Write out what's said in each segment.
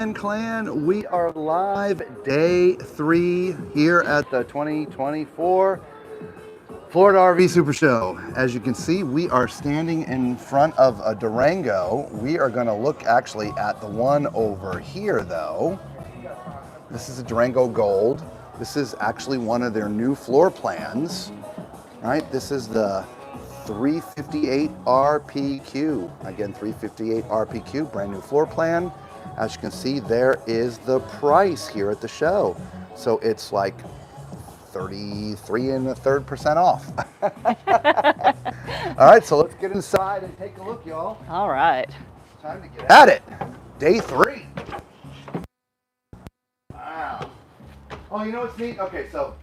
Clan, we are live day 3 here at the 2024 Florida RV Super Show. As you can see, we are standing in front of a Durango. We are going to look actually at the one over here though. This is a Durango Gold. This is actually one of their new floor plans, right? This is the 358 RPQ. Again, 358 RPQ, brand new floor plan. As you can see, there is the price here at the show. So it's like 33.33% off. All right, so let's get inside and take a look, y'all. All right. Time to get at it. Day 3. Wow. Oh, you know what's neat? Okay, so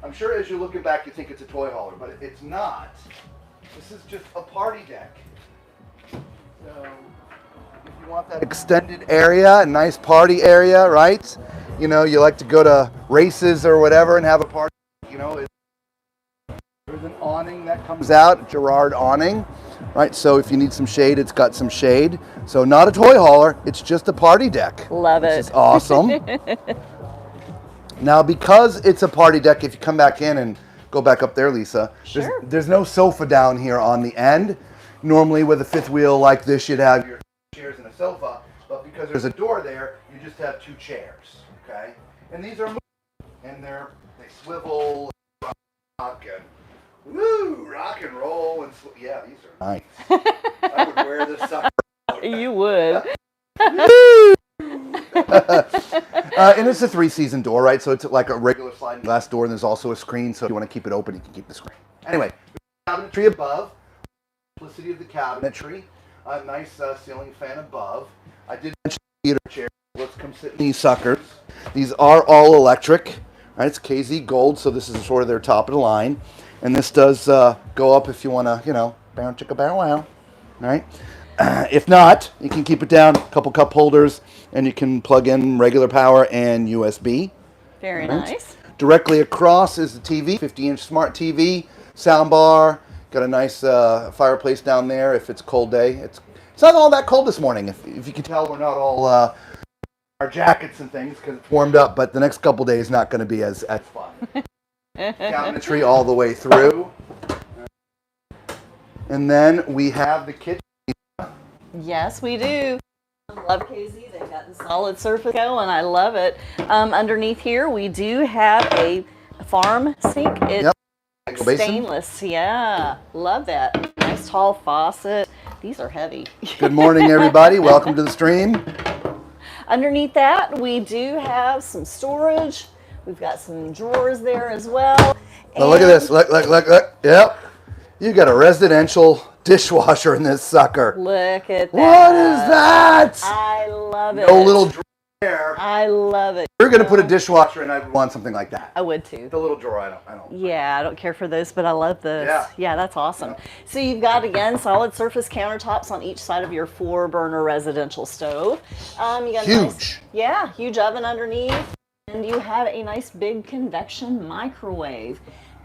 I'm sure as you're looking back, you think it's a toy hauler, but it's not. This is just a party deck. So if you want that extended area, a nice party area, right? You know, you like to go to races or whatever and have a party. You know, there's an awning that comes out, Girard awning, right? So if you need some shade, it's got some shade. So not a toy hauler, it's just a party deck. Love it. This is awesome. Now, because it's a party deck, if you come back in and go back up there, Lisa, sure. there's no sofa down here on the end. Normally with a fifth wheel like this, you'd have your chairs and a sofa, but because there's a door there, you just have 2 chairs, okay? And these are moving, and they swivel, rock, and woo, rock and roll, and yeah, these are nice. I would wear this sucker. You would. And it's a 3-season door, right? So it's like a regular sliding glass door, and there's also a screen, so if you want to keep it open, you can keep the screen. Anyway, cabinetry above, simplicity of the cabinetry, a nice ceiling fan above. I did mention the theater chair. Let's come sit in these suckers. These are all electric, right? It's KZ Gold, so this is sort of their top of the line. And this does go up if you want to, you know, bow chicka bow wow, right? If not, you can keep it down, a couple cup holders, and you can plug in regular power and USB. Very nice. Directly across is the TV, 50-inch smart TV, sound bar, got a nice fireplace down there if it's a cold day. It's not all that cold this morning. If you can tell, we're not all our jackets and things because it's warmed up, but the next couple days not going to be as fun. Cabinetry all the way through. And then we have the kitchen. Yes, we do. I love KZ. They've got the solid surface going. I love it. Underneath here, we do have a farm sink. It's stainless. Yeah, love that. Nice tall faucet. These are heavy. Good morning, everybody. Welcome to the stream. Underneath that, we do have some storage. We've got some drawers there as well. Oh, look at this. Look. Yep. You got a residential dishwasher in this sucker. Look at that. What is that? I love it. No little drawer there. I love it. If you're going to put a dishwasher in, I'd want something like that. I would too. The little drawer, I don't. Yeah, I don't care for this, but I love this. Yeah, that's awesome. Yeah. So you've got, again, solid surface countertops on each side of your 4-burner residential stove. You got huge. Huge oven underneath. And you have a nice big convection microwave.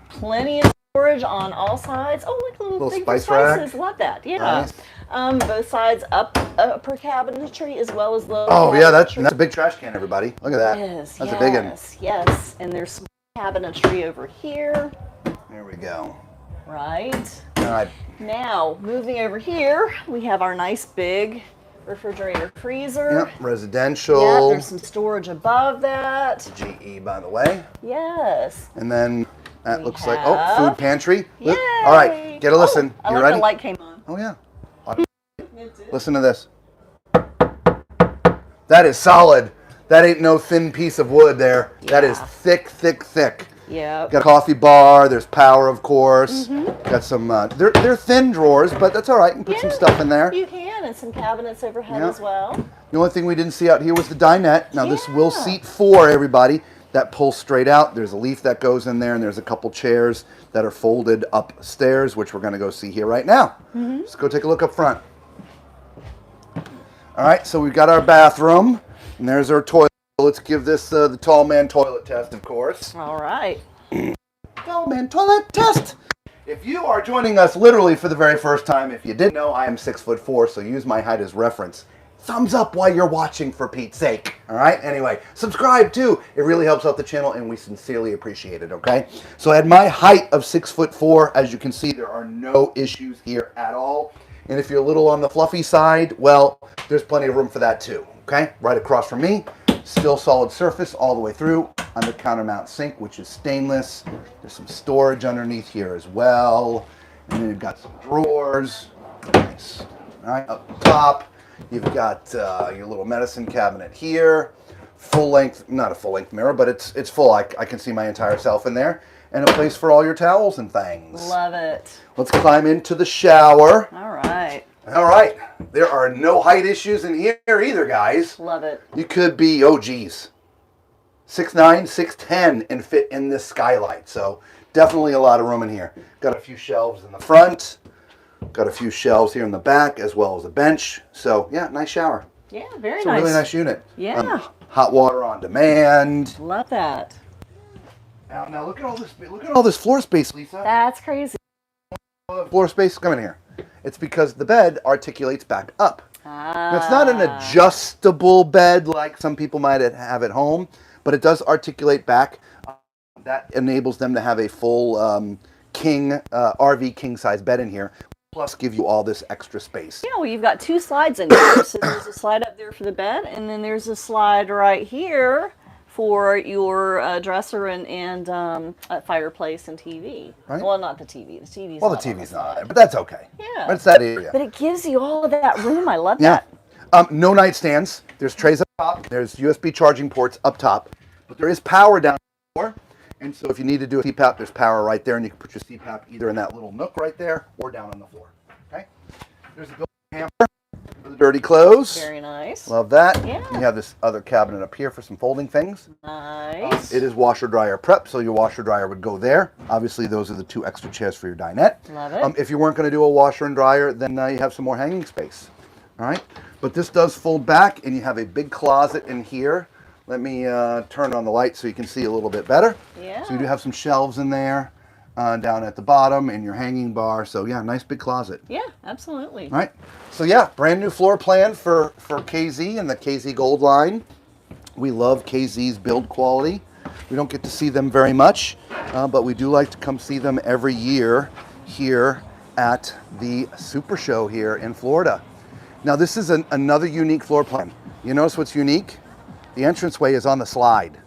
Plenty of storage on all sides. Oh, look, little thing for spices. Love that. Yeah. Nice. Both sides upper cabinetry as well as lower. Oh yeah, that's a big trash can, everybody. Look at that. Yes, that's a big one. Yes, and there's some cabinetry over here. There we go. Right. All right. Now, moving over here, we have our nice big refrigerator freezer. Yep, residential. Yeah, there's some storage above that. GE, by the way. Yes. And then that looks like, food pantry. Yay. All right, get a listen. I You like ready? the light came on. Oh, yeah. Listen to this. That is solid. That ain't no thin piece of wood there. Yeah. That is thick, thick, thick. Yeah. Got a coffee bar. There's power, of course. Mm-hmm. Got some. They're thin drawers, but that's all right. You can put some stuff in there. You can, and some cabinets overhead as well. The only thing we didn't see out here was the dinette. Now this will seat 4, everybody. That pulls straight out. There's a leaf that goes in there, and there's a couple chairs that are folded upstairs, which we're going to go see here right now. Mm-hmm. Let's go take a look up front. All right, so we've got our bathroom, and there's our toilet. Let's give this the tall man toilet test, of course. All right. Tall man toilet test. If you are joining us literally for the very first time, if you didn't know, I am 6'4", so use my height as reference. thumbs up while you're watching, for Pete's sake. All right. Anyway, subscribe too. It really helps out the channel, and we sincerely appreciate it. Okay. So at my height of 6'4", as you can see, there are no issues here at all. And if you're a little on the fluffy side, well, there's plenty of room for that too. Okay. Right across from me, still solid surface all the way through. Under counter mount sink, which is stainless. There's some storage underneath here as well. And then you've got some drawers. Nice. All right. Up top, you've got your little medicine cabinet here. Full length, not a full length mirror, but it's full. I can see my entire self in there. And a place for all your towels and things. Love it. Let's climb into the shower. All right. All right. There are no height issues in here either, guys. Love it. You could be, oh geez, 6'9", 6'10", and fit in this skylight. So definitely a lot of room in here. Got a few shelves in the front. Got a few shelves here in the back, as well as a bench. So yeah, nice shower. Yeah, very it's nice. It's a really nice unit. Yeah. Hot water on demand. Love that. Now look at all this. Look at all this floor space, Lisa. That's crazy. Floor space, come in here. It's because the bed articulates back up. Ah. Now, it's not an adjustable bed like some people might have at home, but it does articulate back. That enables them to have a full RV king size bed in here, plus give you all this extra space. Yeah, well, you've got two slides in here. So there's a slide up there for the bed, and then there's a slide right here for your dresser and fireplace and TV. Right. Well, not the TV. The TV's well, the TV's not there, but that's okay. Yeah. But it's that area. But it gives you all of that room. I love that. No nightstands. There's trays up top. There's USB charging ports up top. But there is power down the floor. And so if you need to do a CPAP, there's power right there, and you can put your CPAP either in that little nook right there or down on the floor. Okay. There's a built-in hamper for the dirty clothes. Very nice. Love that. Yeah. You have this other cabinet up here for some folding things. Nice. It is washer dryer prep, so your washer dryer would go there. Obviously, those are the two extra chairs for your dinette. Love it. If you weren't going to do a washer and dryer, then you have some more hanging space. All right. But this does fold back, and you have a big closet in here. Let me turn on the light so you can see a little bit better. Yeah. So you do have some shelves in there down at the bottom and your hanging bar. So yeah, nice big closet. Yeah, absolutely. All right. So yeah, brand new floor plan for KZ and the KZ Gold line. We love KZ's build quality. We don't get to see them very much, but we do like to come see them every year here at the Super Show here in Florida. Now this is another unique floor plan. You notice what's unique? The entranceway is on the slide.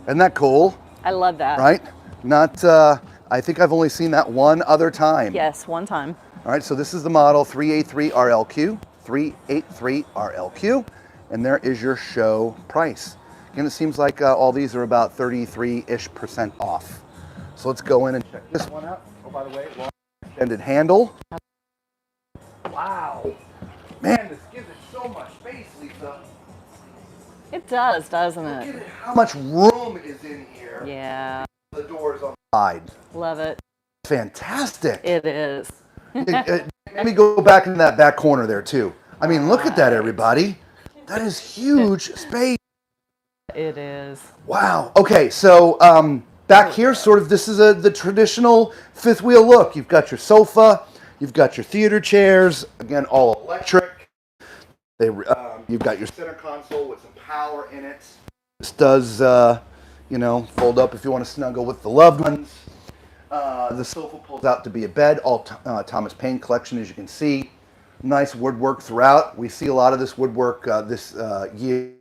Isn't that cool? I love that. Right? Not, I think I've only seen that one other time. Yes, one time. All right, so this is the model 383 RLQ, 383 RLQ, and there is your show price. Again, it seems like all these are about 33-ish% off. So let's go in and check this one out. Oh, by the way, long extended handle. Wow. Man, this gives it so much space, Lisa. It does, doesn't it? Look at how much room is in here. Yeah. The doors on the side. Love it. Fantastic. It is. Let me go back in that back corner there too. I mean, look at that, everybody. That is huge space. It is. Wow. Okay, so back here, sort of, this is the traditional fifth wheel look. You've got your sofa, you've got your theater chairs, again, all electric. You've got your center console with some power in it. This does, fold up if you want to snuggle with the loved ones. The sofa pulls out to be a bed, all Thomas Paine collection, as you can see. Nice woodwork throughout. We see a lot of this woodwork this year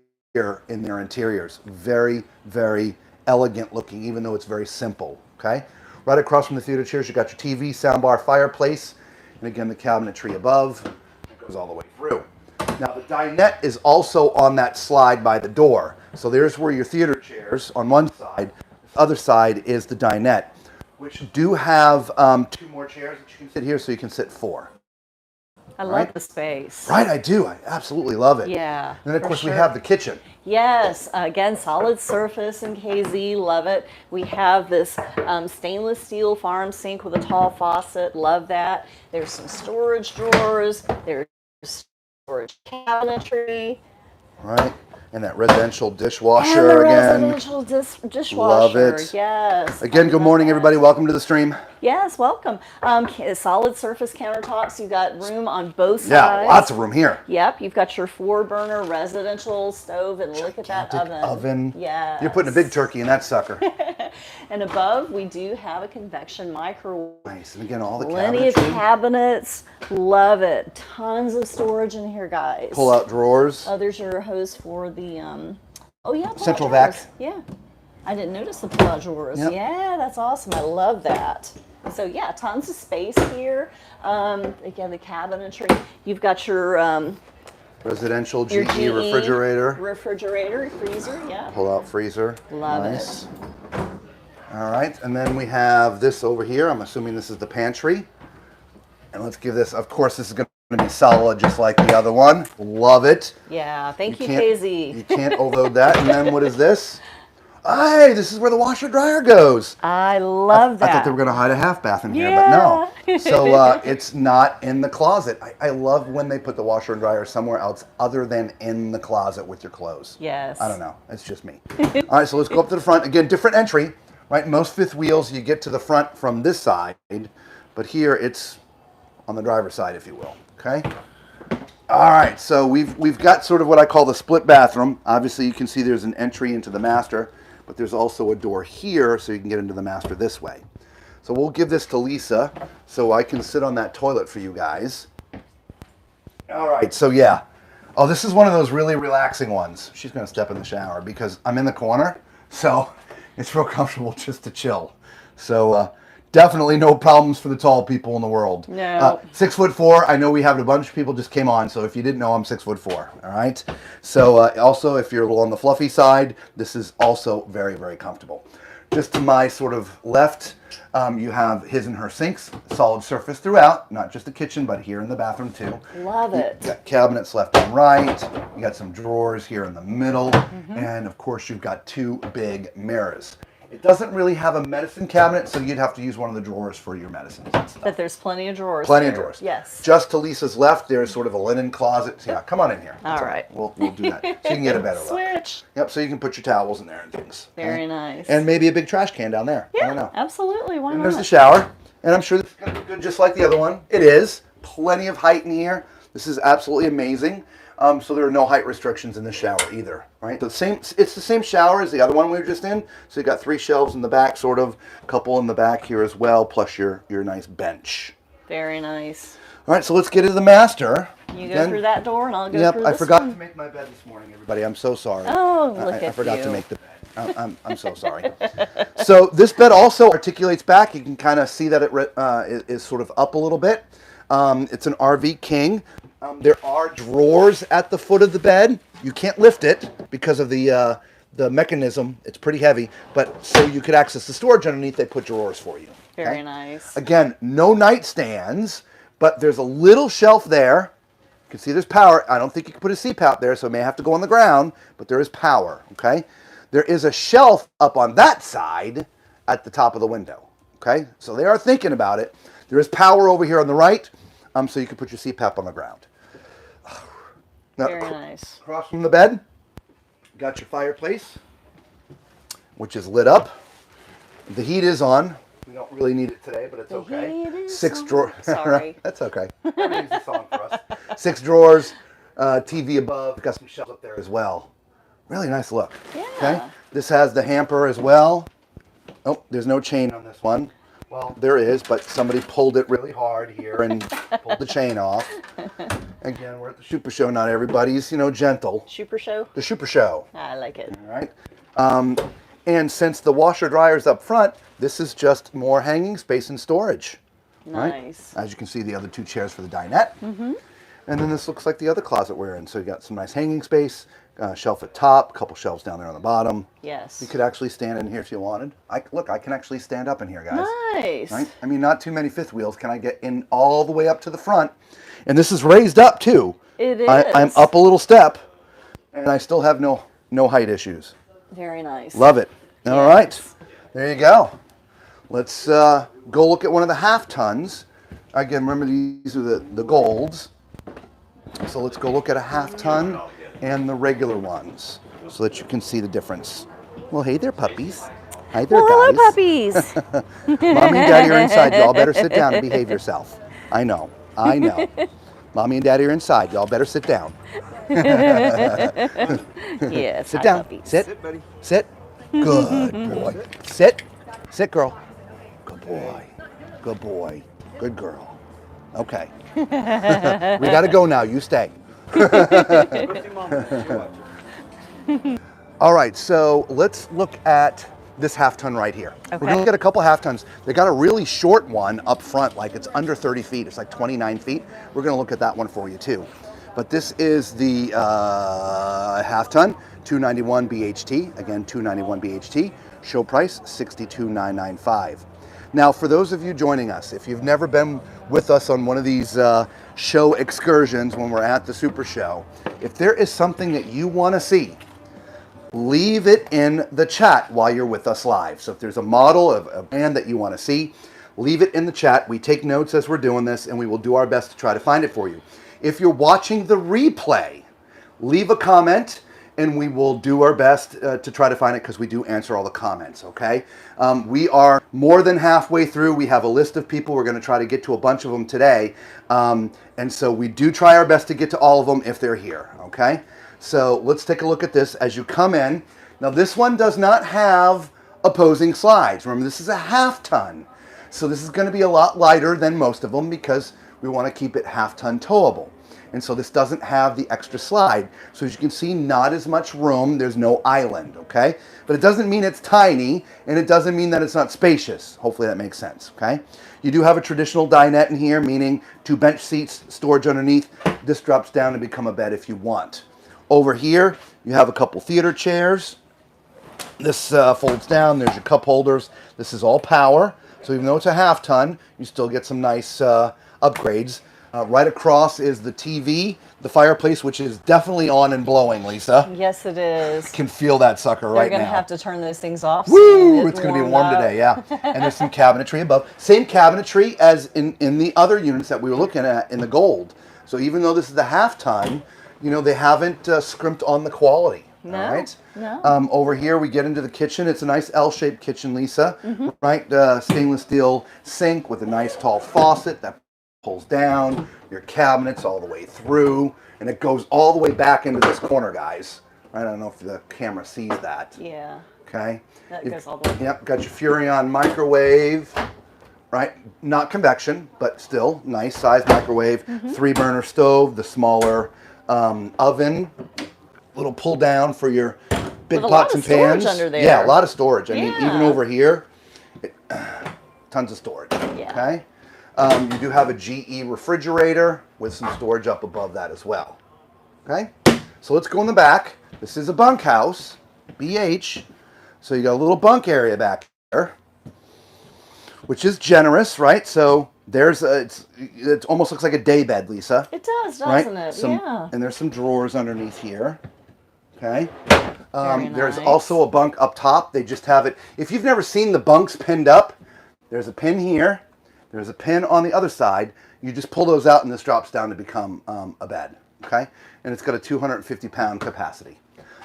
in their interiors. Very, very elegant looking, even though it's very simple, okay? Right across from the theater chairs, you got your TV, soundbar, fireplace, and again, the cabinetry above. It goes all the way through. Now, the dinette is also on that slide by the door. So there's where your theater chairs on one side. The other side is the dinette, which do have 2 more chairs that you can sit here, so you can sit 4. I love the space. Right, I do. I absolutely love it. Yeah. And then, of course, we have the kitchen. Yes, again, solid surface in KZ, love it. We have this stainless steel farm sink with a tall faucet, love that. There's some storage drawers, there's storage cabinetry. Right. And that residential dishwasher And the again. residential dishwasher. Love it. Yes. Again, good morning, everybody. Welcome to the stream. Yes, welcome. Solid surface countertops. You've got room on both sides. Yeah, lots of room here. Yep, you've got your 4-burner residential stove, and look at that oven. Yeah. You're putting a big turkey in that sucker. And above, we do have a convection microwave. Nice. And again, all the Plenty of cabinets. Love it. Tons of storage in here, guys. Pull out drawers. Oh, there's your hose for the, central vac. Yeah. I didn't notice the pull-out drawers. Yep. Yeah, that's awesome. I love that. So, yeah, tons of space here. Again, the cabinetry. You've got your... residential GE refrigerator. Refrigerator, freezer, yeah. Pull-out freezer. Love it. All right, and then we have this over here. I'm assuming this is the pantry. And let's give this, of course, this is going to be solid just like the other one. Love it. Yeah, thank you, KZ. You can't overload that. And then what is this? Hey, this is where the washer dryer goes. I love that. I thought they were going to hide a half bath in here, but no. So it's not in the closet. I love when they put the washer and dryer somewhere else other than in the closet with your clothes. Yes. I don't know. It's just me. All right, so let's go up to the front. Again, different entry, right? Most fifth wheels, you get to the front from this side, but here it's on the driver's side, if you will. Okay. All right, so we've got sort of what I call the split bathroom. Obviously, you can see there's an entry into the master, but there's also a door here so you can get into the master this way. So we'll give this to Lisa so I can sit on that toilet for you guys. All right, so yeah. Oh, this is one of those really relaxing ones. She's going to step in the shower because I'm in the corner, so it's real comfortable just to chill. So definitely no problems for the tall people in the world. No. 6'4". I know we have a bunch of people just came on, so if you didn't know, I'm 6'4". All right. So also, if you're a little on the fluffy side, this is also very, very comfortable. Just to my sort of left, you have his and her sinks, solid surface throughout, not just the kitchen, but here in the bathroom too. Love it. You got cabinets left and right. You got some drawers here in the middle, and of course, you've got 2 big mirrors. It doesn't really have a medicine cabinet, so you'd have to use one of the drawers for your medicines and stuff. But there's plenty of drawers. Plenty of drawers. Yes. Just to Lisa's left, there's sort of a linen closet. So yeah, come on in here. All right. We'll do that. So you can get a better look. Switch. Yep, so you can put your towels in there and things. Very nice. And maybe a big trash can down there. Yeah, I don't know. absolutely. Why and not? there's the shower. And I'm sure this is going to be good just like the other one. It is. Plenty of height in here. This is absolutely amazing. So there are no height restrictions in the shower either, right? It's the same shower as the other one we were just in. So you got 3 shelves in the back, sort of, a couple in the back here as well, plus your nice bench. Very nice. All right, so let's get into the master. You go through that door, and I'll go through this I forgot one. to make my bed this morning, everybody. I'm so sorry. Oh, look at you. I forgot to make the bed. I'm so sorry. So this bed also articulates back. You can kind of see that it is sort of up a little bit. It's an RV King. There are drawers at the foot of the bed. You can't lift it because of the mechanism. It's pretty heavy, but so you could access the storage underneath. They put drawers for you. Very nice. Again, no nightstands, but there's a little shelf there. You can see there's power. I don't think you can put a CPAP there, so it may have to go on the ground, but there is power, okay? There is a shelf up on that side at the top of the window, okay? So they are thinking about it. There is power over here on the right, so you can put your CPAP on the ground. Now, very nice. Across from the bed, got your fireplace, which is lit up. The heat is on. We don't really need it today, but it's okay. 6 drawers. Sorry. That's okay. Everybody uses the song for us. 6 drawers, TV above. Got some shelves up there as well. Really nice look. Yeah. Okay. This has the hamper as well. Oh, there's no chain on this one. Well, there is, but somebody pulled it really hard here and pulled the chain off. Again, we're at the Supershow. Not everybody's, gentle. Supershow? The Supershow. I like it. All right. And since the washer dryer's up front, this is just more hanging space and storage. Nice. Right? As you can see, the other 2 chairs for the dinette. And then this looks like the other closet we're in. So you got some nice hanging space, shelf at top, a couple shelves down there on the bottom. Yes. You could actually stand in here if you wanted. Look, I can actually stand up in here, guys. Nice. Right? I mean, not too many fifth wheels can I get in all the way up to the front. And this is raised up too. It is. I'm up a little step, and I still have no height issues. Very nice. Love it. Yes. All right. There you go. Let's go look at one of the half tons. Again, remember these are the golds. So let's go look at a half ton. and the regular ones so that you can see the difference. Well, hey there, puppies. Hi there, Well, guys. hello, puppies. Mommy and Daddy are inside. Y'all better sit down and behave yourself. I know. I know. Mommy and Daddy are inside. Y'all better sit down. Yes, Sit hi, down. puppies. Sit. Sit, buddy. Sit. Good boy. Sit. Sit, girl. Good boy. Good boy. Good girl. Okay. We got to go now. You stay. All right, so let's look at this half ton right here. Okay. We're gonna look at a couple half tons. They got a really short one up front, like it's under 30 feet. It's like 29 feet. We're gonna look at that one for you too. But this is the half ton, 291 BHT. Again, 291 BHT. Show price, $62,995. Now, for those of you joining us, if you've never been with us on one of these show excursions when we're at the Super Show, if there is something that you wanna see, leave it in the chat while you're with us live. So if there's a model of a band that you want to see, leave it in the chat. We take notes as we're doing this, and we will do our best to try to find it for you. If you're watching the replay, leave a comment, and we will do our best to try to find it because we do answer all the comments, okay? We are more than halfway through. We have a list of people. We're going to try to get to a bunch of them today. And so we do try our best to get to all of them if they're here, okay? So let's take a look at this as you come in. Now this one does not have opposing slides. Remember, this is a half ton. So this is going to be a lot lighter than most of them because we want to keep it half ton towable. And so this doesn't have the extra slide. So as you can see, not as much room. There's no island, okay? But it doesn't mean it's tiny, and it doesn't mean that it's not spacious. Hopefully that makes sense, okay? You do have a traditional dinette in here, meaning 2 bench seats, storage underneath. This drops down to become a bed if you want. Over here, you have a couple theater chairs. This folds down. There's your cup holders. This is all power. So even though it's a half ton, you still get some nice upgrades. Right across is the TV, the fireplace, which is definitely on and blowing, Lisa. Yes, it is. Can feel that sucker right now. They're going to have to turn those things off Woo! soon. It's going to be warm today, yeah. And there's some cabinetry above. Same cabinetry as in the other units that we were looking at in the gold. So even though this is the half ton, you know, they haven't scrimped on the quality. No, all right? no. Over here, we get into the kitchen. It's a nice L-shaped kitchen, Lisa. Right? Stainless steel sink with a nice tall faucet that pulls down. Your cabinets all the way through. And it goes all the way back into this corner, guys. I don't know if the camera sees that. Yeah. Okay? That goes all the way. Yep, got your Furrion microwave. Right, not convection, but still nice size microwave. 3-burner stove, the smaller oven, little pull down for your big With a pots lot and of storage pans. under there. Yeah, a lot of storage. I mean, Yeah. even over here, tons of storage. Yeah. Okay, you do have a GE refrigerator with some storage up above that as well. Okay, so let's go in the back. This is a bunkhouse, BH. So you got a little bunk area back there, which is generous, right? So there's it almost looks like a day bed, Lisa. It does, Right? doesn't it? Some, Yeah. And there's some drawers underneath here. Okay. Very There's nice. also a bunk up top. They just have it. If you've never seen the bunks pinned up, there's a pin here. There's a pin on the other side. You just pull those out and this drops down to become a bed. Okay. And it's got a 250-pound capacity.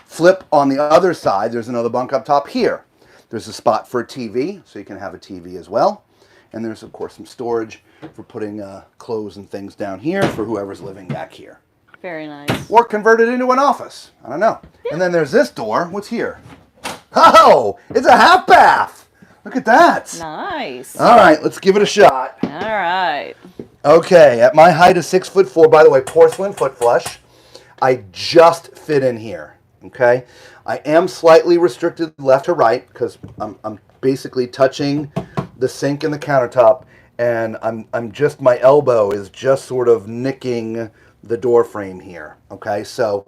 Flip on the other side. There's another bunk up top here. There's a spot for a TV, so you can have a TV as well. And there's, of course, some storage for putting clothes and things down here for whoever's living back here. Very nice. Or convert it into an office. I don't know. Yeah. And then there's this door. What's here? Oh, it's a half bath. Look at that. Nice. All right, let's give it a shot. All right. Okay, at my height of 6'4", by the way, porcelain foot flush, I just fit in here. Okay, I am slightly restricted left to right because I'm basically touching the sink and the countertop, and I'm just, my elbow is just sort of nicking the door frame here. Okay, so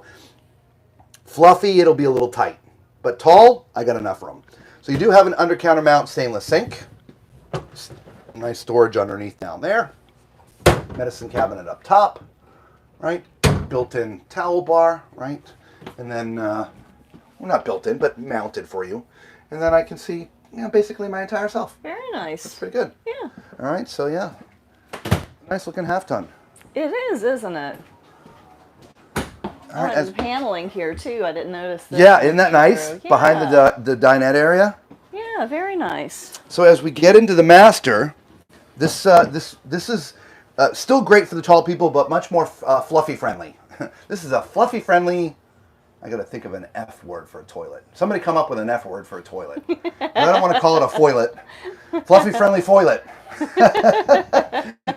fluffy, it'll be a little tight, but tall, I got enough room. So you do have an under counter mount stainless sink, nice storage underneath down there, medicine cabinet up top, right, built-in towel bar, right. And then, well, not built in, but mounted for you. And then I can see, you know, basically my entire self. Very nice. That's pretty good. Yeah. All right, so yeah, nice looking half ton. It is, isn't it? All right, and the paneling here too. I didn't notice this. yeah, isn't that nice? Yeah. Behind the dinette area. Yeah, very nice. So as we get into the master, this is still great for the tall people, but much more fluffy friendly. This is a fluffy friendly. I got to think of an F word for a toilet. Somebody come up with an F word for a toilet. I don't want to call it a foilet. Fluffy friendly foilet.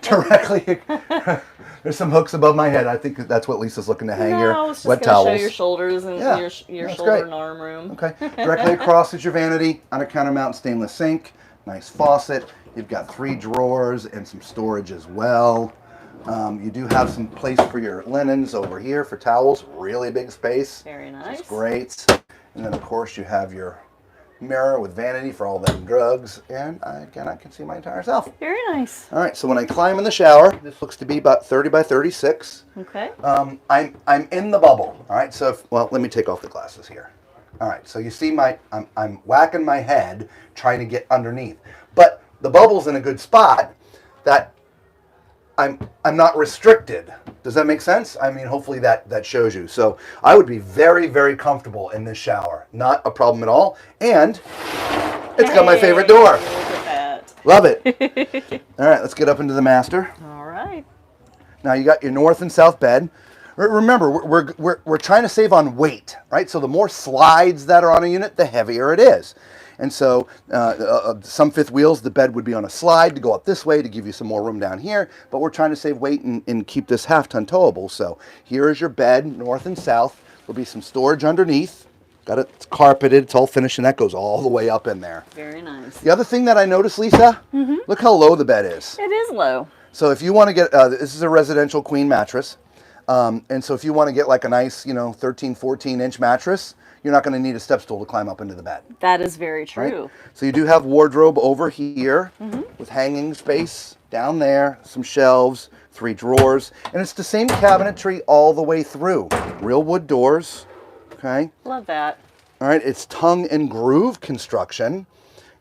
Directly. There's some hooks above my head. I think that's what Lisa's looking to hang here. I was just Wet gonna towels. show your shoulders and your shoulder great. and arm room. Okay. Directly across is your vanity. On a countermount stainless sink. Nice faucet. You've got 3 drawers and some storage as well. You do have some place for your linens over here for towels. Really big space. Very nice. It's great. And then of course you have your mirror with vanity for all them drugs. And again, I can see my entire self. Very nice. All right, so when I climb in the shower, this looks to be about 30 by 36. Okay. I'm in the bubble. All right, so well, let me take off the glasses here. All right, so you see I'm whacking my head trying to get underneath, but the bubble's in a good spot that I'm not restricted. Does that make sense? I mean, hopefully that shows you. So I would be very, very comfortable in this shower. Not a problem at all. And it's got my favorite door. Look at that. Love it. All right, let's get up into the master. All right. Now you got your north and south bed. Remember, we're trying to save on weight, right? So the more slides that are on a unit, the heavier it is. And so some fifth wheels, the bed would be on a slide to go up this way to give you some more room down here. But we're trying to save weight and keep this half-ton towable. So here is your bed, north and south. There'll be some storage underneath. Got it, it's carpeted, it's all finished, and that goes all the way up in there. Very nice. The other thing that I noticed, Lisa, look how low the bed is. It is low. So if you want to get, this is a residential queen mattress. And so if you want to get like a nice, 13, 14-inch mattress, you're not going to need a step stool to climb up into the bed. That is very true. Right? So you do have wardrobe over here with hanging space down there, some shelves, 3 drawers, and it's the same cabinetry all the way through. Real wood doors, okay? Love that. All right, it's tongue and groove construction.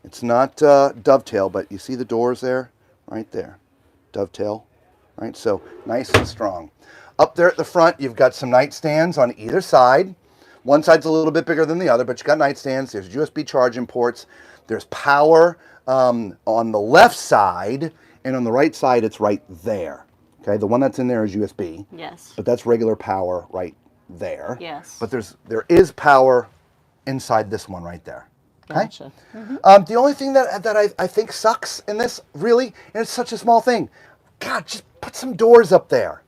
It's not dovetail, but you see the doors there? Right there, dovetail, right? So nice and strong. Up there at the front, you've got some nightstands on either side. One side's a little bit bigger than the other, but you've got nightstands. There's USB charging ports. There's power on the left side, and on the right side, it's right there. Okay, the one that's in there is USB. Yes. But that's regular power right there. Yes. But there is power inside this one right there. Okay? Gotcha. The only thing that I think sucks in this, really, and it's such a small thing, God, just put some doors up there.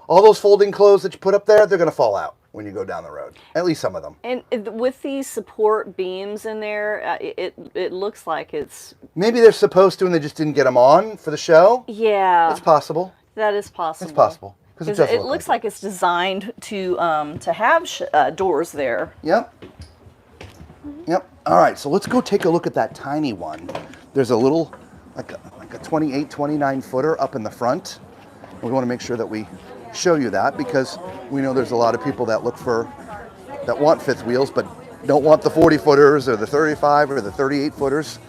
All those folding clothes that you put up there, they're going to fall out when you go down the road. At least some of them. And with these support beams in there, it looks like it's... Maybe they're supposed to and they just didn't get them on for the show? Yeah. It's possible. That is possible. It's possible. Because it looks like it's designed to have doors there. Yep. Yep. All right, so let's go take a look at that tiny one. There's a little, like a 28, 29 footer up in the front. We want to make sure that we show you that because we know there's a lot of people that want fifth wheels but don't want the 40 footers or the 35 or the 38 footers.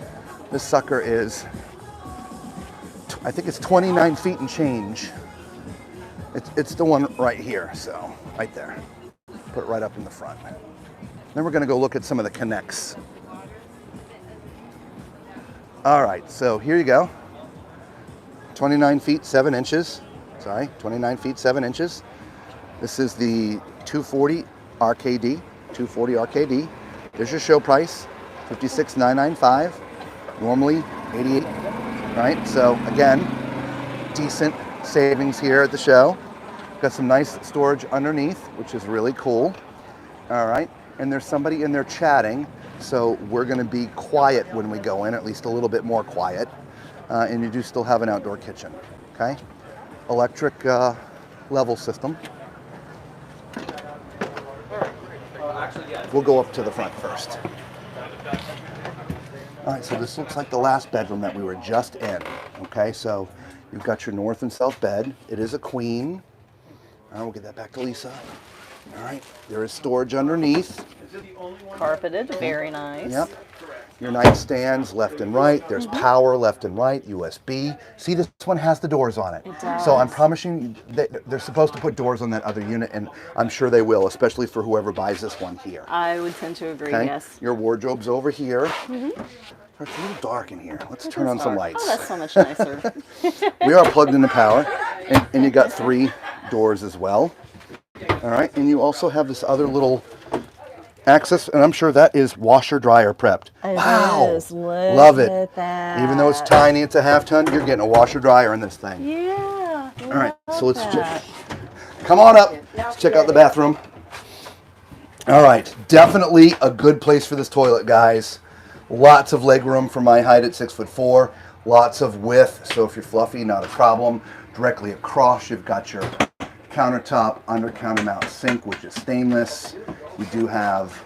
This sucker is, I think it's 29 feet and change. It's the one right here, so right there. Put it right up in the front. Then we're going to go look at some of the connects. All right, so here you go. 29 feet 7 inches. Sorry, 29 feet 7 inches. This is the 240 RKD. 240 RKD. There's your show price, $56,995. Normally $88. Right. So again, decent savings here at the show. Got some nice storage underneath, which is really cool. All right. And there's somebody in there chatting, so we're going to be quiet when we go in, at least a little bit more quiet. And you do still have an outdoor kitchen. Okay. Electric level system. We'll go up to the front first. All right, so this looks like the last bedroom that we were just in. Okay, so you've got your north and south bed. It is a queen. All right, we'll get that back to Lisa. All right, there is storage underneath. Carpeted, very nice. Yep. your nightstands left and right. There's power left and right, USB. See, this one has the doors on it. It does. So I'm promising you they're supposed to put doors on that other unit, and I'm sure they will, especially for whoever buys this one here. I would tend to agree, yes. Your wardrobe's over here. It's a little dark in here. Let's turn on some lights. Oh, that's so much nicer. We are plugged into power, and you got 3 doors as well. All right, and you also have this other little access, and I'm sure that is washer dryer prepped. Wow, love it. At that. Even though it's tiny, it's a half ton. You're getting a washer dryer in this thing. Yeah. All right, so let's come on up. Let's check out the bathroom. All right, definitely a good place for this toilet, guys. Lots of leg room for my height at 6'4". Lots of width, so if you're fluffy, not a problem. Directly across, you've got your countertop under counter mount sink, which is stainless. We do have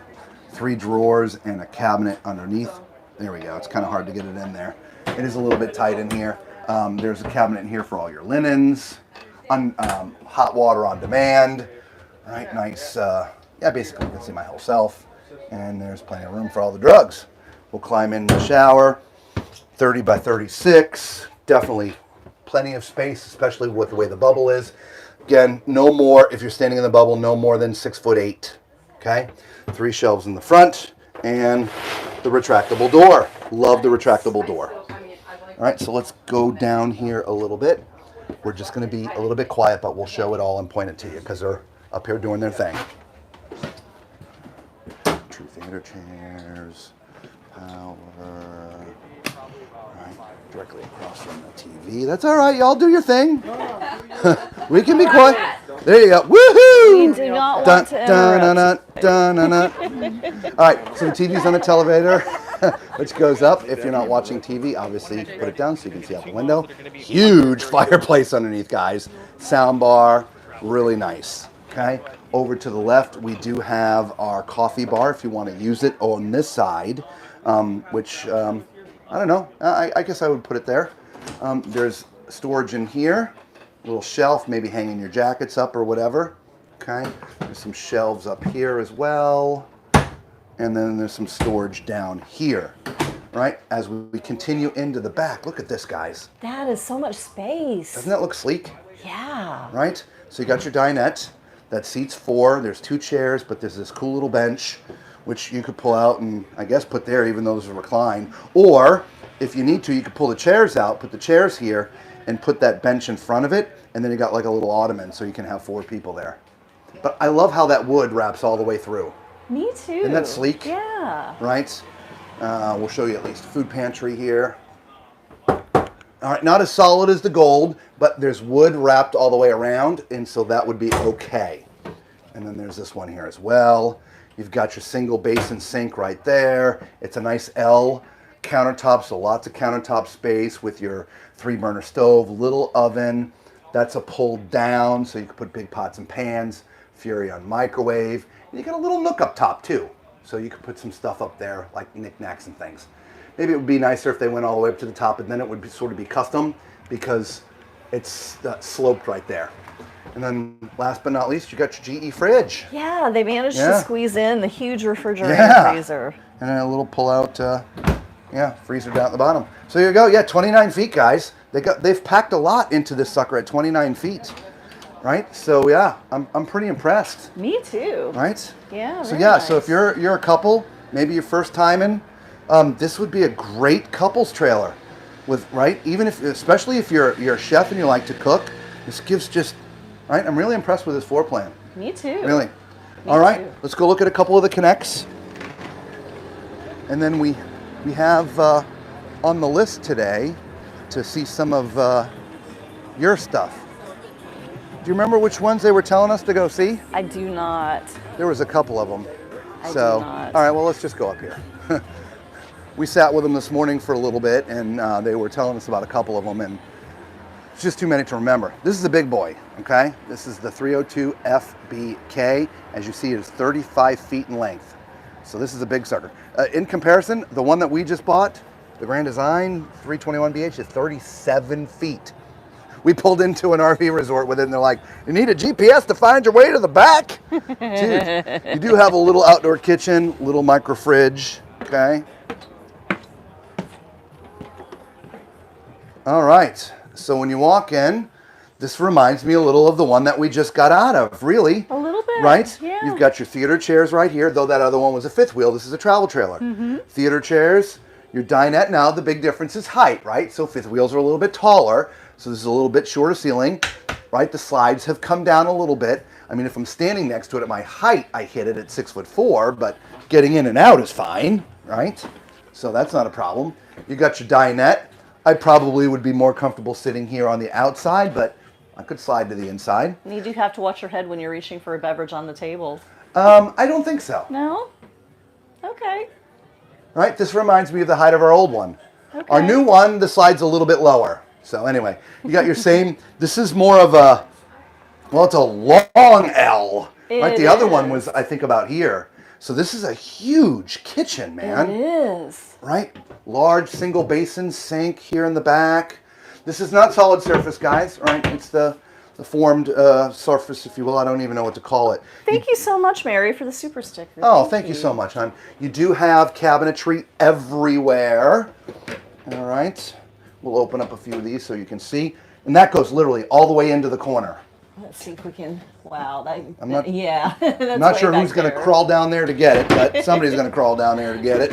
3 drawers and a cabinet underneath. There we go. It's kind of hard to get it in there. It is a little bit tight in here. There's a cabinet in here for all your linens, hot water on demand. All right, nice. Yeah, basically you can see my whole self. And there's plenty of room for all the drugs. We'll climb in the shower. 30 by 36. Definitely plenty of space, especially with the way the bubble is. Again, no more, if you're standing in the bubble, no more than 6'8". Okay, 3 shelves in the front and the retractable door. Love the retractable door. All right, so let's go down here a little bit. We're just going to be a little bit quiet, but we'll show it all and point it to you because they're up here doing their thing. True theater chairs, power. Directly across from the TV. That's all right. Y'all do your thing. We can be quiet. There you go. Woohoo! We do not want to interrupt. All right. So the TV's on a televator, which goes up. If you're not watching TV, obviously put it down so you can see out the window. Huge fireplace underneath, guys. Sound bar. Really nice. Okay. Over to the left, we do have our coffee bar if you want to use it on this side, which... I don't know. I guess I would put it there. There's storage in here. A little shelf, maybe hanging your jackets up or whatever. Okay. There's some shelves up here as well. And then there's some storage down here. Right? As we continue into the back. Look at this, guys. That is so much space. Doesn't that look sleek? Yeah. Right? So you got your dinette. That seats 4. There's 2 chairs, but there's this cool little bench, which you could pull out and I guess put there even though there's a recline. Or if you need to, you could pull the chairs out, put the chairs here, and put that bench in front of it, and then you got like a little ottoman so you can have 4 people there. But I love how that wood wraps all the way through. Me too. Isn't that sleek? Yeah. Right? We'll show you at least food pantry here. All right, not as solid as the gold, but there's wood wrapped all the way around, and so that would be okay. And then there's this one here as well. You've got your single basin sink right there. It's a nice L countertop, so lots of countertop space with your 3-burner stove, little oven. That's a pull down, so you can put big pots and pans, Furrion microwave. And you got a little nook up top too, so you could put some stuff up there like knickknacks and things. Maybe it would be nicer if they went all the way up to the top, and then it would sort of be custom because it's sloped right there. And then last but not least, you got your GE fridge. Yeah, they managed to squeeze in the huge refrigerator freezer. And then a little pull-out, freezer down at the bottom. So here you go. Yeah, 29 feet, guys. They've packed a lot into this sucker at 29 feet, right? So yeah, I'm pretty impressed. Me too. Right? Yeah. So yeah, so if you're a couple, maybe your first time in, this would be a great couples trailer, especially if you're a chef and you like to cook. This gives just. Right, I'm really impressed with this floor plan. Me too. Really. All right, let's go look at a couple of the connects. And then we have on the list today to see some of your stuff. Do you remember which ones they were telling us to go see? I do not. There was a couple of them. I do not. All right, well, let's just go up here. We sat with them this morning for a little bit, and they were telling us about a couple of them, and it's just too many to remember. This is a big boy, okay? This is the 302 FBK. As you see, it is 35 feet in length. So this is a big sucker. In comparison, the one that we just bought, the Grand Design 321BH, is 37 feet. We pulled into an RV resort with it, and they're like, you need a GPS to find your way to the back? Dude, you do have a little outdoor kitchen, little micro fridge, okay? All right. So when you walk in, this reminds me a little of the one that we just got out of, really. A little bit. Right? Yeah. You've got your theater chairs right here, though that other one was a fifth wheel. This is a travel trailer. Theater chairs, your dinette now, the big difference is height, right? So fifth wheels are a little bit taller, so this is a little bit shorter ceiling, right? The slides have come down a little bit. I mean, if I'm standing next to it at my height, I hit it at 6'4", but getting in and out is fine, right? So that's not a problem. You got your dinette. I probably would be more comfortable sitting here on the outside, but I could slide to the inside. And you do have to watch your head when you're reaching for a beverage on the table. I don't think so. No? Okay. Right? This reminds me of the height of our old one. Okay. Our new one, the slide's a little bit lower. So anyway, you got your same, this is more of a, well, it's a long L. Right? The other one was, I think, about here. So this is a huge kitchen, man. It is. Right? Large single basin sink here in the back. This is not solid surface, guys, right? It's the formed surface, if you will. I don't even know what to call it. Thank you so much, Mary, for the super sticker. Oh, thank you so much, hon. You do have cabinetry everywhere. All right. We'll open up a few of these so you can see. And that goes literally all the way into the corner. Let's see if we can. Wow. I'm not, yeah. I'm not sure who's going to crawl down there to get it, but somebody's going to crawl down there to get it.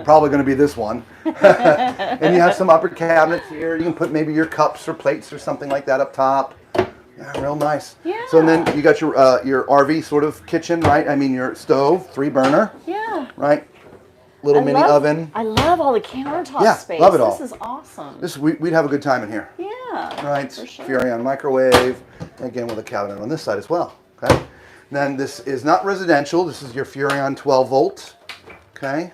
Probably going to be this one. And you have some upper cabinets here. You can put maybe your cups or plates or something like that up top. Yeah, real nice. Yeah. So and then you got your RV sort of kitchen, right? I mean your stove, 3-burner. Yeah. Right? Little mini oven. I love all the countertop space. Love it all. This is awesome. We'd have a good time in here. Yeah. Right? For sure. Furrion microwave. Again with a cabinet on this side as well. Okay. And then this is not residential. This is your Furrion 12 volt. Okay.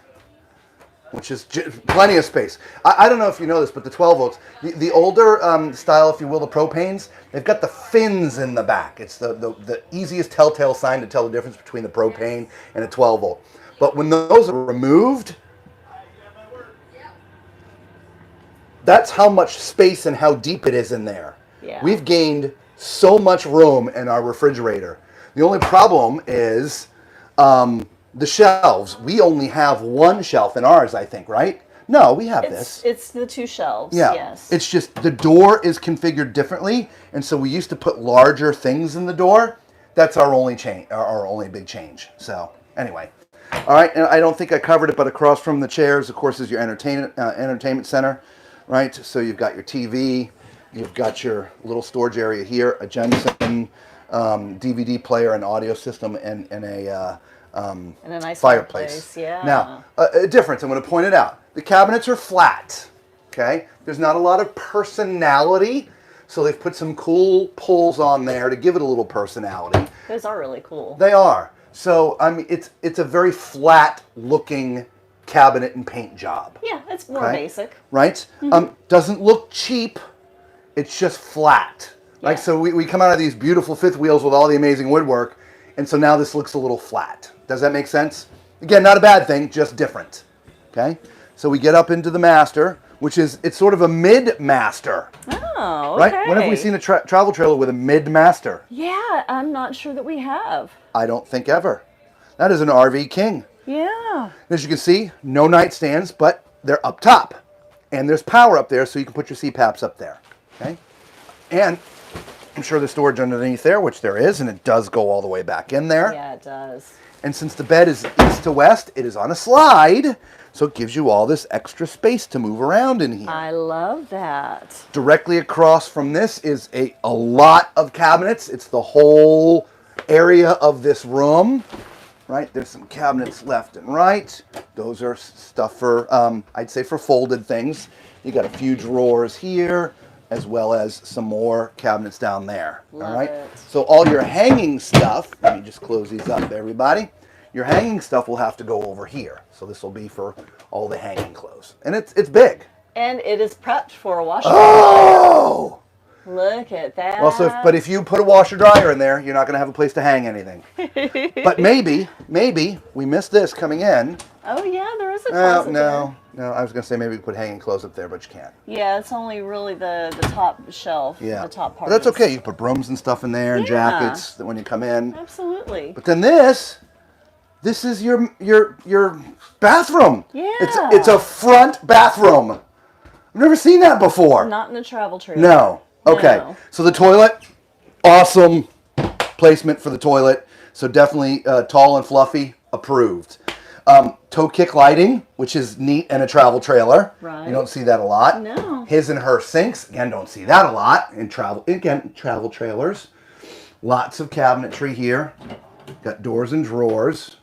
Which is plenty of space. I don't know if you know this, but the 12 volts, the older style, if you will, the propanes, they've got the fins in the back. It's the easiest telltale sign to tell the difference between the propane and a 12 volt. But when those are removed, that's how much space and how deep it is in there. Yeah. We've gained so much room in our refrigerator. The only problem is the shelves. We only have one shelf in ours, I think, right? No, we have this. It's the 2 shelves, yeah. Yes. It's just the door is configured differently, and so we used to put larger things in the door. That's our only change, our only big change. So anyway. All right, and I don't think I covered it, but across from the chairs, of course, is your entertainment center, right? So you've got your TV, you've got your little storage area here, a Jensen DVD player, an audio system, and a nice fireplace. Yeah. Now, a difference, I'm going to point it out. The cabinets are flat, okay? There's not a lot of personality, so they've put some cool pulls on there to give it a little personality. Those are really cool. They are. So, I mean, it's a very flat-looking cabinet and paint job. Yeah, it's more basic. Right? Mm-hmm. Doesn't look cheap. It's just flat. Yeah. Right? So we come out of these beautiful fifth wheels with all the amazing woodwork, and so now this looks a little flat. Does that make sense? Again, not a bad thing, just different. Okay? So we get up into the master, which is, it's sort of a mid-master. Oh, okay. Right? When have we seen a travel trailer with a mid-master? Yeah, I'm not sure that we have. I don't think ever. That is an RV king. Yeah. As you can see, no nightstands, but they're up top. And there's power up there, so you can put your CPAPs up there. Okay? And I'm sure there's storage underneath there, which there is, and it does go all the way back in there. Yeah, it does. And since the bed is east to west, it is on a slide, so it gives you all this extra space to move around in here. I love that. Directly across from this is a lot of cabinets. It's the whole area of this room, right? There's some cabinets left and right. Those are stuff for, I'd say for folded things. You got a few drawers here, as well as some more cabinets down there. Love all right. it. So all your hanging stuff, let me just close these up, everybody. Your hanging stuff will have to go over here. So this will be for all the hanging clothes. And it's big. And it is prepped for a washer. Oh! Look at that. Also, but if you put a washer dryer in there, you're not going to have a place to hang anything. But maybe we missed this coming in. Oh yeah, there is a closet No, I was going to say maybe we put hanging clothes up there, but you can't. Yeah, it's only really the top shelf, Yeah. the top part. But that's okay. You can put brooms and stuff in there and jackets that when you come in. Absolutely. But then this is your bathroom. Yeah. It's a front bathroom. I I've never seen that before. Not in a travel trailer. No. Okay. No. So the toilet, awesome placement for the toilet. So definitely tall and fluffy, approved. Toe kick lighting, which is neat in a travel trailer. Right. You don't see that a lot. No. His and her sinks, again, don't see that a lot in travel trailers. Lots of cabinetry here. Got doors and drawers.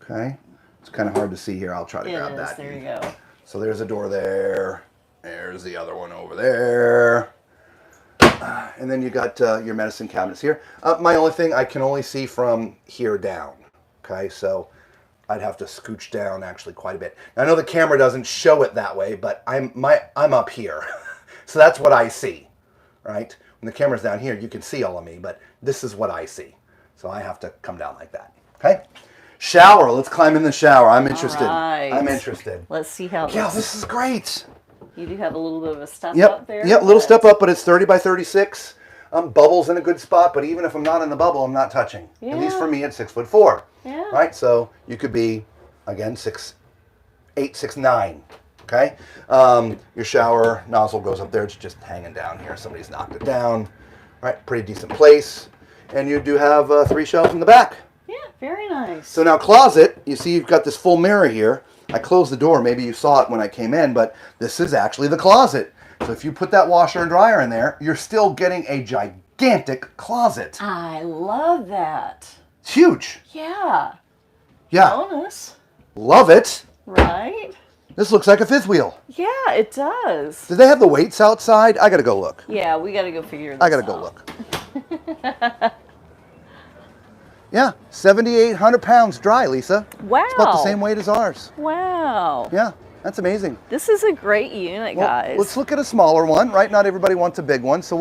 Okay. It's kind of hard to see here. I'll try to grab that. There you go. So there's a door there. There's the other one over there. And then you got your medicine cabinets here. My only thing, I can only see from here down. Okay, so I'd have to scooch down actually quite a bit. Now, I know the camera doesn't show it that way, but I'm up here. So that's what I see, right? When the camera's down here, you can see all of me, but this is what I see. So I have to come down like that, okay? Shower, let's climb in the shower. I'm interested. Right. I'm interested. Let's see how Yeah, this is great. You do have a little bit of a step Yep. up there. Yep, little step up, but it's 30 by 36. Bubbles in a good spot, but even if I'm not in the bubble, I'm not touching. Yeah. At least for me, it's 6'4". Yeah. Right? So you could be, again, 6'8", 6'9". Okay? Your shower nozzle goes up there. It's just hanging down here. Somebody's knocked it down. Right? Pretty decent place. And you do have 3 shelves in the back. Yeah, very nice. So now closet, you see you've got this full mirror here. I closed the door. Maybe you saw it when I came in, but this is actually the closet. So if you put that washer and dryer in there, you're still getting a gigantic closet. I love that. It's huge. Yeah. Yeah. Bonus. Love it. Right? This looks like a fifth wheel. Yeah, it does. Do they have the weights outside? I got to go look. Yeah, we got to go figure this I got to out. go look. Yeah, 7,800 pounds dry, Lisa. Wow. It's about the same weight as ours. Wow. Yeah, that's amazing. This is a great unit, Well, guys. let's look at a smaller one, right? Not everybody wants a big one, so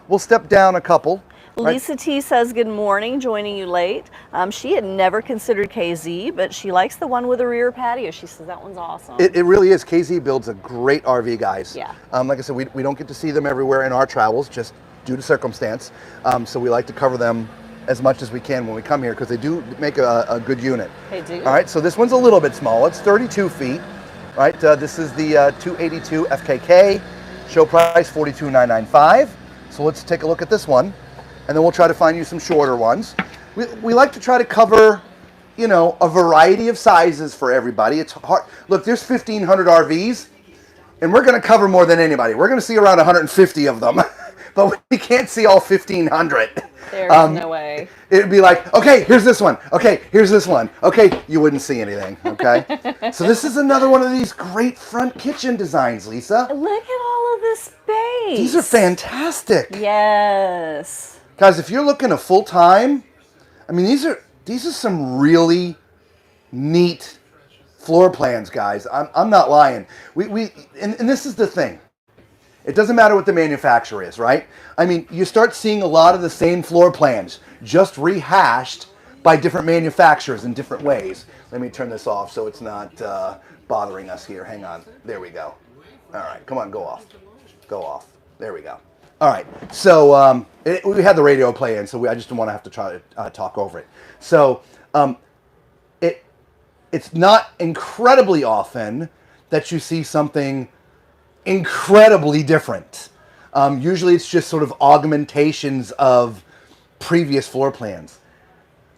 we'll step down a couple. Right? Lisa T says, good morning, joining you late. She had never considered KZ, but she likes the one with a rear patio. She says that one's awesome. It really is. KZ builds a great RV, guys. Yeah. Like I said, we don't get to see them everywhere in our travels, just due to circumstance. So we like to cover them as much as we can when we come here because they do make a good unit. They do. All right, so this one's a little bit small. It's 32 feet, right? This is the 282 FKK. Show price $42,995. So let's take a look at this one, and then we'll try to find you some shorter ones. We like to try to cover, you know, a variety of sizes for everybody. It's hard. Look, there's 1,500 RVs, and we're going to cover more than anybody. We're going to see around 150 of them, but we can't see all 1,500. There's no way. It'd be like, okay, here's this one. Okay, here's this one. Okay, you wouldn't see anything, okay? So this is another one of these great front kitchen designs, Lisa. Look at all of this space. These are fantastic. Yes. Guys, if you're looking a full-time, I mean, these are some really neat floor plans, guys. I'm not lying. And this is the thing. It doesn't matter what the manufacturer is, right? I mean, you start seeing a lot of the same floor plans, just rehashed by different manufacturers in different ways. Let me turn this off so it's not bothering us here. Hang on. There we go. All right. Come on. Go off. Go off. There we go. All right. So we had the radio play in, so I just don't want to have to try to talk over it. So it's not incredibly often that you see something incredibly different. Usually it's just sort of augmentations of previous floor plans.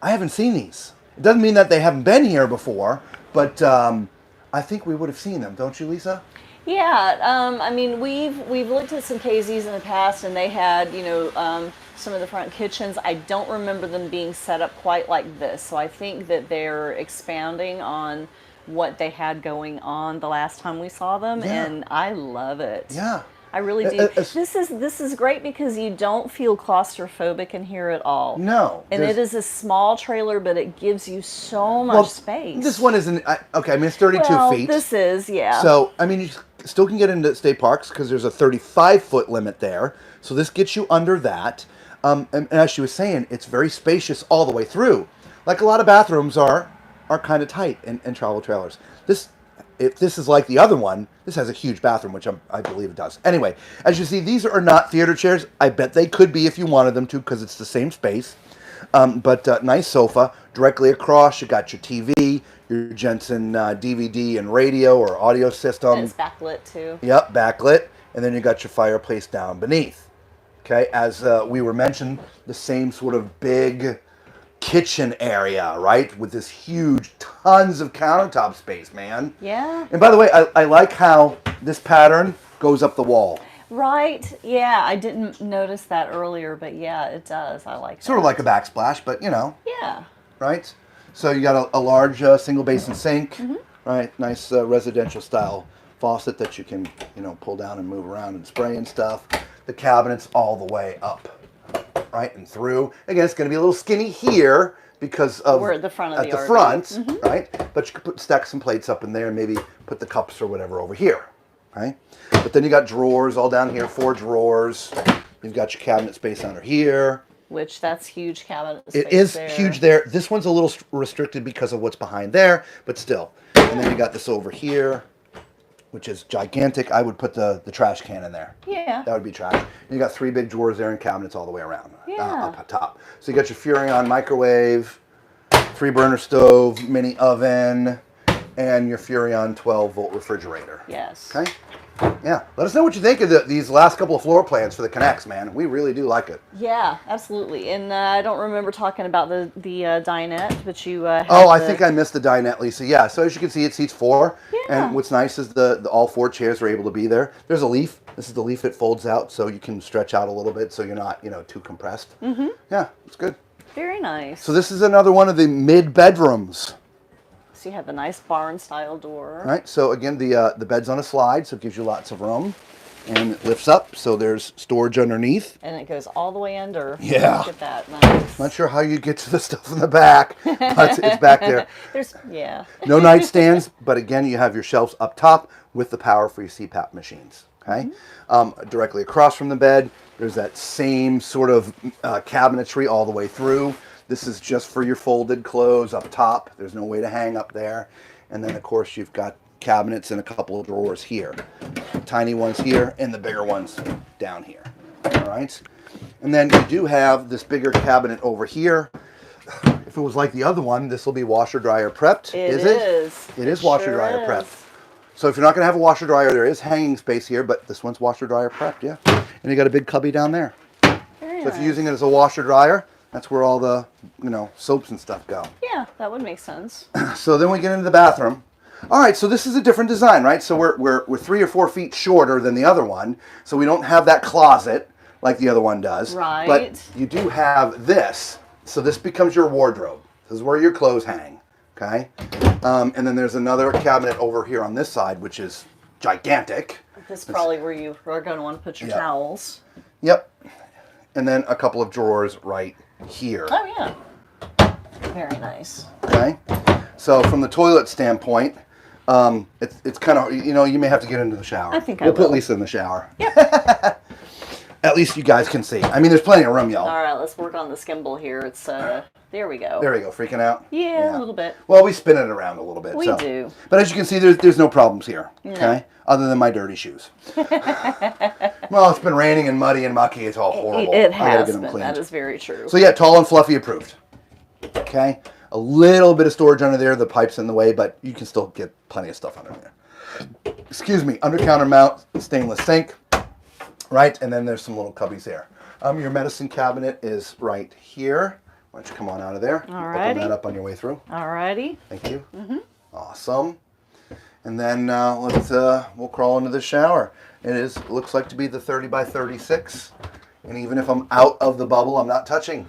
I haven't seen these. It doesn't mean that they haven't been here before, but I think we would have seen them, don't you, Lisa? Yeah, I mean, we've looked at some KZs in the past, and they had, you know, some of the front kitchens. I don't remember them being set up quite like this, so I think that they're expounding on what they had going on the last time we saw them, and I love it. Yeah. I really do. This is great because you don't feel claustrophobic in here at all. No. And it is a small trailer, but it gives you so much space. This one isn't, okay, I mean, it's 32 feet. This is, yeah. So, I mean, you still can get into state parks because there's a 35-foot limit there. So this gets you under that. And as she was saying, it's very spacious all the way through. Like a lot of bathrooms are kind of tight in travel trailers. If this is like the other one, this has a huge bathroom, which I believe it does. Anyway, as you see, these are not theater chairs. I bet they could be if you wanted them to because it's the same space. But nice sofa, Directly across, you got your TV, your Jensen DVD and radio or audio system. And it's backlit too. Yep, backlit. And then you got your fireplace down beneath. Okay, as we were mentioned, the same sort of big kitchen area, right? With this huge, tons of countertop space, man. Yeah. And by the way, I like how this pattern goes up the wall. Right. Yeah, I didn't notice that earlier, but yeah, it does. I like that. Sort of like a backsplash, but you know. Yeah. Right? So you got a large single basin sink, right? Nice residential style faucet that you can, you know, pull down and move around and spray and stuff. The cabinets all the way up, right, and through. Again, it's going to be a little skinny here because of we're at the front of the RV. front, right? But you could stack some plates up in there and maybe put the cups or whatever over here, right? But then you got drawers all down here, 4 drawers. You've got your cabinet space under here. Which that's huge cabinet space. It is there. huge there. This one's a little restricted because of what's behind there, but still. And then you got this over here, which is gigantic. I would put the trash can in there. Yeah. That would be trash. And you got 3 big drawers there and cabinets all the way around. Yeah. Up top. So you got your Furrion microwave, 3-burner stove, mini oven, and your Furrion 12-volt refrigerator. Yes. Okay? Yeah. Let us know what you think of these last couple of floor plans for the Connects, man. We really do like it. Yeah, absolutely. And I don't remember talking about the dinette, but you had I think I missed the dinette, Lisa. Yeah, so as you can see, it seats 4. Yeah. And what's nice is the all 4 chairs are able to be there. There's a leaf. This is the leaf that folds out so you can stretch out a little bit so you're not, you know, too compressed. Mm-hmm. Yeah, it's good. Very nice. So this is another one of the mid-bedrooms. So you have the nice barn-style door. Right, so again, the bed's on a slide, so it gives you lots of room. And it lifts up, so there's storage underneath. And it goes all the way under. Yeah. Look at that. Nice. Not sure how you get to the stuff in the back, but it's back there. Yeah. No nightstands, but again, you have your shelves up top with the power for your CPAP machines. Okay, directly across from the bed, there's that same sort of cabinetry all the way through. This is just for your folded clothes up top. There's no way to hang up there. And then, of course, you've got cabinets and a couple of drawers here. Tiny ones here and the bigger ones down here. All right. And then you do have this bigger cabinet over here. If it was like the other one, this will be washer dryer prepped. It is. It is washer sure dryer is. prepped. So if you're not going to have a washer dryer, there is hanging space here, but this one's washer dryer prepped, yeah. And you got a big cubby down there. Very So if you're using it as a washer dryer, that's where all the, you know, soaps and stuff go. Yeah, that would make sense. So then we get into the bathroom. All right, so this is a different design, right? So we're 3 or 4 feet shorter than the other one, so we don't have that closet like the other one does. Right. But you do have this. So this becomes your wardrobe. This is where your clothes hang, okay? And then there's another cabinet over here on this side, which is gigantic. This is probably where you are going to want to put your towels. Yep. And then a couple of drawers right here. Oh, yeah. Very nice. Okay. So from the toilet standpoint, it's kind of, you know, you may have to get into the shower. I think we'll I will. put Lisa in the shower. Yep. At least you guys can see. I mean, there's plenty of room, y'all. All right, let's work on the gimbal here. It's there we go. There we go. Freaking out? Yeah, a little bit. Well, we spin it around a little bit. We do. But as you can see, there's no problems here. No. Okay. Other than my dirty shoes. Well, it's been raining and muddy and mucky. It's all horrible. It I gotta has get them been. cleaned. That is very true. So yeah, tall and fluffy approved. Okay. A little bit of storage under there. The pipe's in the way, but you can still get plenty of stuff under there. Excuse me. Under counter mount stainless sink. Right, and then there's some little cubbies there. Your medicine cabinet is right here. Why don't you come on out of there? Alrighty. Open that up on your way through. Alrighty. Thank you. Mm-hmm. Awesome. And then we'll crawl into the shower. It looks like to be the 30 by 36. And even if I'm out of the bubble, I'm not touching.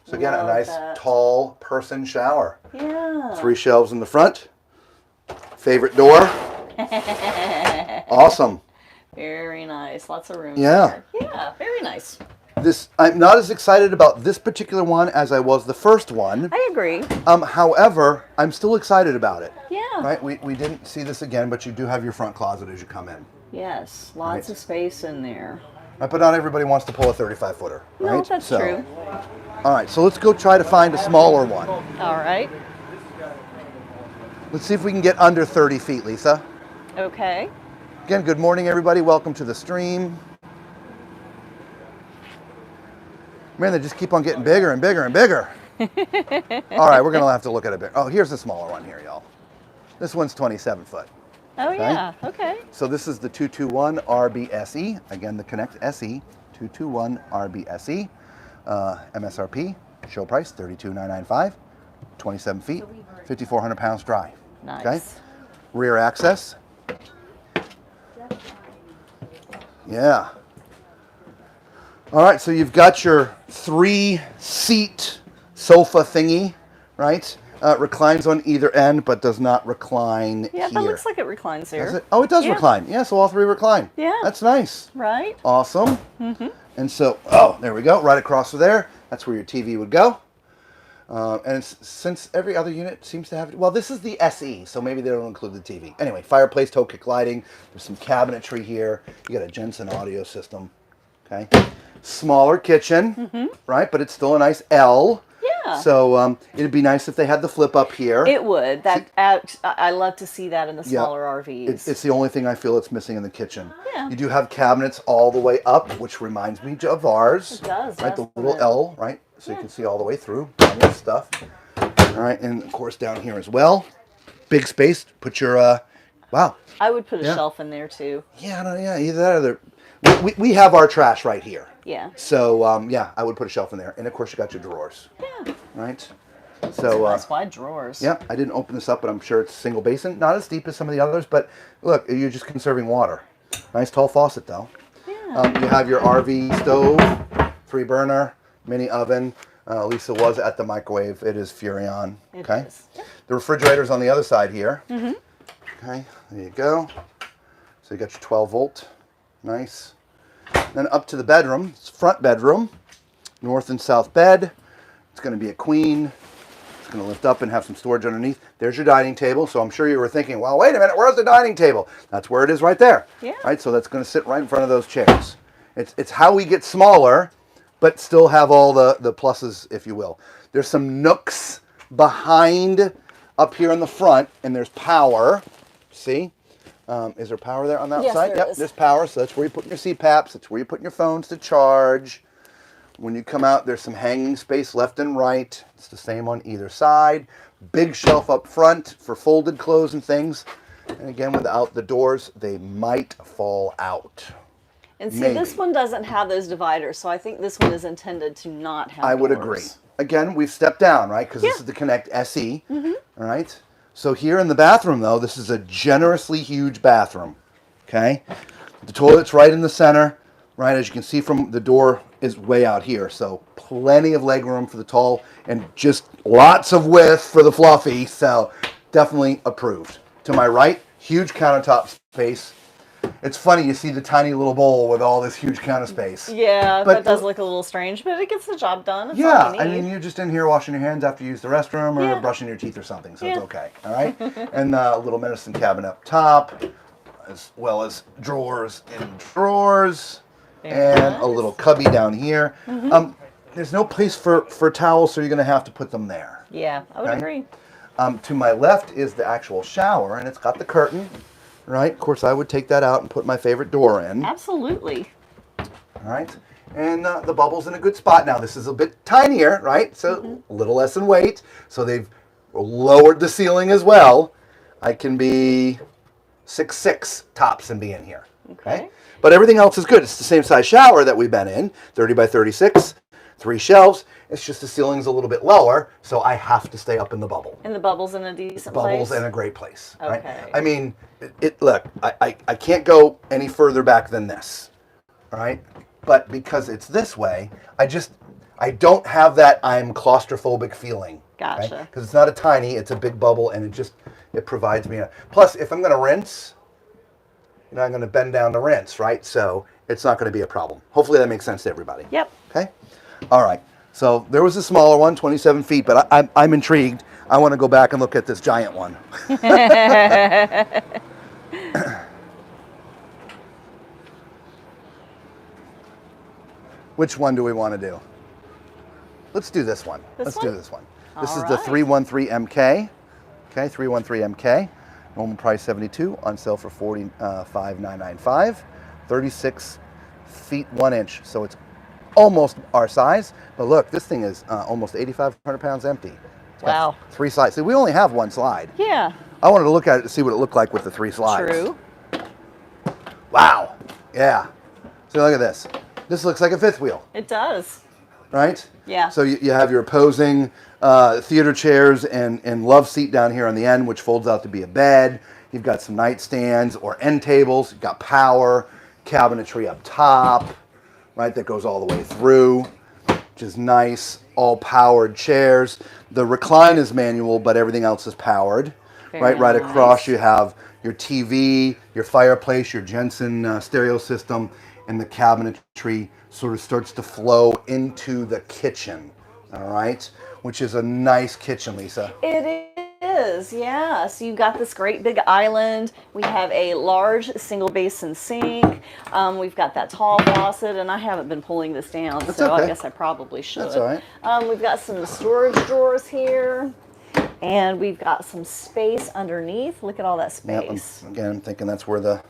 So again, a nice tall person shower. Yeah. 3 shelves in the front. Favorite door. Awesome. Very nice. Lots of room. Yeah. There. Yeah. Very nice. I'm not as excited about this particular one as I was the first one. I agree. However, I'm still excited about it. Yeah. Right? We didn't see this again, but you do have your front closet as you come in. Yes. Lots of space in there. Right, but not everybody wants to pull a 35-footer, right? No, that's true. All right, so let's go try to find a smaller one. All right. Let's see if we can get under 30 feet, Lisa. Okay. Again, good morning, everybody. Welcome to the stream. Man, they just keep on getting bigger and bigger and bigger. All right, we're gonna have to look at a bit. Oh, here's a smaller one here, y'all. This one's 27 foot. Oh yeah, okay. So this is the 221 RBSE. Again, the Connect SE 221 RBSE. MSRP, show price $32,995. 27 feet, 5,400 pounds dry. Nice. Okay. Rear access. Yeah. All right, so you've got your 3-seat sofa thingy, right? Reclines on either end, but does not recline Yeah, here. that looks like it reclines here. Does it? Oh, it does recline. Yeah, so all 3 recline. Yeah. That's nice. Right? Awesome. And so, oh, there we go. Right across from there. That's where your TV would go. And since every other unit seems to have it, well, this is the SE, so maybe they don't include the TV. Anyway, fireplace, toe kick lighting. There's some cabinetry here. You got a Jensen audio system. Okay. Smaller kitchen, right? But it's still a nice L. Yeah. So it'd be nice if they had the flip up here. It would. I love to see that in the smaller RVs. It's the only thing I feel it's missing in the kitchen. Yeah. You do have cabinets all the way up, which reminds me of ours. It does. Right, the little L, right? So you can see all the way through. Plenty of stuff. All right, and of course down here as well. Big space. Put your, wow. I would put a shelf in there too. Yeah, no, yeah, either that or we have our trash right here. Yeah. So, yeah, I would put a shelf in there. And of course you got your drawers. Yeah. Right? So, Nice wide drawers. yeah, I didn't open this up, but I'm sure it's single basin. Not as deep as some of the others, but look, you're just conserving water. Nice tall faucet, though. Yeah. You have your RV stove, 3-burner, mini oven. Lisa was at the microwave. It is Furrion. Okay. Yeah. The refrigerator's on the other side here. Okay, there you go. So you got your 12-volt. Nice. Then up to the bedroom. It's front bedroom. North and south bed. It's going to be a queen. It's going to lift up and have some storage underneath. There's your dining table. So I'm sure you were thinking, well, wait a minute, where's the dining table? That's where it is right there. Yeah. Right, so that's going to sit right in front of those chairs. It's how we get smaller, but still have all the pluses, if you will. There's some nooks behind up here in the front, and there's power. See? Is there power there on that Yes, side? there Yep, is. there's power. So that's where you put your CPAPs. That's where you put your phones to charge. When you come out, there's some hanging space left and right. It's the same on either side. Big shelf up front for folded clothes and things. And again, without the doors, they might fall out. And see, Maybe. this one doesn't have those dividers, so I think this one is intended to not have I would doors. agree. Again, we've stepped down, right? Because this is the Connect SE, all right? So here in the bathroom, though, this is a generously huge bathroom, okay? The toilet's right in the center, right? As you can see from the door is way out here, so plenty of leg room for the tall and just lots of width for the fluffy, so definitely approved. To my right, huge countertop space. It's funny, you see the tiny little bowl with all this huge counter space. Yeah, But that does look a little strange, but it gets the job done. It's Yeah, all you I need. mean, you're just in here washing your hands after you use the restroom or Yeah. brushing your teeth or something, so Yeah. it's okay, all right? And a little medicine cabinet up top, as well as drawers in drawers, Very and nice. a little cubby down here. There's no place for towels, so you're going to have to put them there. Yeah, I would Okay. agree. To my left is the actual shower, and it's got the curtain, right? Of course, I would take that out and put my favorite door in. Absolutely. All right, and the bubble's in a good spot. Now, this is a bit tinier, right? So a little less in weight. So they've lowered the ceiling as well. I can be 6'6" tops and be in here. Okay. But everything else is good. It's the same size shower that we've been in, 30 by 36, 3 shelves. It's just the ceiling's a little bit lower, so I have to stay up in the bubble. And the bubble's in a decent Bubble's place? in a great place. Right? Okay. I mean, look, I can't go any further back than this. All right? But because it's this way, I don't have that I'm claustrophobic feeling. Gotcha. Because it's not a tiny, it's a big bubble, and it provides me a... Plus, if I'm going to rinse, I'm going to bend down to rinse, right? So it's not going to be a problem. Hopefully that makes sense to everybody. Yep. Okay? All right. So there was a smaller one, 27 feet, but I'm intrigued. I want to go back and look at this giant one. Which one do we want to do? Let's do this one. This Let's one? do this one. This is All the right. 313MK. Okay, 313MK. Normal price 72, on sale for 45,995. 36 feet 1 inch. So it's almost our size. But look, this thing is almost 8,500 pounds empty. It's got Wow. 3 slides. See, we only have 1 slide. Yeah. I wanted to look at it to see what it looked like with the 3 slides. True. Wow. Yeah. So look at this. This looks like a 5th wheel. It does. Right? Yeah. So you have your opposing theater chairs and love seat down here on the end, which folds out to be a bed. You've got some nightstands or end tables. You've got power, cabinetry up top, right? That goes all the way through, which is nice. All powered chairs. The recline is manual, but everything else is powered. Very Right nice. across you have your TV, your fireplace, your Jensen stereo system, and the cabinetry sort of starts to flow into the kitchen, all right? Which is a nice kitchen, Lisa. It is, yeah. So you've got this great big island. We have a large single basin sink. We've got that tall faucet, and I haven't been pulling this down, so okay. I guess I probably should. That's all right. We've got some storage drawers here, and we've got some space underneath. Look at all that space. Yep, again, I'm thinking that's where the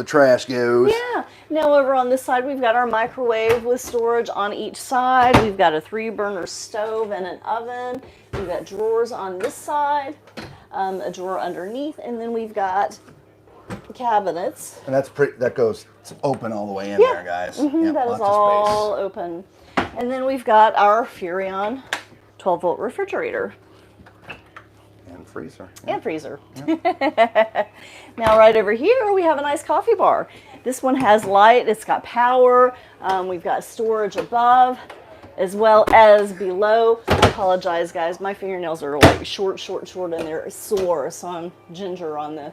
trash goes. Yeah. Now over on this side, we've got our microwave with storage on each side. We've got a 3-burner stove and an oven. We've got drawers on this side, a drawer underneath, and then we've got cabinets. And that goes open all the way in there, guys. Yep, That lots is of all open. And then we've got our Furrion 12-volt refrigerator. And freezer. And freezer. Now right over here we have a nice coffee bar. This one has light, it's got power, we've got storage above as well as below. I apologize guys, my fingernails are like short and they're sore, so I'm ginger on the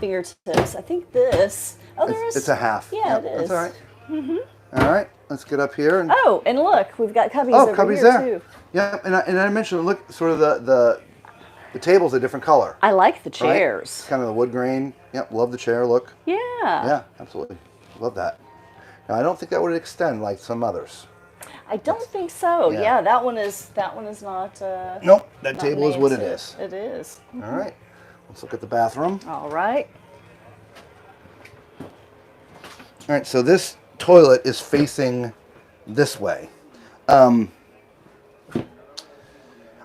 fingertips. I think this, It's a half. Yeah, Yep, it is. That's all right. All right, let's get up here. And, Oh, and look, we've got cubbies over cubbies here there. too. Yeah, and I mentioned, look, sort of the table's a different color. I like the Right? chairs. It's kind of the wood grain. Yep, love the chair look. Yeah. Yeah, absolutely. Love that. Now, I don't think that would extend like some others. I don't think so. Yeah. Yeah, that one is not. Nope, that not table is what it named is. It is. All right, let's look at the bathroom. All right. All right, so this toilet is facing this way.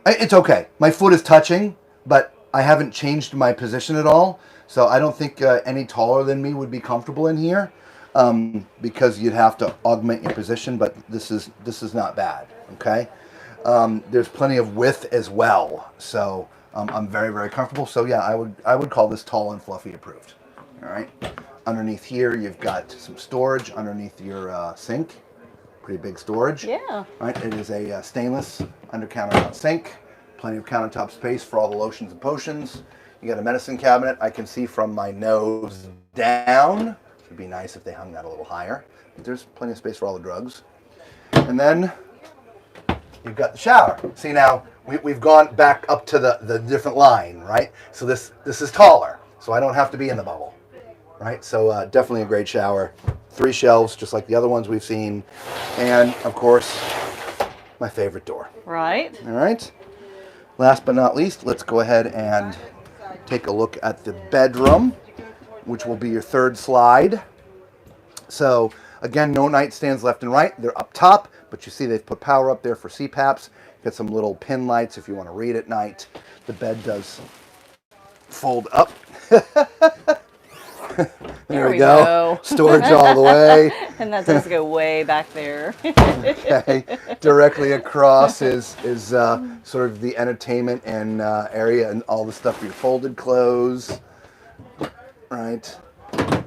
It's okay. My foot is touching, but I haven't changed my position at all. So I don't think any taller than me would be comfortable in here because you'd have to augment your position. But this is not bad. Okay. There's plenty of width as well, so I'm very, very comfortable. So yeah, I would call this tall and fluffy approved. All right. Underneath here, you've got some storage underneath your sink. Pretty big storage. Yeah. All right. It is a stainless under countertop sink. Plenty of countertop space for all the lotions and potions. You got a medicine cabinet. I can see from my nose down. It'd be nice if they hung that a little higher. But there's plenty of space for all the drugs. And then you've got the shower. See, now we've gone back up to the different line, right? So this is taller, so I don't have to be in the bubble, right? So definitely a great shower. 3 shelves, just like the other ones we've seen. And, of course, my favorite door. Right. All right. Last but not least, let's go ahead and take a look at the bedroom, which will be your 3rd slide. So, again, no nightstands left and right. They're up top, but you see they've put power up there for CPAPs. Got some little pin lights if you want to read at night. The bed does fold up. There we go. Storage all the way. And that does go way back there. Okay. Directly across is sort of the entertainment and area and all the stuff for your folded clothes. Right.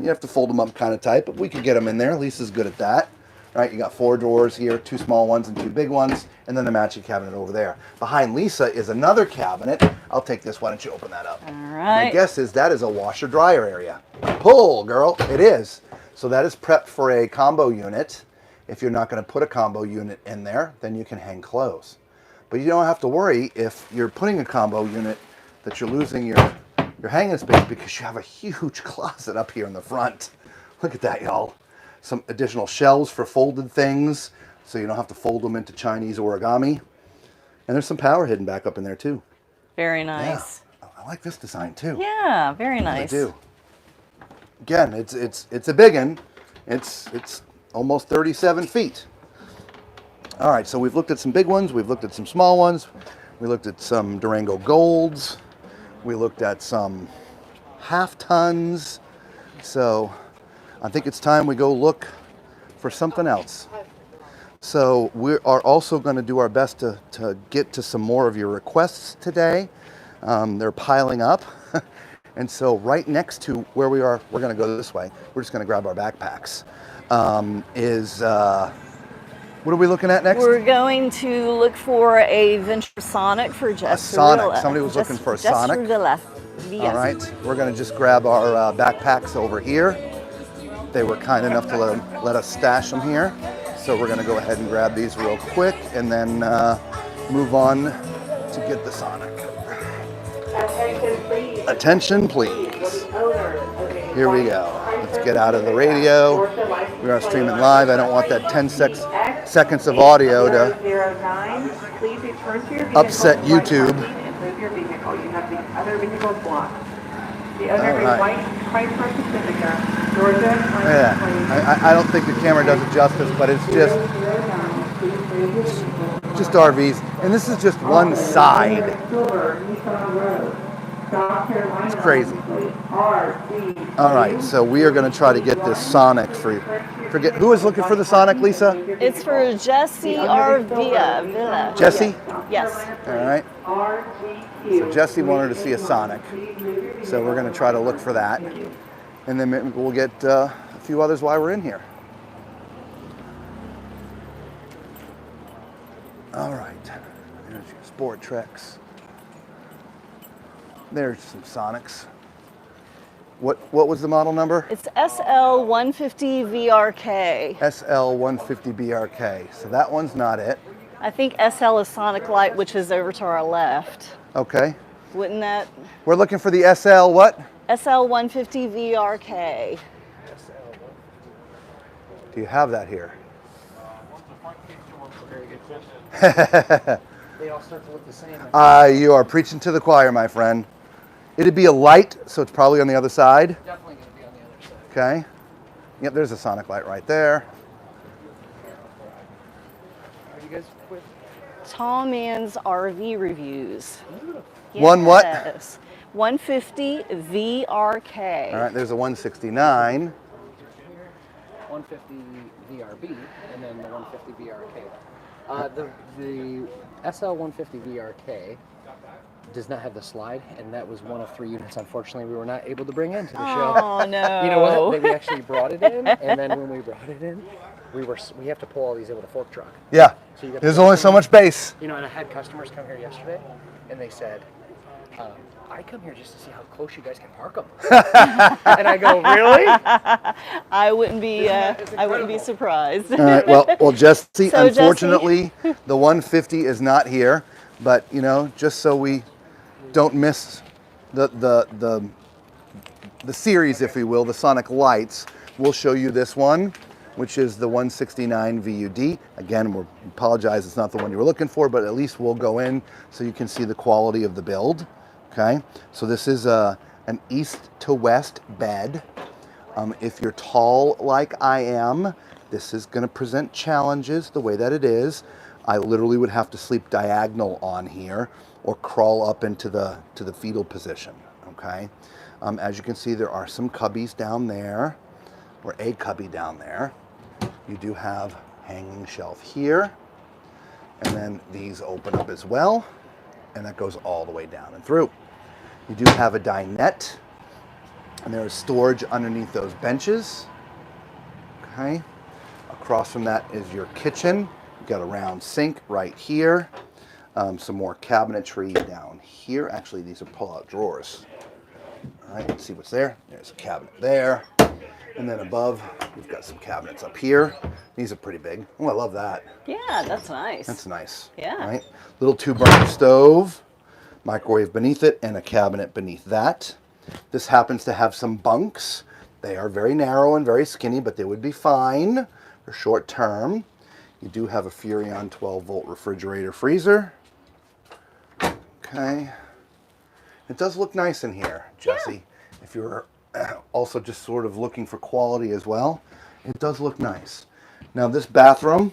You have to fold them up kind of tight, but we could get them in there. Lisa's good at that. Right, you got 4 drawers here, 2 small ones and 2 big ones, and then the matching cabinet over there. Behind Lisa is another cabinet. I'll take this. Why don't you open that up? All right. My guess is that is a washer dryer area. Pull, girl. It is. So that is prepped for a combo unit. If you're not going to put a combo unit in there, then you can hang clothes. But you don't have to worry if you're putting a combo unit that you're losing your hanging space because you have a huge closet up here in the front. Look at that, y'all. Some additional shelves for folded things, so you don't have to fold them into Chinese origami. And there's some power hidden back up in there too. Very nice. Yeah, I like this design too. Yeah, very nice. I do. Again, it's a big one. It's almost 37 feet. All right, so we've looked at some big ones, we've looked at some small ones, we looked at some Durango Golds, we looked at some half tons. So I think it's time we go look for something else. So we are also going to do our best to get to some more of your requests today. They're piling up. And so right next to where we are, we're going to go this way. We're just going to grab our backpacks. What are we looking at next? We're going to look for a Venture Sonic for Jess. A Sonic. Somebody was looking for a Sonic. Yes. All right. We're going to just grab our backpacks over here. They were kind enough to let us stash them here. So we're going to go ahead and grab these real quick and then move on to get the Sonic. Attention, please. Here we go. Let's get out of the radio. We are streaming live. I don't want that 10 seconds of audio to upset YouTube. Yeah, I don't think the camera does it justice, but it's just RVs, and this is just one side. It's crazy. All right, so we are going to try to get this Sonic for you. Forget who is looking for the Sonic, Lisa? It's for Jesse Villa. Jesse? Yes. All right. So Jesse wanted to see a Sonic, so we're going to try to look for that, and then maybe we'll get a few others while we're in here. All right. There's your SportTreks. There's some Sonics. What was the model number? It's SL150 VRK. SL150 BRK. So that one's not it. I think SL is Sonic Light, which is over to our left. Okay. Wouldn't that? We're looking for the SL what? SL150 VRK. Do you have that here? They all start to look the same. You are preaching to the choir, my friend. It'd be a light, so it's probably on the other side. Definitely going to be on the other side. Okay. Yep, there's a Sonic light right there. Are you guys with? Tall Man's RV Reviews. One what? Yes. 150 VRK. All right, there's a 169. 150 VRB and then the 150 VRK. The SL150 VRK does not have the slide, and that was one of 3 units, unfortunately, we were not able to bring into the show. Oh, no. You know what? We actually brought it in, and then when we brought it in, we have to pull all these in with a fork truck. Yeah, So you got there's only so much space. You know, and I had customers come here yesterday, and they said, I come here just to see how close you guys can park them. And I go, really? I wouldn't be surprised. All right, well, Jesse, So, unfortunately, the 150 is not here, but you know, just so we don't miss the series, if we will, the Sonic lights, we'll show you this one, which is the 169 VUD. Again, we apologize, it's not the one you were looking for, but at least we'll go in so you can see the quality of the build. Okay, so this is an east to west bed. If you're tall like I am, this is going to present challenges the way that it is. I literally would have to sleep diagonal on here or crawl up into the fetal position. Okay, as you can see, there are some cubbies down there, or a cubby down there. You do have hanging shelf here, and then these open up as well, and that goes all the way down and through. You do have a dinette, and there is storage underneath those benches. Okay, across from that is your kitchen. You've got a round sink right here. Some more cabinetry down here. Actually, these are pull-out drawers. All right, let's see what's there. There's a cabinet there. And then above, we've got some cabinets up here. These are pretty big. Oh, I love that. Yeah, that's nice. That's nice. Yeah. All right, little 2-burner stove, microwave beneath it, and a cabinet beneath that. This happens to have some bunks. They are very narrow and very skinny, but they would be fine for short term. You do have a Furrion 12-volt refrigerator freezer. Okay. It does look nice in here, Jesse. Yeah. If you're also just sort of looking for quality as well, it does look nice. Now this bathroom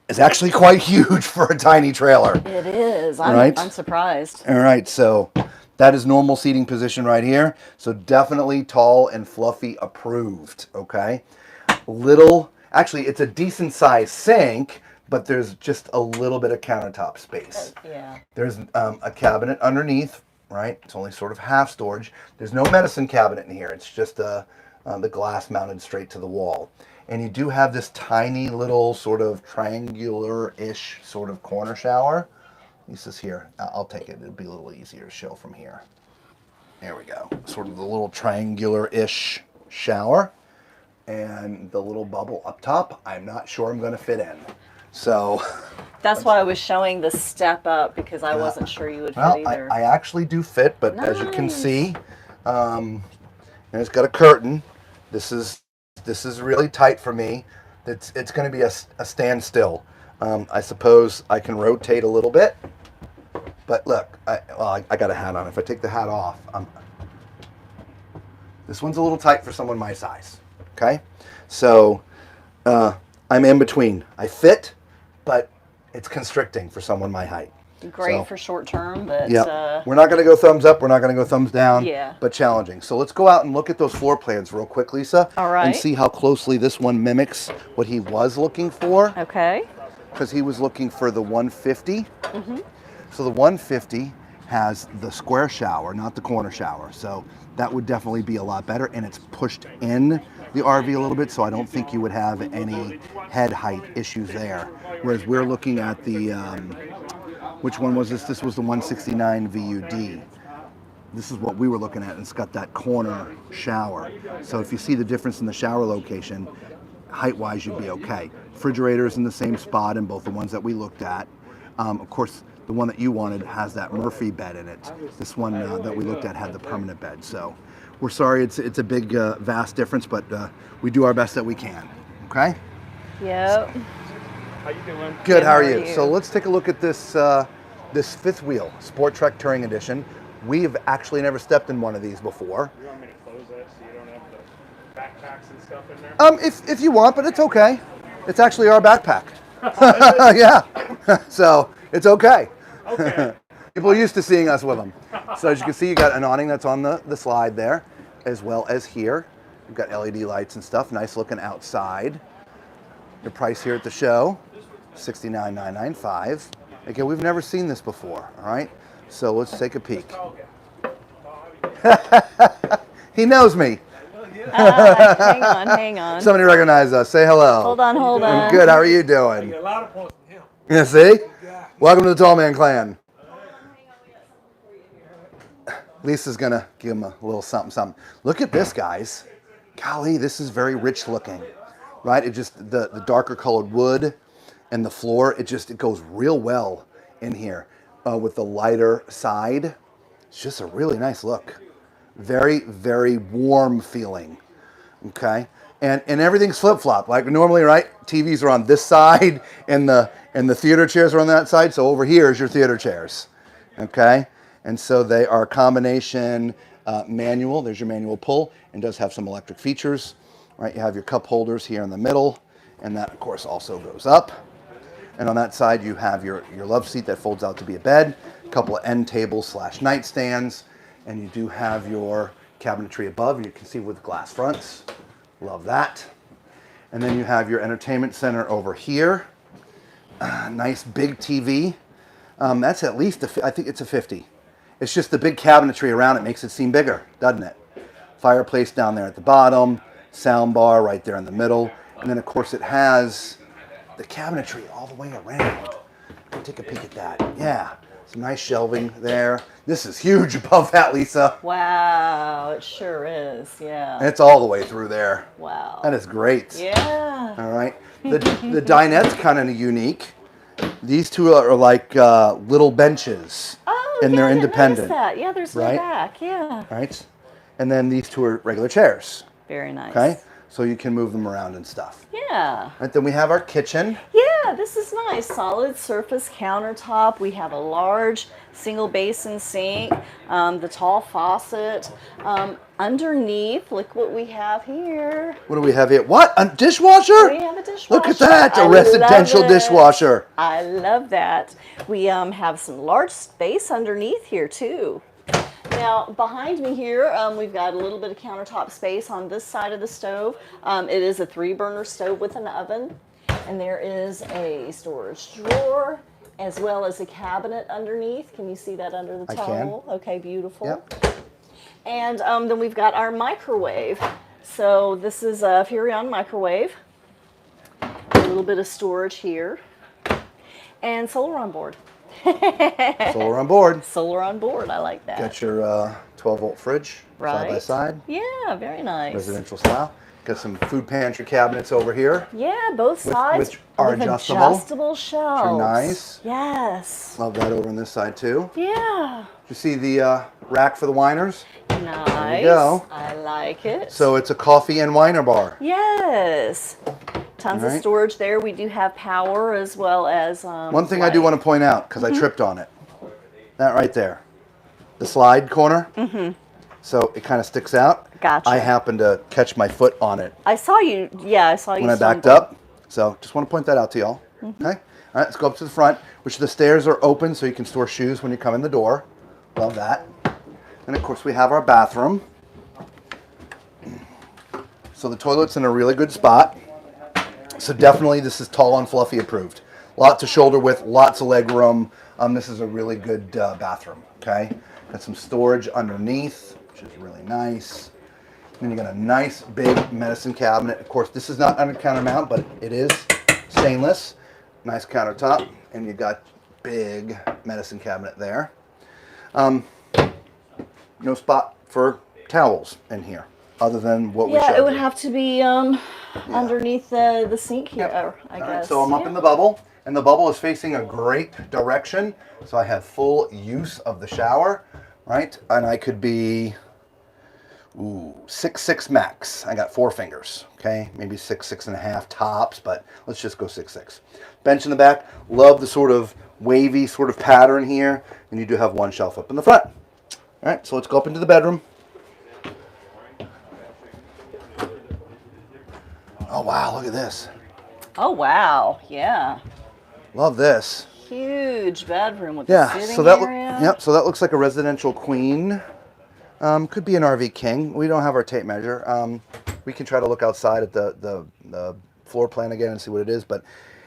is actually quite huge for a tiny trailer. It is. Right? I'm surprised. All right, so that is normal seating position right here. So definitely tall and fluffy approved, okay? Actually, it's a decent sized sink, but there's just a little bit of countertop space. Yeah. There's a cabinet underneath, right? It's only sort of half storage. There's no medicine cabinet in here. It's just the glass mounted straight to the wall. And you do have this tiny little sort of triangular-ish sort of corner shower. This is here. I'll take it. It'll be a little easier to show from here. There we go. Sort of the little triangular-ish shower. And the little bubble up top, I'm not sure I'm going to fit in. So that's why I was showing the step up, because I wasn't sure you would fit either. I actually do fit, but as you can see, it's got a curtain. This is really tight for me. It's going to be a standstill. I suppose I can rotate a little bit, but look, I got a hat on. If I take the hat off, this one's a little tight for someone my size. Okay, so I'm in between. I fit, but it's constricting for someone my height. Great for short term, but yeah, we're not going to go thumbs up. We're not going to go thumbs down. Yeah, but challenging. So let's go out and look at those floor plans real quick, Lisa. All right. And see how closely this one mimics what he was looking for. Okay. Because he was looking for the 150. Mm-hmm. So the 150 has the square shower, not the corner shower. So that would definitely be a lot better, and it's pushed in the RV a little bit, so I don't think you would have any head height issues there. Whereas we're looking at the, which one was this? This was the 169 VUD. This is what we were looking at, and it's got that corner shower. So if you see the difference in the shower location, height-wise, you'd be okay. Refrigerator is in the same spot in both the ones that we looked at. Of course, the one that you wanted has that Murphy bed in it. This one that we looked at had the permanent bed. So we're sorry, it's a big, vast difference, but we do our best that we can. Okay? Yep. How you doing? Good. How are you? So let's take a look at this this fifth wheel SportTrek Touring Edition. We've actually never stepped in one of these before. You want me to close that so you don't have the backpacks and stuff in there? If you want, but it's okay. It's actually our backpack. Yeah. So it's okay. Okay. People are used to seeing us with them. So as you can see, you got an awning that's on the slide there, as well as here. You've got LED lights and stuff. Nice looking outside. The price here at the show, $69,995. Okay, we've never seen this before. All right. So let's take a peek. He knows me. Hang on. Somebody recognize us. Say hello. Hold on. I'm good. How are you doing? You get a lot of points from him. Yeah, see? Welcome to the Tall Man Clan. Lisa's going to give him a little something. Look at this, guys. Golly, this is very rich looking, right? It just, the darker colored wood and the floor, it goes real well in here with the lighter side. It's just a really nice look. Very, very warm feeling, okay? And everything's flip-flop. Like normally, right, TVs are on this side and the theater chairs are on that side. So over here is your theater chairs, okay? And so they are a combination manual. There's your manual pull, and does have some electric features, right? You have your cup holders here in the middle, and that, of course, also goes up. And on that side, you have your love seat that folds out to be a bed, a couple of end tables / nightstands, and you do have your cabinetry above, and you can see with glass fronts. Love that. And then you have your entertainment center over here. Nice big TV. That's at least, I think it's a 50. It's just the big cabinetry around it makes it seem bigger, doesn't it? Fireplace down there at the bottom, sound bar right there in the middle, and then of course it has the cabinetry all the way around. Take a peek at that. Yeah, some nice shelving there. This is huge above that, Lisa. Wow, it sure is. Yeah. And it's all the way through there. Wow. That is great. Yeah. All right. The dinette's kind of unique. These two are like little benches. And they're independent. That. Yeah, there's no back. Yeah. Right. And then these two are regular chairs. Very nice. Okay. so you can move them around and stuff. Yeah. Right, then we have our kitchen. Yeah, this is nice. Solid surface countertop. We have a large single basin sink, the tall faucet. Underneath, look what we have here. What do we have here? What? A dishwasher? We have a dishwasher. Look at that, a I residential love it. dishwasher. I love that. We have some large space underneath here too. Now, behind me here, we've got a little bit of countertop space on this side of the stove. It is a 3-burner stove with an oven, and there is a storage drawer as well as a cabinet underneath. Can you see that under the towel? Okay, beautiful. Yep. And then we've got our microwave. So this is a Furrion microwave. A little bit of storage here. And solar on board. Solar on board. Solar on board, I like that. Got your 12-volt fridge side by side. Yeah, very nice. Residential style. Got some food pantry cabinets over here. Yeah, both sides. Which are with adjustable. Adjustable shelves. Which are nice. Yes. Love that over on this side too. Yeah. You see the rack for the winers? Nice. There you go. I like it. So it's a coffee and winer bar. Yes. Tons of storage there. We do have power as well as one thing I do want to point out, because I tripped on it. That right there. The slide corner. So it kind of sticks out. Gotcha. I happened to catch my foot on it. I saw you. Yeah, I saw you. When I backed up. So just want to point that out to y'all. Okay. All right, let's go up to the front, which the stairs are open so you can store shoes when you come in the door. Love that. And of course we have our bathroom. So the toilet's in a really good spot. So definitely this is tall and fluffy approved. Lots of shoulder width, lots of leg room. This is a really good bathroom, okay? Got some storage underneath, which is really nice. Then you got a nice big medicine cabinet. Of course, this is not under counter mount, but it is stainless. Nice countertop, and you got big medicine cabinet there. No spot for towels in here, other than what we showed. Yeah, it would have to be underneath the sink here, I guess. Right, so I'm up in the bubble, and the bubble is facing a great direction, so I have full use of the shower, right? And I could be 6'6" max. I got 4 fingers, okay? Maybe 6'6.5" tops, but let's just go 6'6". Bench in the back. Love the sort of wavy sort of pattern here, and you do have one shelf up in the front. All right, so let's go up into the bedroom. Oh, wow, look at this. Oh, wow, yeah. Love this. Huge bedroom with the sitting so that area. So that looks like a residential queen. Could be an RV king. We don't have our tape measure. We can try to look outside at the floor plan again and see what it is, but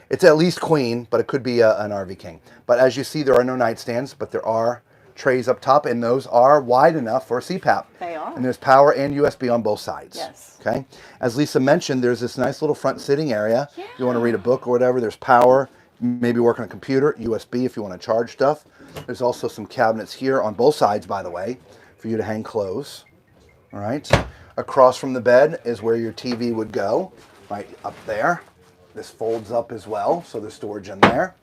it's at least queen, but it could be an RV king. But as you see, there are no nightstands, but there are trays up top, and those are wide enough for a CPAP. They are. And there's power and USB on both sides. Yes. Okay. As Lisa mentioned, there's this nice little front sitting area. Yeah. If you want to read a book or whatever, there's power, maybe work on a computer, USB if you want to charge stuff. There's also some cabinets here on both sides, by the way, for you to hang clothes. All right. Across from the bed is where your TV would go, right up there. This folds up as well, so there's storage in there.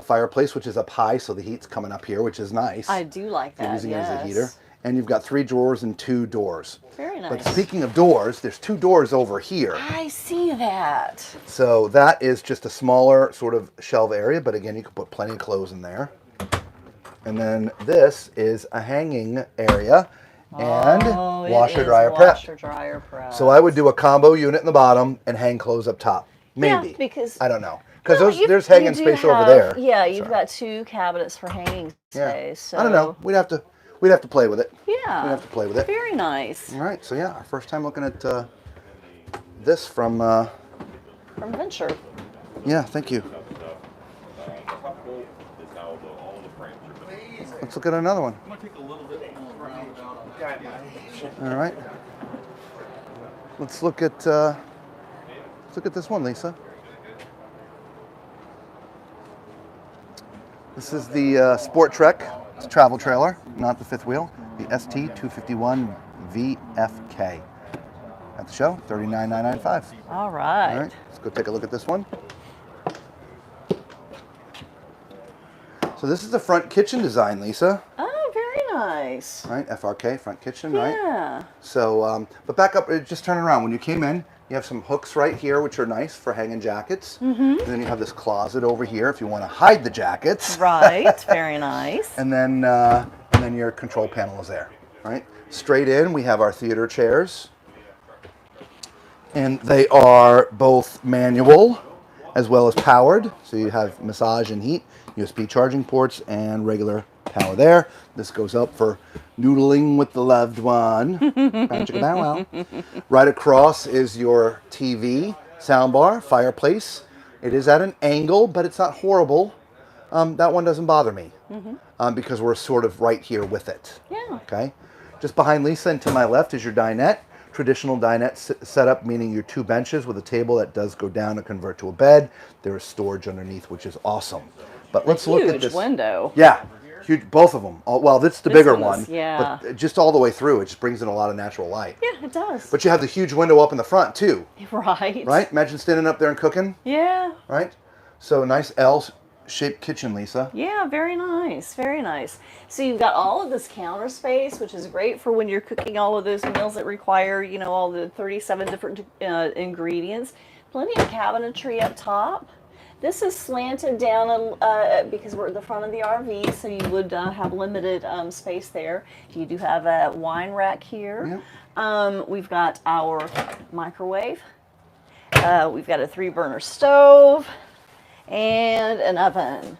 Fireplace, which is up high, so the heat's coming up here, which is nice. I do like that, using it as a heater. And you've got 3 drawers and 2 doors. Very nice. But speaking of doors, there's 2 doors over here. I see that. So that is just a smaller sort of shelf area, but again, you can put plenty of clothes in there. And then this is a hanging area and washer dryer prep. So I would do a combo unit in the bottom and hang clothes up top. Maybe. Yeah, because I don't know. Because there's hanging space over there. Yeah, you've got 2 cabinets for hanging space. So. I don't know. We'd have to play with it. Yeah. We'd have to play with it. Very nice. All right. So yeah, our first time looking at this from Venture. Yeah. Thank you. Let's look at another one. All right. Let's look at this one, Lisa. This is the SportTrek travel trailer, not the 5th wheel, the ST251 VFK. At the show, $39,995. All right. All right, let's go take a look at this one. So this is the front kitchen design, Lisa. Oh, very nice. Right, FRK, front kitchen, Yeah. right? So, but back up, just turn it around. When you came in, you have some hooks right here, which are nice for hanging jackets. And then you have this closet over here if you want to hide the jackets. Right, very nice. And then your control panel is there, right? Straight in, we have our theater chairs. And they are both manual as well as powered. So you have massage and heat, USB charging ports, and regular power there. This goes up for noodling with the loved one. Right across is your TV, soundbar, fireplace. It is at an angle, but it's not horrible. That one doesn't bother me because we're sort of right here with it. Yeah. Okay. Just behind Lisa and to my left is your dinette. Traditional dinette setup, meaning your 2 benches with a table that does go down and convert to a bed. There is storage underneath, which is awesome. But let's look at this. Huge window. Yeah, huge. Both of them. Well, that's the bigger one. Yeah. But just all the way through, it just brings in a lot of natural light. Yeah, it does. But you have the huge window up in the front too. Right. Right? Imagine standing up there and cooking. Yeah. Right? So nice L-shaped kitchen, Lisa. Yeah, very nice, very nice. So you've got all of this counter space, which is great for when you're cooking all of those meals that require, you know, all the 37 different ingredients. Plenty of cabinetry up top. This is slanted down because we're at the front of the RV, so you would have limited space there. You do have a wine rack here. Yep. We've got our microwave. We've got a 3-burner stove and an oven.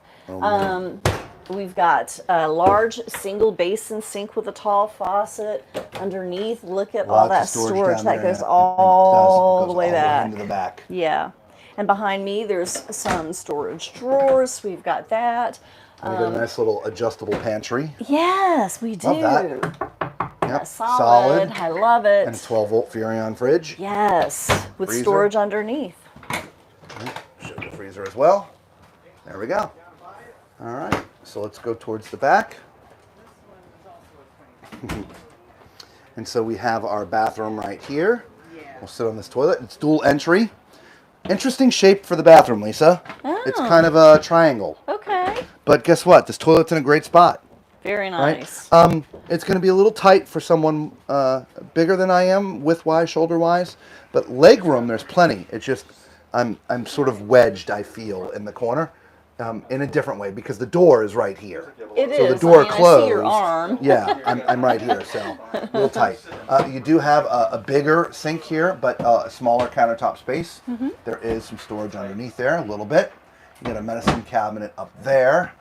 We've got a large single basin sink with a tall faucet. Underneath, look at all that storage that goes all the way back. Into the back. Yeah. And behind me, there's some storage drawers. We've got that. We got a nice little adjustable pantry. Yes, we do. Love that. Yep. Solid. I love it. And a 12-volt Furrion fridge. Yes, with freezer. Storage underneath. Show the freezer as well. There we go. All right, so let's go towards the back. And so we have our bathroom right here. We'll sit on this toilet. It's dual entry. Interesting shape for the bathroom, Lisa. Oh. It's kind of a triangle. Okay. But guess what? This toilet's in a great spot. Very nice. Right? It's going to be a little tight for someone bigger than I am, width-wise, shoulder-wise. But leg room, there's plenty. It's just I'm sort of wedged, I feel, in the corner. In a different way because the door is right here. It so is. the door I closed. see your arm. Yeah, I'm right here, so a little tight. You do have a bigger sink here, but a smaller countertop space. There is some storage underneath there, a little bit. You got a medicine cabinet up there.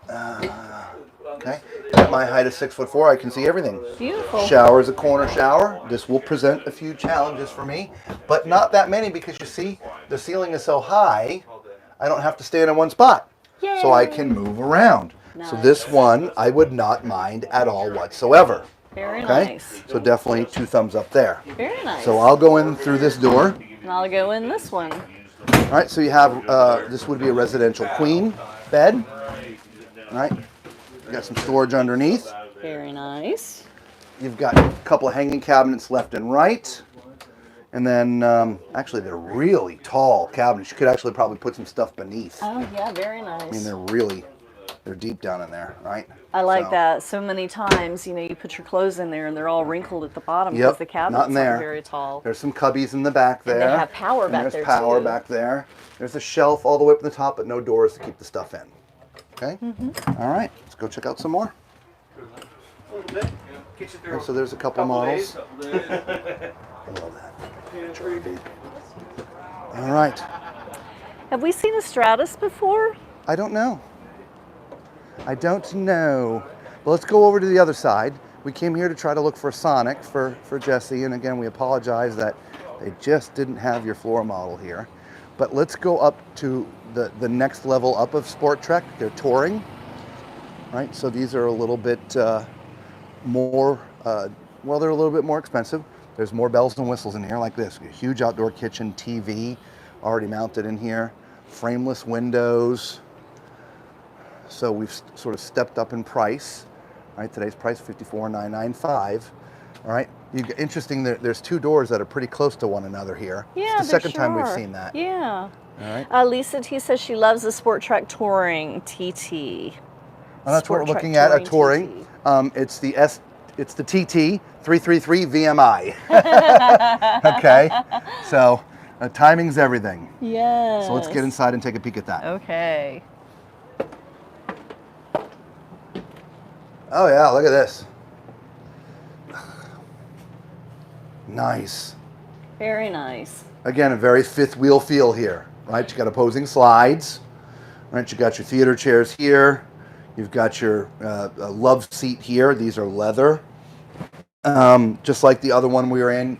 Okay. At my height of 6'4", I can see everything. Beautiful. Shower is a corner shower. This will present a few challenges for me, but not that many because you see the ceiling is so high, I don't have to stand in one spot. Yay. So I can move around. Nice. So this one I would not mind at all whatsoever. Very Okay? nice. So definitely 2 thumbs up there. Very nice. So I'll go in through this door. And I'll go in this one. All right, so you have, this would be a residential queen bed. All right, you got some storage underneath. Very nice. You've got a couple of hanging cabinets left and right. And then, actually, they're really tall cabinets. You could actually probably put some stuff beneath. Oh, yeah, very nice. I mean, they're deep down in there, right? I like that. So many times, you know, you put your clothes in there and they're all wrinkled at the bottom Yep, because the cabinets not in there. aren't very tall. There's some cubbies in the back there. And they have power back there, There's power too. back there. There's a shelf all the way up in the top, but no doors to keep the stuff in. Okay? All right, let's go check out some more. Okay, so there's a couple models. I love that. All right. Have we seen a Stratus before? I don't know. I don't know. Well, let's go over to the other side. We came here to try to look for a Sonic for Jesse, and again, we apologize that they just didn't have your floor model here. But let's go up to the next level up of SportTrek. They're touring, right? So these are a little bit more, well, they're a little bit more expensive. There's more bells and whistles in here like this. A huge outdoor kitchen, TV already mounted in here, frameless windows. So we've sort of stepped up in price. All right, today's price $54,995. All right, interesting. There's 2 doors that are pretty close to one another here. Yeah, it's the second time we've seen that. Yeah. All right. Lisa T says she loves the SportTrek Touring TT. Well, that's what we're looking at, a touring. It's the TT 333 VMI. Okay, so timing's everything. Yes. So let's get inside and take a peek at that. Okay. Oh yeah, look at this. Nice. Very nice. Again, a very fifth wheel feel here, right? You got opposing slides, right? You got your theater chairs here. You've got your love seat here. These are leather. Just like the other one we were in,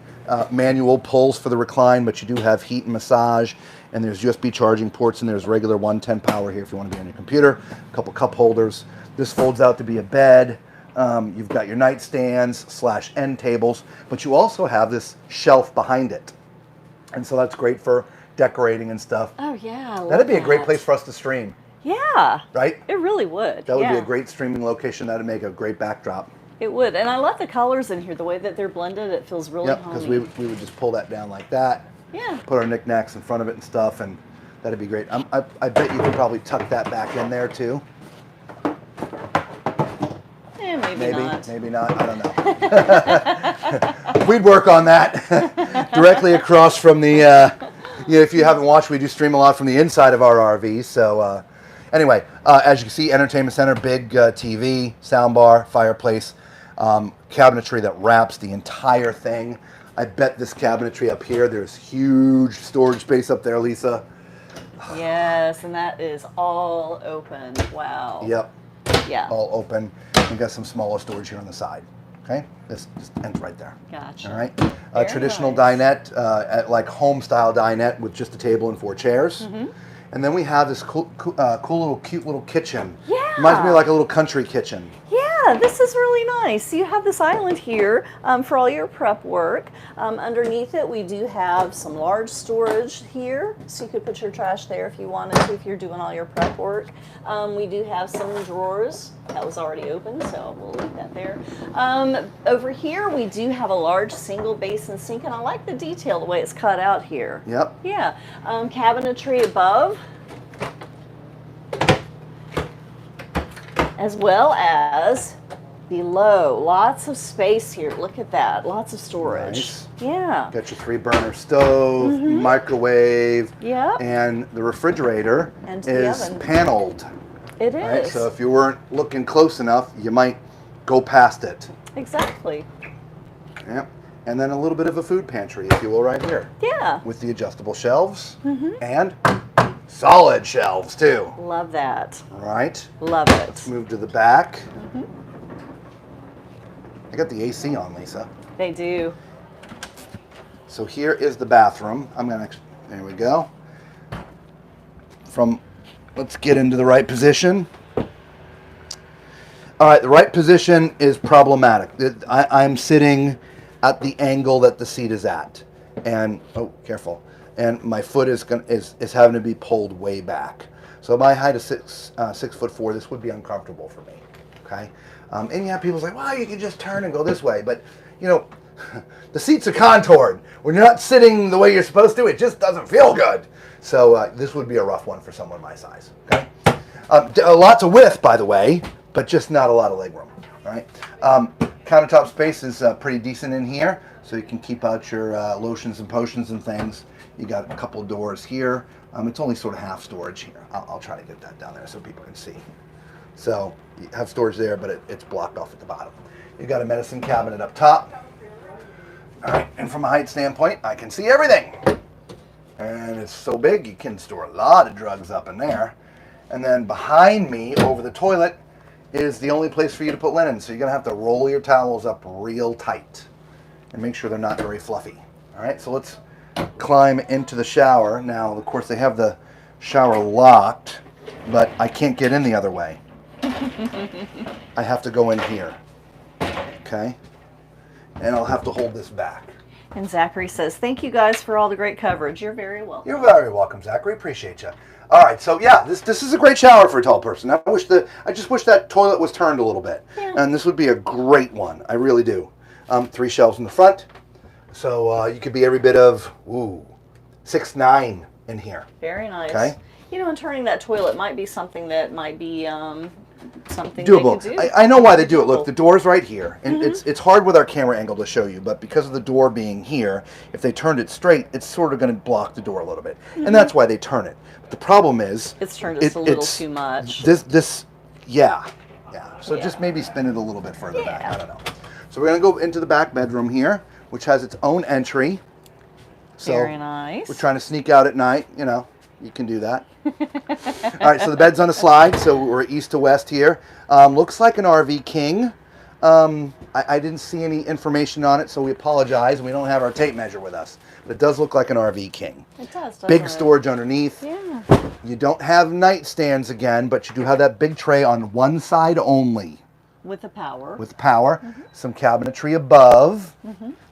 manual pulls for the recline, but you do have heat and massage, and there's USB charging ports, and there's regular 110 power here if you want to be on your computer. A couple cup holders. This folds out to be a bed. You've got your nightstands / end tables, but you also have this shelf behind it. And so that's great for decorating and stuff. Oh, yeah. That'd be a great place for us to stream. Yeah. Right? It really would. That would be a great streaming location. That'd make a great backdrop. It would. And I love the colors in here. The way that they're blended, it feels really Yep, homey. because we would just pull that down like that. Yeah. Put our knickknacks in front of it and stuff, and that'd be great. I bet you could probably tuck that back in there too. Maybe not. Maybe not. I don't know. We'd work on that. Directly across from the, if you haven't watched, we do stream a lot from the inside of our RV. So anyway, as you can see, entertainment center, big TV, soundbar, fireplace, cabinetry that wraps the entire thing. I bet this cabinetry up here, there's huge storage space up there, Lisa. Yes, and that is all open. Wow. Yep. Yeah. All open. We've got some smaller storage here on the side. Okay, this just ends right there. Gotcha. All right. Very Traditional nice. dinette, like home style dinette with just a table and 4 chairs. Mm-hmm. And then we have this cool little, cute little kitchen. Yeah. Reminds me of like a little country kitchen. Yeah, this is really nice. You have this island here for all your prep work. Underneath it, we do have some large storage here, so you could put your trash there if you wanted to, if you're doing all your prep work. We do have some drawers. That was already open, so we'll leave that there. Over here, we do have a large single basin sink, and I like the detail, the way it's cut out here. Yep. Yeah. Cabinetry above, as well as below. Lots of space here. Look at that. Lots of storage. Nice. Yeah. Got your 3-burner stove, microwave, Yeah. and the refrigerator And the is oven. paneled. It is. Right? So if you weren't looking close enough, you might go past it. Exactly. Yep. And then a little bit of a food pantry, if you will, right here. Yeah. With the adjustable shelves and solid shelves too. Love that. All right. Love it. Let's move to the back. I got the AC on, Lisa. They do. So here is the bathroom. There we go. Let's get into the right position. All right, the right position is problematic. I'm sitting at the angle that the seat is at, and oh, careful. And my foot is having to be pulled way back. So my height is 6'4". This would be uncomfortable for me. Okay, and you have people say, well, you can just turn and go this way, but you know, the seats are contoured. When you're not sitting the way you're supposed to, it just doesn't feel good. So this would be a rough one for someone my size. Okay, lots of width, by the way, but just not a lot of legroom. All right, countertop space is pretty decent in here, so you can keep out your lotions and potions and things. You got a couple of doors here. It's only sort of half storage here. I'll try to get that down there so people can see. So you have storage there, but it's blocked off at the bottom. You got a medicine cabinet up top. All right, and from a height standpoint, I can see everything. And it's so big, you can store a lot of drugs up in there. And then behind me, over the toilet, is the only place for you to put linen. So you're gonna have to roll your towels up real tight and make sure they're not very fluffy. All right, so let's climb into the shower. Now, of course, they have the shower locked, but I can't get in the other way. I have to go in here, okay? And I'll have to hold this back. And Zachary says, thank you guys for all the great coverage. You're very welcome. You're very welcome, Zachary. Appreciate you. All right, so yeah, this is a great shower for a tall person. I just wish that toilet was turned a little bit, and this would be a great one. I really do. 3 shelves in the front, so you could be every bit of 6'9" in here. Very nice. Okay. You know, and turning that toilet might be something that might be something Doable. they could do. I know why they do it. Look, Doable. the door's right here, and it's hard with our camera angle to show you, but because of the door being here, if they turned it straight, it's sort of going to block the door a little bit, and that's why they turn it. But the problem is It's turned just a little too much. Yeah. So Yeah. just maybe spin it a little bit further back. Yeah. I don't know. So we're going to go into the back bedroom here, which has its own entry. So Very nice. we're trying to sneak out at night, you know. You can do that. All right, so the bed's on a slide, so we're east to west here. Looks like an RV King. I didn't see any information on it, so we apologize. We don't have our tape measure with us. But it does look like an RV King. It does, doesn't Big it? storage underneath. Yeah. You don't have nightstands again, but you do have that big tray on one side only. With the power. With power. Some cabinetry above.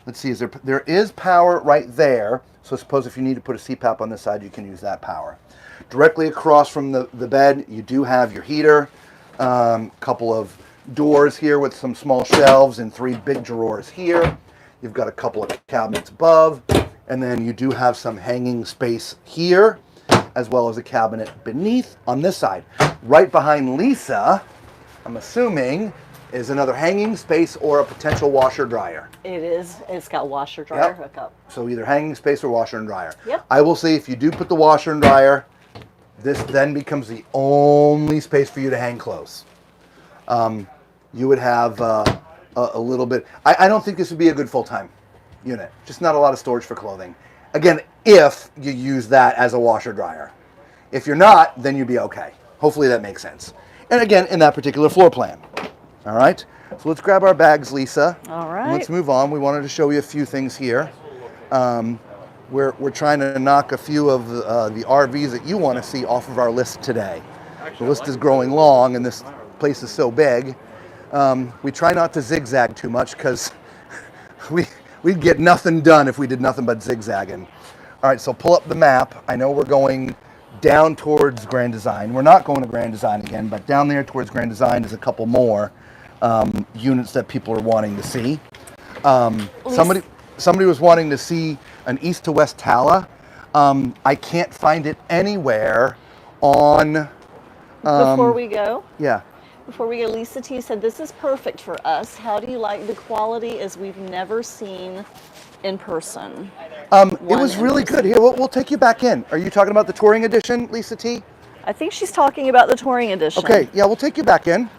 Let's see, there is power right there. So suppose if you need to put a CPAP on this side, you can use that power. Directly across from the bed, you do have your heater. Couple of doors here with some small shelves and 3 big drawers here. You've got a couple of cabinets above. And then you do have some hanging space here, as well as a cabinet beneath on this side. Right behind Lisa, I'm assuming, is another hanging space or a potential washer dryer. It is. It's got washer dryer hookup. So either hanging space or washer and dryer. Yep. I will say if you do put the washer and dryer, this then becomes the only space for you to hang clothes. You would have a little bit. I don't think this would be a good full-time unit. Just not a lot of storage for clothing. Again, if you use that as a washer dryer. If you're not, then you'd be okay. Hopefully that makes sense. And again, in that particular floor plan. All right, so let's grab our bags, Lisa. All And right. let's move on. We wanted to show you a few things here. We're trying to knock a few of the RVs that you want to see off of our list today. The list is growing long, and this place is so big. We try not to zigzag too much because we'd get nothing done if we did nothing but zigzagging. All right, so pull up the map. I know we're going down towards Grand Design. We're not going to Grand Design again, but down there towards Grand Design is a couple more units that people are wanting to see. Somebody was wanting to see an east to west Tala. I can't find it anywhere on. Before we go, Yeah. Lisa T said, this is perfect for us. How do you like the quality as we've never seen in person? It was really good. Here, we'll take you back in. Are you talking about the touring edition, Lisa T? I think she's talking about the touring edition. Okay, yeah, we'll take you back in.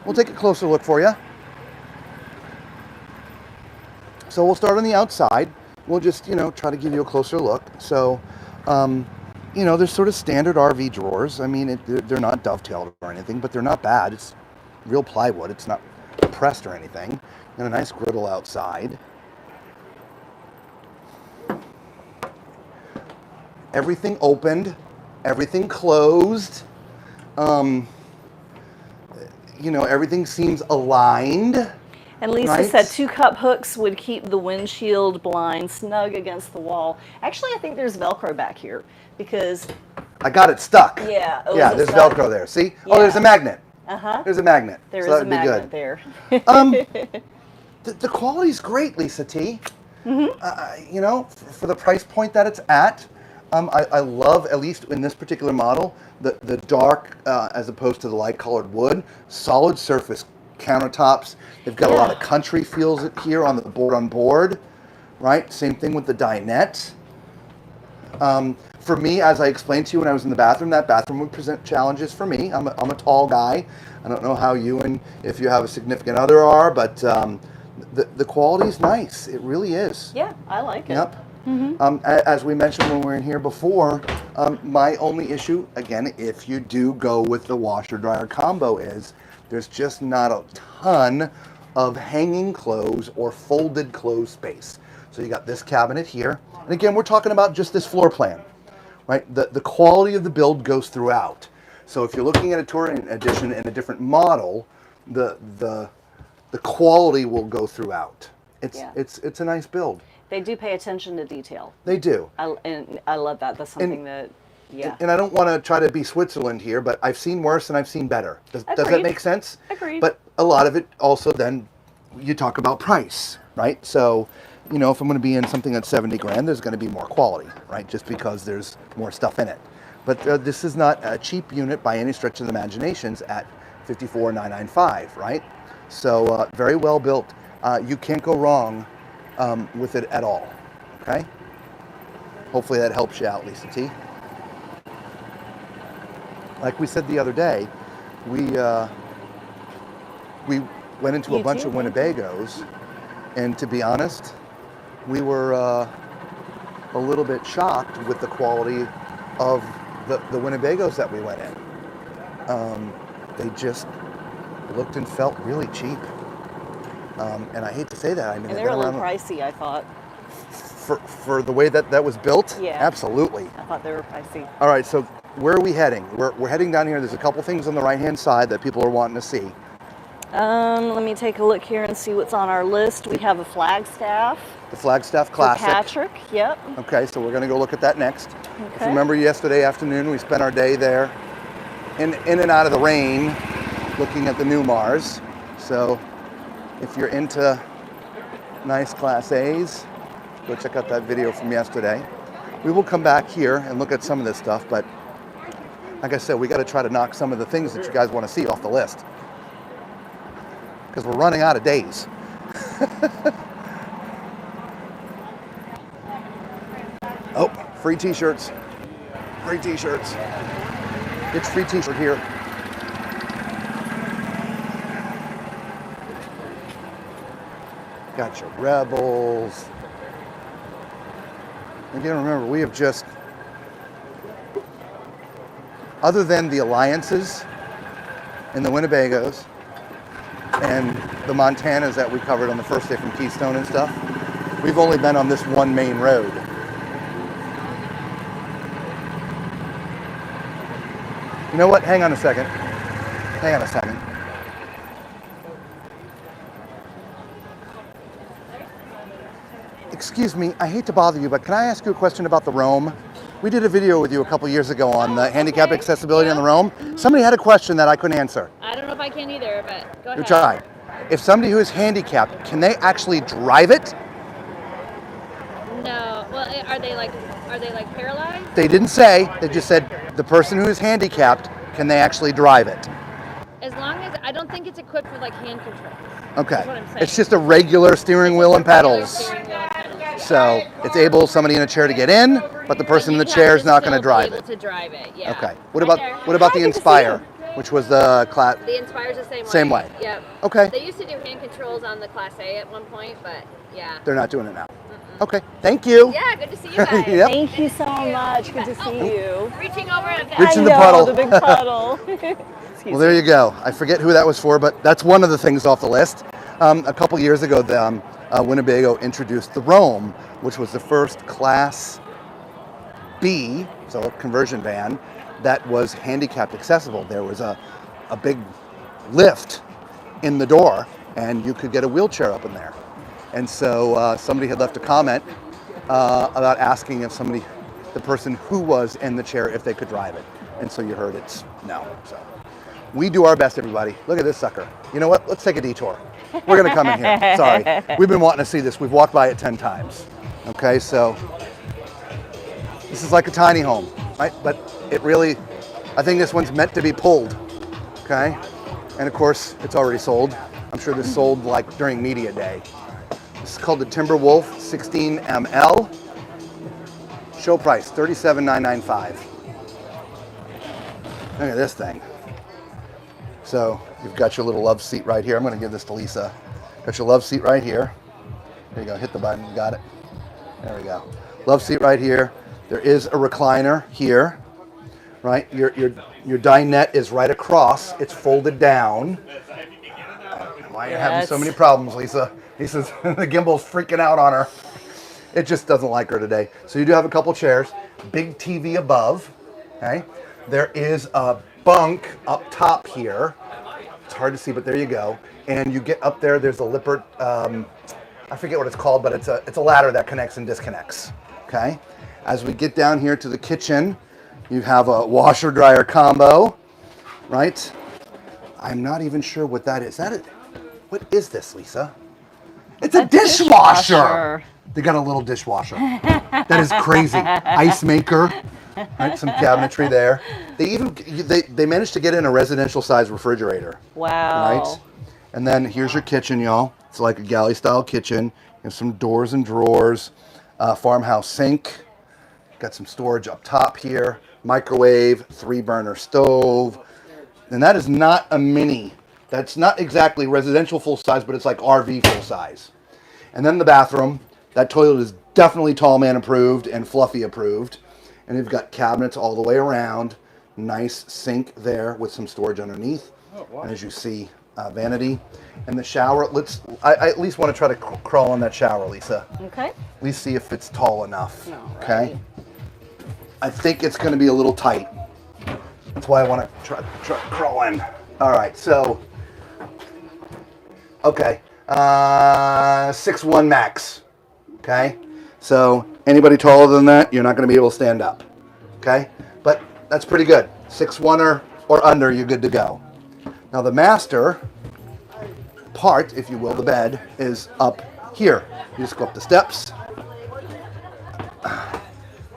We'll take a closer look for you. So we'll start on the outside. We'll just, try to give you a closer look. So, there's sort of standard RV drawers. I mean, they're not dovetailed or anything, but they're not bad. It's real plywood. It's not pressed or anything. And a nice griddle outside. Everything opened, everything closed. Everything seems aligned. And Lisa right? said 2 cup hooks would keep the windshield blind snug against the wall. Actually, I think there's Velcro back here because. I got it stuck. Yeah. Yeah, there's Velcro there. See? Oh, Yeah. there's a magnet. Uh-huh. There's a magnet. There so is a that'd be magnet good. there. The quality's great, Lisa T. For the price point that it's at, I love, at least in this particular model, the dark as opposed to the light colored wood, solid surface countertops. They've got a lot of country feels here on the board, right? Same thing with the dinette. For me, as I explained to you when I was in the bathroom, that bathroom would present challenges for me. I'm a tall guy. I don't know how you and if you have a significant other are, but the quality is nice. It really is. Yeah, I like it. Yep. As we mentioned when we were in here before, my only issue, again, if you do go with the washer-dryer combo is there's just not a ton of hanging clothes or folded clothes space. So you got this cabinet here. And again, we're talking about just this floor plan, right? The quality of the build goes throughout. So if you're looking at a touring edition in a different model, the quality will go throughout. It's a nice build. They do pay attention to detail. They do. And I love that. That's something that, And I don't want to try to be Switzerland here, but I've seen worse and I've seen better. Does that make sense? Agreed. But a lot of it also then, you talk about price, right? So, if I'm going to be in something that's 70 grand, there's going to be more quality, right? Just because there's more stuff in it. But this is not a cheap unit by any stretch of the imaginations at 54,995, right? So very well built. You can't go wrong with it at all, okay? Hopefully that helps you out, Lisa T. Like we said the other day, we went into a bunch of Winnebagos, and to be honest, we were a little bit shocked with the quality of the Winnebagos that we went in. They just looked and felt really cheap. And I hate to say that. I mean, And they're a little pricey, I thought. For the way that was built? Yeah. Absolutely. I thought they were pricey. All right, so where are we heading? We're heading down here. There's a couple things on the right-hand side that people are wanting to see. Let me take a look here and see what's on our list. We have a Flagstaff. The Flagstaff Classic. Patrick, yep. Okay, so we're going to go look at that next. Okay. If you remember yesterday afternoon, we spent our day there in and out of the rain looking at the new Mars. So if you're into nice Class A's, go check out that video from yesterday. We will come back here and look at some of this stuff, but like I said, we got to try to knock some of the things that you guys want to see off the list, because we're running out of days. Oh, free t-shirts. Free t-shirts. Get your free t-shirt here. Got your Rebels. Again, remember, we have just, other than the Alliances and the Winnebagos and the Montanas that we covered on the first day from Keystone and stuff, we've only been on this one main road. You know what? Hang on a second. Hang on a second. Excuse me, I hate to bother you, but can I ask you a question about the Roam? We did a video with you a couple years ago on the handicap accessibility on the Roam. Somebody had a question that I couldn't answer. I don't know if I can either, but go ahead. You try. If somebody who is handicapped, can they actually drive it? No. Well, are they like paralyzed? They didn't say. They just said the person who is handicapped, can they actually drive it? As long as I don't think it's equipped with like hand controls. Okay. That's what I'm saying. It's just a regular steering wheel and pedals. Steering wheel and pedals. So it's able somebody in a chair to get in, but the person in the chair is not going to drive Able it. to drive it, yeah. Okay. What about the Inspire, which was the class? The Inspire's the same way. Same way. Yep. Okay. They used to do hand controls on the Class A at one point, but yeah. They're not doing it now. Okay. Thank you. Yeah, good to see you guys. Yep. Thank you so much. Good to see you. Reaching over and Reach in the I know, puddle. the big puddle. Well, there you go. I forget who that was for, but that's one of the things off the list. A couple years ago, Winnebago introduced the Roam, which was the first Class B, so a conversion van, that was handicapped accessible. There was a big lift in the door, and you could get a wheelchair up in there. And so somebody had left a comment about asking if the person who was in the chair, if they could drive it. And so you heard it's no. So we do our best, everybody. Look at this sucker. You know what? Let's take a detour. We're going to come in here. Sorry. We've been wanting to see this. We've walked by it 10 times. Okay, so this is like a tiny home, right? But it really, I think this one's meant to be pulled. Okay? And of course, it's already sold. I'm sure this sold like during media day. This is called the Timberwolf 16 ML. Show price, $37,995. Look at this thing. So you've got your little love seat right here. I'm going to give this to Lisa. Got your love seat right here. There you go. Hit the button. You got it. There we go. Love seat right here. There is a recliner here. Right. Your dinette is right across. It's folded down. Why are you having so many problems, Lisa? Lisa's the gimbal's freaking out on her. It just doesn't like her today. So you do have a couple chairs. Big TV above. Okay. There is a bunk up top here. It's hard to see, but there you go. And you get up there, there's a Lippert, I forget what it's called, but it's a ladder that connects and disconnects, okay? As we get down here to the kitchen, you have a washer dryer combo, right? I'm not even sure what that is. What is this, Lisa? It's a dishwasher. They got a little dishwasher. That is crazy. Ice maker. Right, some cabinetry there. They managed to get in a residential size refrigerator. Wow. Right? And then here's your kitchen, y'all. It's like a galley style kitchen. There's some doors and drawers, farmhouse sink. Got some storage up top here. Microwave, 3-burner stove. And that is not a mini. That's not exactly residential full size, but it's like RV full size. And then the bathroom. That toilet is definitely tall man approved and fluffy approved. And you've got cabinets all the way around. Nice sink there with some storage underneath. Oh, wow. And as you see, vanity. And the shower, I at least want to try to crawl on that shower, Lisa. Okay. At least see if it's tall enough. All Okay. right. I think it's going to be a little tight. That's why I want to try crawl in. All right, so, okay, 6'1" max, okay? So anybody taller than that, you're not going to be able to stand up, okay? But that's pretty good. 6'1" or under, you're good to go. Now the master part, if you will, the bed, is up here. You just go up the steps,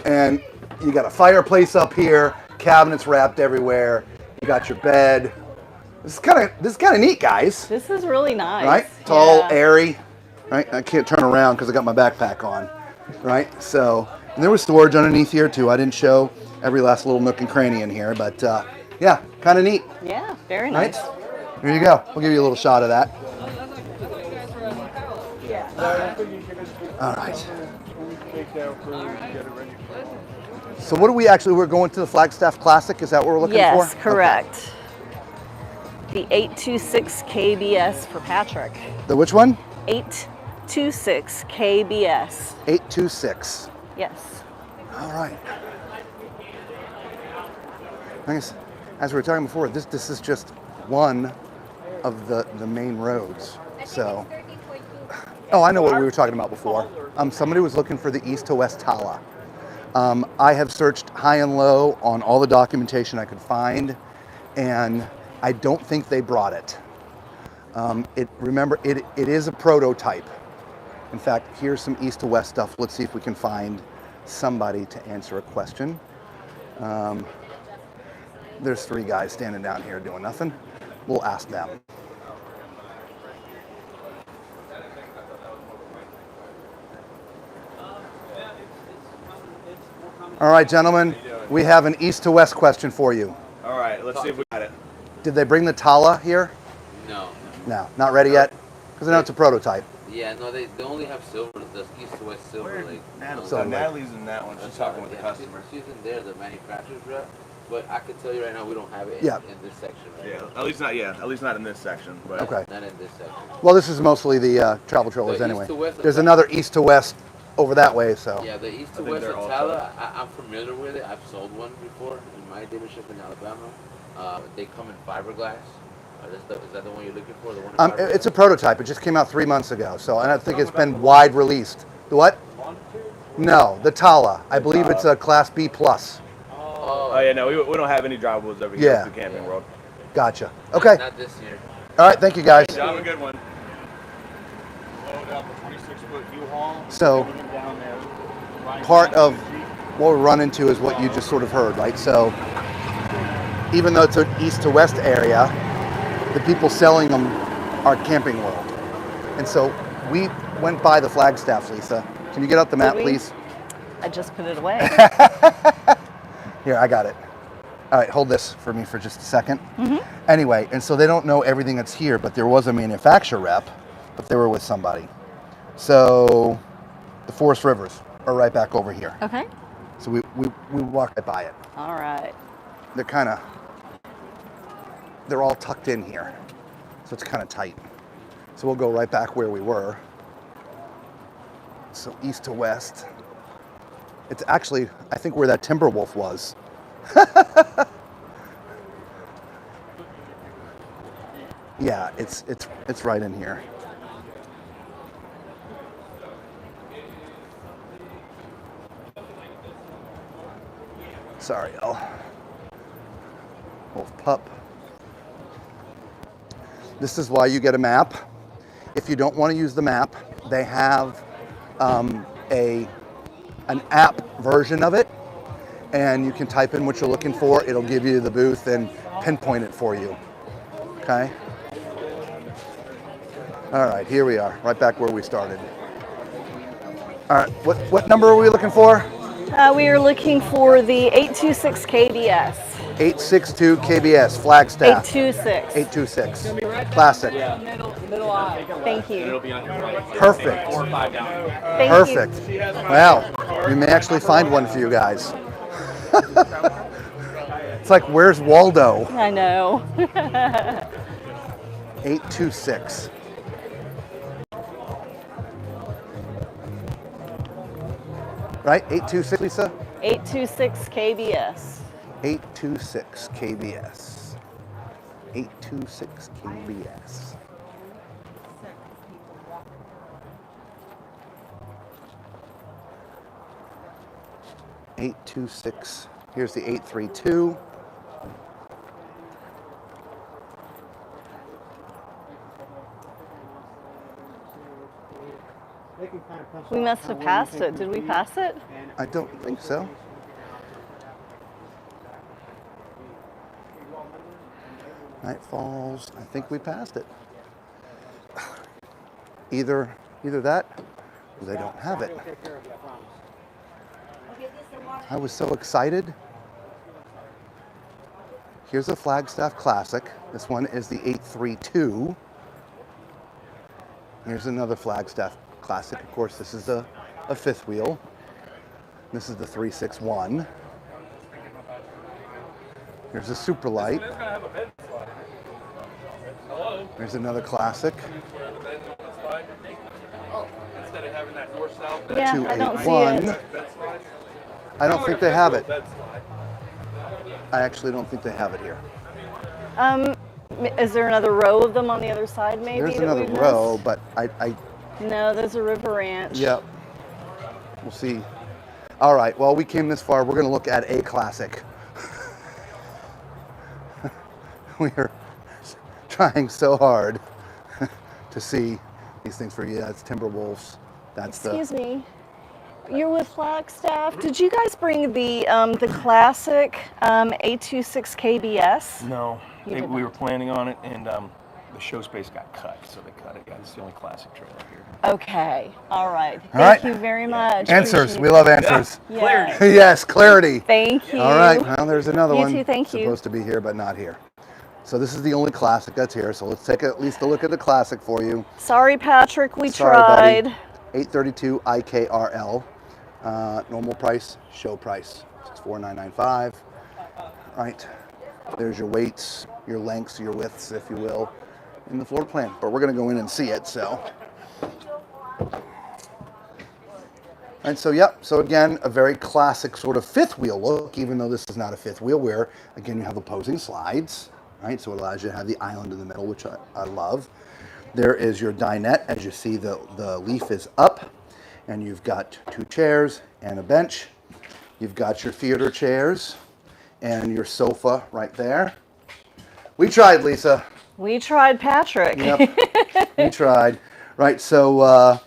and you got a fireplace up here, cabinets wrapped everywhere. You got your bed. This is kind of neat, guys. This is really nice. Right? Tall, Yeah. airy. Right? I can't turn around because I got my backpack on. Right? So, and there was storage underneath here too. I didn't show every last little nook and cranny in here, but yeah, kind of neat. Yeah, very Right? nice. Here you go. We'll give you a little shot of that. All right. So what do we're going to the Flagstaff Classic? Is that what we're looking for? Yes, Okay. correct. The 826 KBS for Patrick. The which one? 826 KBS. 826. Yes. All right. I guess, as we were talking before, this is just one of the main roads. So, oh, I know what we were talking about before. Somebody was looking for the east to west Tala. I have searched high and low on all the documentation I could find, and I don't think they brought it. Remember, it is a prototype. In fact, here's some east to west stuff. Let's see if we can find somebody to answer a question. There's 3 guys standing down here doing nothing. We'll ask them. All right, gentlemen, we have an east to west question for you. All right, let's see if we got it. Did they bring the Tala here? No. No, not ready yet? Because I know it's a prototype. Yeah, no, they only have silver, the east to west silver. Like, So, Natalie's in that one. She's talking with the yeah, customer. She's in there, the manufacturer's rep. But I can tell you right now, we don't have it Yeah. in this section. Right Yeah, now. at least not in this section. But Okay. Not in this section. Well, this is mostly the travel trailers The anyway. east to west There's of- another east to west over that way, so. Yeah, the east to think west they're of all Tala, I'm familiar with it. I've sold one before in my dealership in Alabama. They come in fiberglass. Is that the one you're looking for? The one in fiberglass? It's a prototype. It just came out 3 months ago, so and I think it's been wide released. The what? No, the Tala. I believe it's a Class B plus. oh yeah, no, we don't have any drivables over here Yeah. at the Camping World. Gotcha. Okay. Not this year. All right. Thank you, guys. Y'all have a good one. Load up a 26-foot U-Haul. So, Bring it down there. part of what we run into is what you just sort of heard, right? So, even though it's an east to west area, the people selling them are Camping World. And so we went by the Flagstaff, Lisa. Can you get out the map, we? please? I just put it away. Here, I got it. All right, hold this for me for just a second. Anyway, and so they don't know everything that's here, but there was a manufacturer rep, but they were with somebody. So the Forest Rivers are right back over here. Okay. So we walked right by it. All right. They're all tucked in here. So it's kind of tight. So we'll go right back where we were. So east to west. It's actually, I think, where that Timberwolf was. Yeah, it's right in here. Sorry, y'all. Wolf pup. This is why you get a map. If you don't want to use the map, they have an app version of it, and you can type in what you're looking for. It'll give you the booth and pinpoint it for you. Okay. All right, here we are, right back where we started. All right, what number are we looking for? We are looking for the 826 KBS. 862 KBS, Flagstaff. 826. 826. Classic. Middle aisle. Thank you. It'll be on your right. Perfect. 4 or 5 down. Thank Perfect. you. Wow, we may actually find one for you guys. It's like, where's Waldo? I know. 826. Right? 826, Lisa? 826 KBS. 826 KBS. 826 KBS. Here's the 832. We must have passed it. Did we pass it? I don't think so. Night Falls. I think we passed it. Either that, or they don't have it. I was so excited. Here's a Flagstaff Classic. This one is the 832. Here's another Flagstaff Classic. Of course, this is a fifth wheel. This is the 361. Here's a Super Light. There's another Classic. Yeah, I don't see it. I don't think they have it. I actually don't think they have it here. Is there another row of them on the other side, maybe? There's that another we row, missed? but I No, there's a River Ranch. Yep. We'll see. All right, well, we came this far. We're going to look at a Classic. We are trying so hard to see these things for you. That's Timberwolves. That's Excuse me. You're with Flagstaff. Did you guys bring the classic 826 KBS? No, You did we were not. planning on it, and the show space got cut, so they cut it. Yeah, it's the only classic trailer here. Okay. All right. All right. Thank you very much. Answers. Appreciate We love answers. it. Yeah. Yes, clarity. Thank you. All right, well, there's another You one. too, thank you. Supposed to be here, but not here. So this is the only Classic that's here. So let's take at least a look at the Classic for you. Sorry, Patrick. We Sorry, tried. buddy. 832 IKRL. Normal price, show price, $64,995. Right, there's your weights, your lengths, your widths, if you will, in the floor plan. But we're gonna go in and see it, so. And so, yep, so again, a very classic sort of fifth wheel look, even though this is not a fifth wheel, where, again, you have opposing slides, right? So it allows you to have the island in the middle, which I love. There is your dinette. As you see, the leaf is up, and you've got two chairs and a bench. You've got your theater chairs and your sofa right there. We tried, Lisa. We tried, Patrick. Yep, we tried. Right, so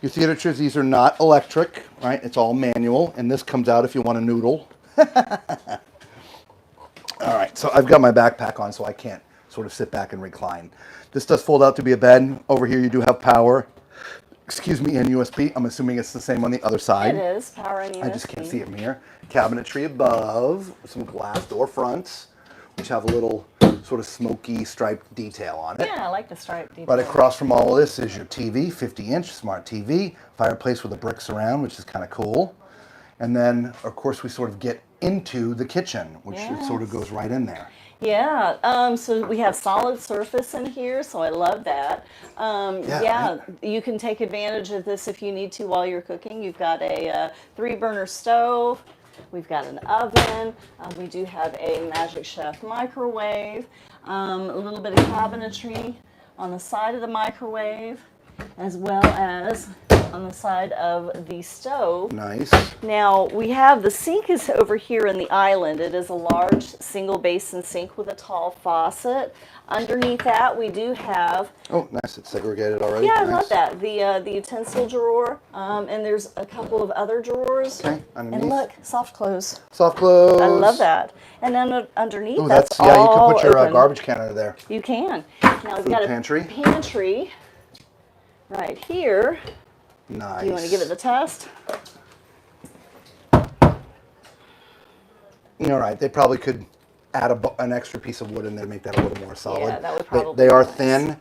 your theater chairs, these are not electric, right? It's all manual, and this comes out if you want to noodle. All right, so I've got my backpack on, so I can't sort of sit back and recline. This does fold out to be a bed. Over here, you do have power, excuse me, and USB. I'm assuming it's the same on the other side. It is power and USB. I just can't see it from here. Cabinetry above, some glass door fronts, which have a little sort of smoky striped detail on it. Yeah, I like the stripe detail. Right across from all of this is your TV, 50-inch smart TV, fireplace with a brick surround, which is kind of cool. And then, of course, we sort of get into the kitchen, which it sort of goes right in there. Yeah, so we have solid surface in here, so I love that. You can take advantage of this if you need to while you're cooking. You've got a 3-burner stove. We've got an oven. We do have a Magic Chef microwave. A little bit of cabinetry on the side of the microwave, as well as on the side of the stove. Nice. Now we have the sink is over here in the island. It is a large single basin sink with a tall faucet. Underneath that we do have. Oh, nice. It's segregated already. Yeah, I nice. love that. The utensil drawer, and there's a couple of other drawers. Okay, underneath. And look, soft close. Soft close. I love that. And then underneath, Oh, that's yeah. You all can put your open. garbage can under there. You can. Now we've got pantry. a pantry right here. Nice. You want to give it the test? All right. They probably could add an extra piece of wood in there to make that a little more solid. Yeah, that would probably They are be nice. thin.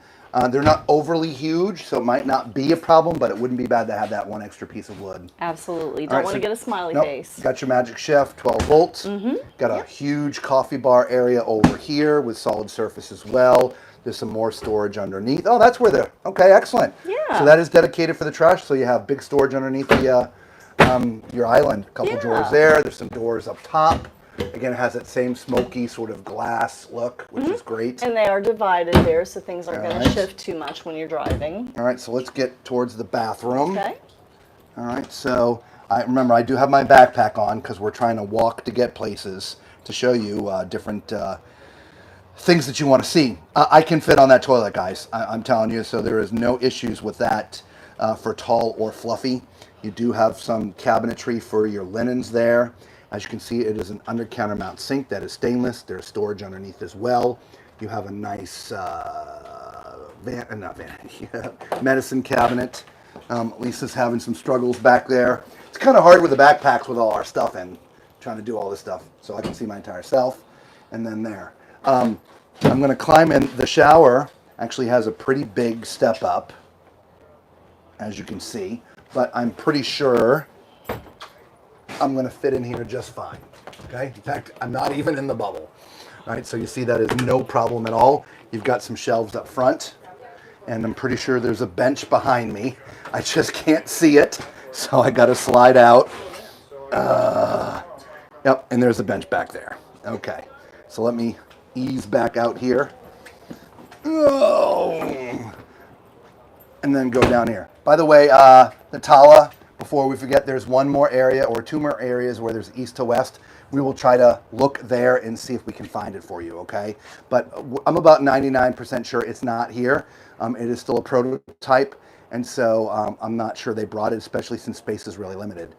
They're not overly huge, so it might not be a problem, but it wouldn't be bad to have that one extra piece of wood. Absolutely. All Don't right, want to so- get a smiley Nope. face. Got your Magic Chef, 12 volts. Got a huge coffee bar area over here with solid surface as well. There's some more storage underneath. Oh, that's where they're, okay, excellent. Yeah. So that is dedicated for the trash, so you have big storage underneath the your island. A couple Yeah. drawers there. There's some doors up top. Again, it has that same smoky sort of glass look, which is great. And they are divided there, so things aren't going to Alright. shift too much when you're driving. All right, so let's get towards the bathroom. Okay. All right, so remember I do have my backpack on because we're trying to walk to get places to show you different things that you want to see. I can fit on that toilet, guys. I'm telling you, so there is no issues with that for tall or fluffy. You do have some cabinetry for your linens there. As you can see, it is an under counter mount sink that is stainless. There's storage underneath as well. You have a nice medicine cabinet. Lisa's having some struggles back there. It's kind of hard with the backpacks with all our stuff in, trying to do all this stuff. So I can see my entire self. And then there. I'm going to climb in. The shower actually has a pretty big step up, as you can see. But I'm pretty sure I'm going to fit in here just fine. Okay? In fact, I'm not even in the bubble. All right, so you see that is no problem at all. You've got some shelves up front, and I'm pretty sure there's a bench behind me. I just can't see it, so I got to slide out. Yep, and there's a bench back there. Okay, so let me ease back out here. Oh, and then go down here. By the way, Natala, before we forget, there's one more area or two more areas where there's east to west. We will try to look there and see if we can find it for you, okay? But I'm about 99% sure it's not here. It is still a prototype, and so I'm not sure they brought it, especially since space is really limited.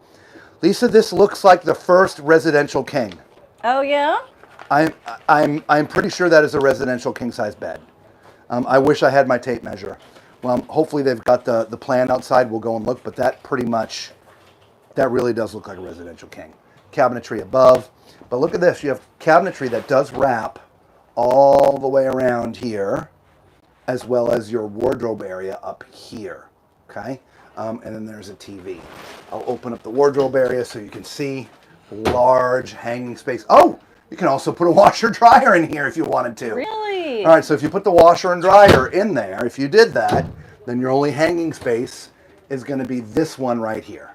Lisa, this looks like the first residential king. Oh, yeah? I'm pretty sure that is a residential king-size bed. I wish I had my tape measure. Well, hopefully they've got the plan outside. We'll go and look, but that really does look like a residential king. Cabinetry above. But look at this. You have cabinetry that does wrap all the way around here, as well as your wardrobe area up here. Okay? And then there's a TV. I'll open up the wardrobe area so you can see large hanging space. Oh, you can also put a washer dryer in here if you wanted to. Really? All right, so if you put the washer and dryer in there, if you did that, then your only hanging space is going to be this one right here.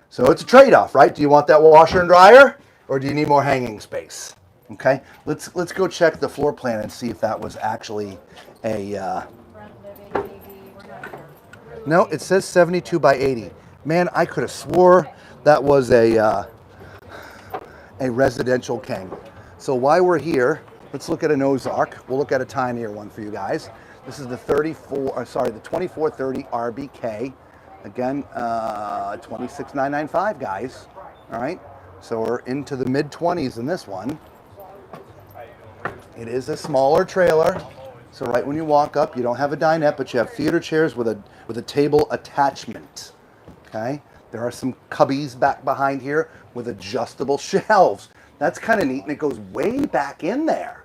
So it's a trade-off, right? Do you want that washer and dryer, or do you need more hanging space? Okay, let's go check the floor plan and see if that was actually a. No, it says 72 by 80. Man, I could have swore that was a residential king. So while we're here, let's look at an Ozark. We'll look at a tinier one for you guys. This is the 2430 RBK. Again, 26995, guys. All right, so we're into the mid 20s in this one. It is a smaller trailer. So right when you walk up, you don't have a dinette, but you have theater chairs with a table attachment. Okay, there are some cubbies back behind here with adjustable shelves. That's kind of neat, and it goes way back in there.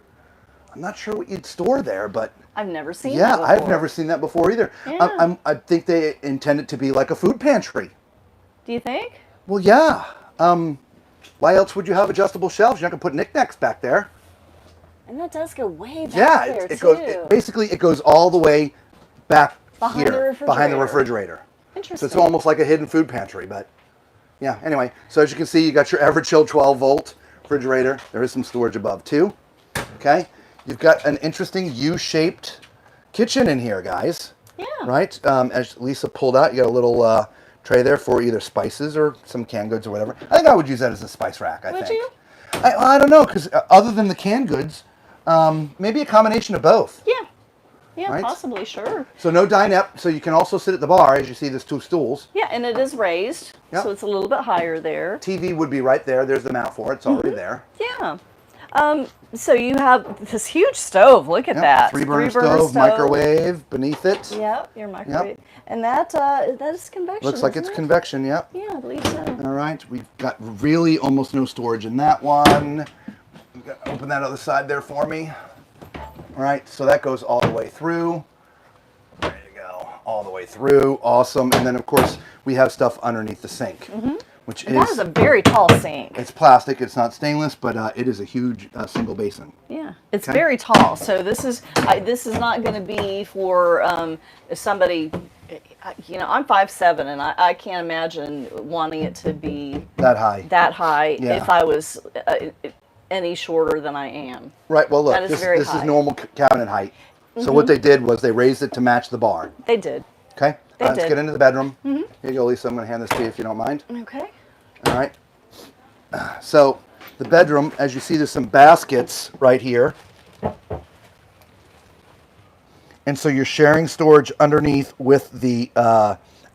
I'm not sure what you'd store there, but I've never seen that yeah, before. I've never seen that before either. Yeah. I think they intend it to be like a food pantry. Do you think? Well, yeah. Why else would you have adjustable shelves? You're not gonna put knickknacks back there. And that does go way back Yeah, there, it too. goes. Basically, it goes all the way back Behind here, the behind the refrigerator. refrigerator. Interesting. So it's almost like a hidden food pantry, but yeah. Anyway, so as you can see, you got your Everchill 12-volt refrigerator. There is some storage above too. Okay, you've got an interesting U-shaped kitchen in here, guys. Yeah. Right? As Lisa pulled out, you got a little tray there for either spices or some canned goods or whatever. I think I would use that as a spice rack, I Would think. you? I don't know, because other than the canned goods, maybe a combination of both. Yeah. Yeah, Right? possibly, sure. So no dinette, so you can also sit at the bar. As you see, there's 2 stools. Yeah, and it is raised, Yep. so it's a little bit higher there. TV would be right there. There's the mount for it. It's already there. Yeah. So you have this huge stove. Look at Yep. that. 3-burner stove, microwave beneath it. Yep, your microwave. And that is convection. Looks like it's isn't it? convection, yep. Yeah, I believe so. All right, we've got really almost no storage in that one. We've got to open that other side there for me. All right, so that goes all the way through. There you go, all the way through. Awesome. And then, of course, we have stuff underneath the sink, which That is a very tall sink. it's plastic. It's not stainless, but it is a huge single basin. Yeah, it's Okay. very tall. So this is not going to be for if somebody. You know, I'm 5'7", and I can't imagine wanting it to be That high. that high Yeah. if I was any shorter than I am. Right, well, look, That is this very is high. normal cabinet height. So what they did was they raised it to match the bar. They did. Okay? They Let's did. get into the bedroom. Here you go, Lisa. I'm going to hand this to you if you don't mind. Okay. All right. So the bedroom, as you see, there's some baskets right here. And so you're sharing storage underneath with the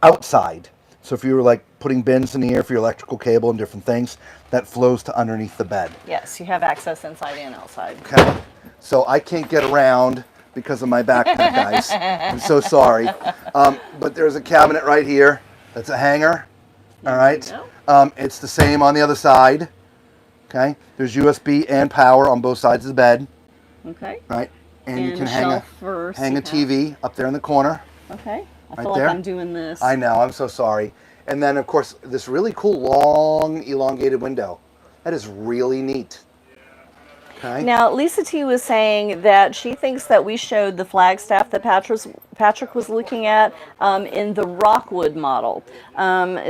outside. So if you were like putting bins in the air for your electrical cable and different things, that flows to underneath the bed. Yes, you have access inside and outside. Okay. So I can't get around because of my backpack, guys. I'm so sorry. But there's a cabinet right here. That's a hanger. All right. It's the same on the other side. Okay. There's USB and power on both sides of the bed. Okay. Right. And you And can a hang shelf for a CPAP. TV up there in the corner. Okay. I Right feel there. like I'm doing this. I know. I'm so sorry. And then, of course, this really cool long elongated window. That is really neat. Okay. Now, Lisa T was saying that she thinks that we showed the Flagstaff that Patrick was looking at in the Rockwood model.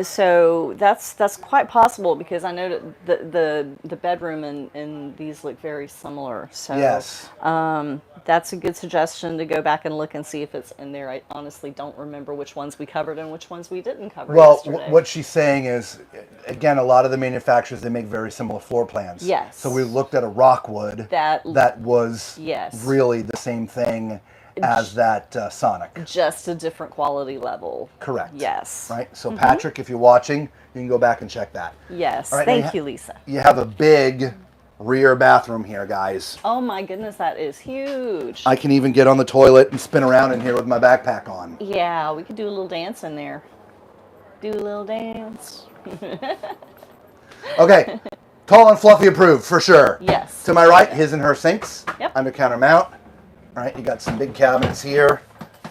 So that's quite possible because I know that the bedroom and these look very similar. So Yes. that's a good suggestion to go back and look and see if it's in there. I honestly don't remember which ones we covered and which ones we didn't cover Well, yesterday. what she's saying is, again, a lot of the manufacturers, they make very similar floor plans. Yes. So we looked at a Rockwood that was Yes. really the same thing as that Sonic. Just a different quality level. Correct. Yes. Right? So Patrick, if you're watching, you can go back and check that. Yes. All right, now Thank you, Lisa. You have a big rear bathroom here, guys. Oh my goodness, that is huge. I can even get on the toilet and spin around in here with my backpack on. Yeah, we could do a little dance in there. Do a little dance. Okay. Tall and fluffy approved, for sure. Yes. To my right, his and her sinks. Yep. Under counter mount. All right, you got some big cabinets here.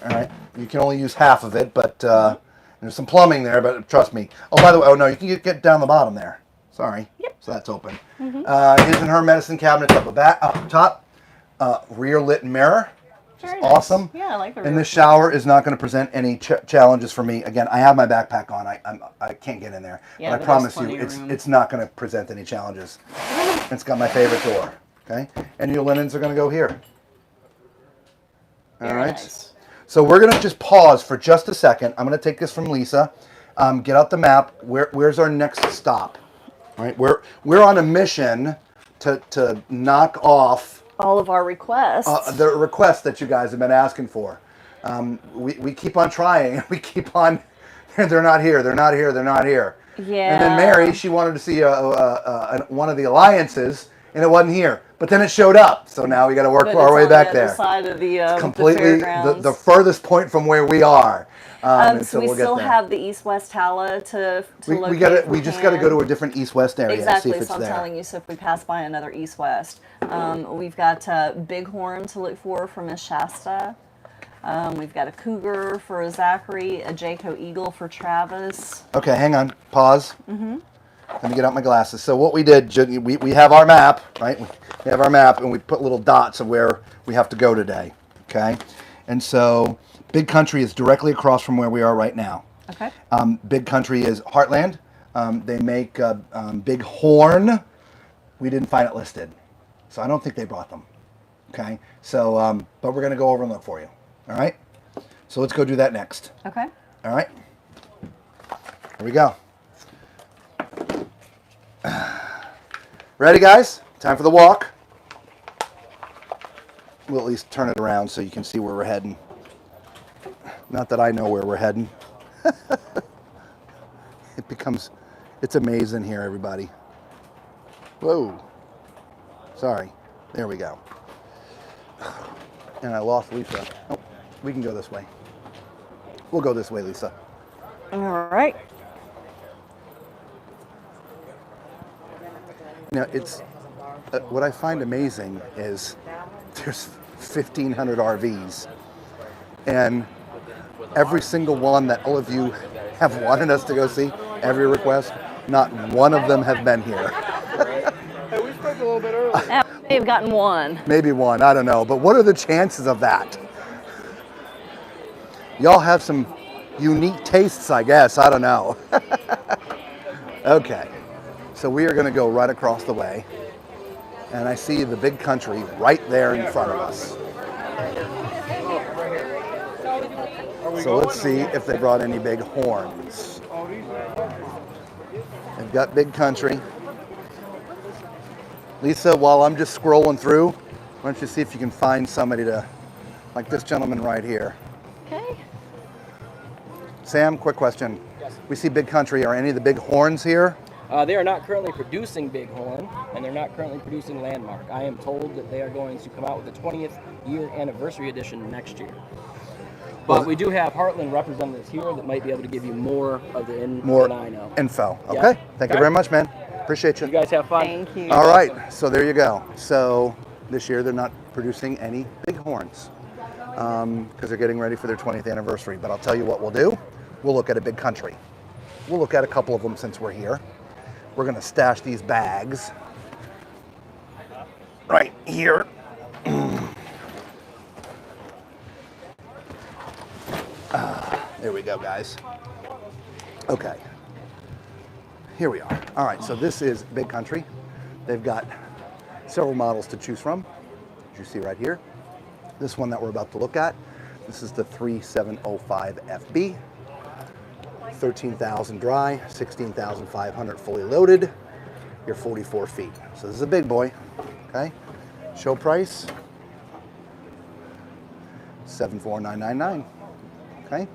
All right, you can only use half of it, but there's some plumbing there, but trust me. Oh, by the way, no, you can get down the bottom there. Sorry. Yep. So that's open. His and her medicine cabinets up top. Rear lit mirror. Very nice. Awesome. Yeah, I like the And rear. this shower is not going to present any challenges for me. Again, I have my backpack on. I can't get in there. Yeah, but I but promise there's you, plenty of room. it's not going to present any challenges. It's got my favorite door. Okay, and your linens are going to go here. All Very right. nice. So we're going to just pause for just a second. I'm going to take this from Lisa. Get out the map. Where's our next stop? All right. We're on a mission to knock off All of our requests. the requests that you guys have been asking for. We keep on trying. We keep on. They're not here. They're not here. They're not here. Yeah. And then Mary, she wanted to see one of the alliances, and it wasn't here. But then it showed up. So now we got to work But our it's way on back the other there. side of the Completely fairgrounds. the furthest point from where we are. And So we we'll get still there. have the east-west Hala to We locate if we just got to go to a different east-west area Exactly, to see if it's so I'm there. telling you, so if we pass by another east-west. We've got Bighorn to look for Miss Shasta. We've got a Cougar for Zachary, a Jayco Eagle for Travis. Okay, hang on. Pause. Let me get out my glasses. So what we did, we have our map, right? We have our map, and we put little dots of where we have to go today, okay? And so Big Country is directly across from where we are right now. Okay. Big Country is Heartland. They make Big Horn. We didn't find it listed, so I don't think they brought them, okay? So, but we're going to go over and look for you, all right? So let's go do that next. Okay. All right. Here we go. Ready, guys? Time for the walk. We'll at least turn it around so you can see where we're heading. Not that I know where we're heading. It's amazing here, everybody. Whoa. Sorry. There we go. And I lost Lisa. Oh, we can go this way. We'll go this way, Lisa. All right. Now, it's what I find amazing is there's 1,500 RVs, and every single one that all of you have wanted us to go see, every request, not one of them have been here. Hey, we spoke a little bit earlier. I may have gotten one. Maybe one, I don't know, but what are the chances of that? Y'all have some unique tastes, I guess, I don't know. Okay, so we are gonna go right across the way, and I see the big country right there in front of us. So let's see if they brought any big horns. They've got big country. Lisa, while I'm just scrolling through, why don't you see if you can find somebody to, like this gentleman right here. Okay. Sam, quick question. Yes. We see big country. Are any of the big horns here? They are not currently producing Bighorn, and they're not currently producing Landmark. I am told that they are going to come out with the 20th year anniversary edition next year. But we do have Heartland representatives here that might be able to give you more of the More than I know. info. Yeah. Okay. Thank you very much, man. Appreciate you. You guys have fun. Thank you. All right. So there you go. So this year they're not producing any big horns because they're getting ready for their 20th anniversary. But I'll tell you what we'll do. We'll look at a big country. We'll look at a couple of them since we're here. We're going to stash these bags right here. There we go, guys. Okay. Here we are. All right, so this is Big Country. They've got several models to choose from, as you see right here. This one that we're about to look at, this is the 3705 FB. 13,000 dry, 16,500 fully loaded. You're 44 feet. So this is a big boy, okay? Show price, 74999, okay?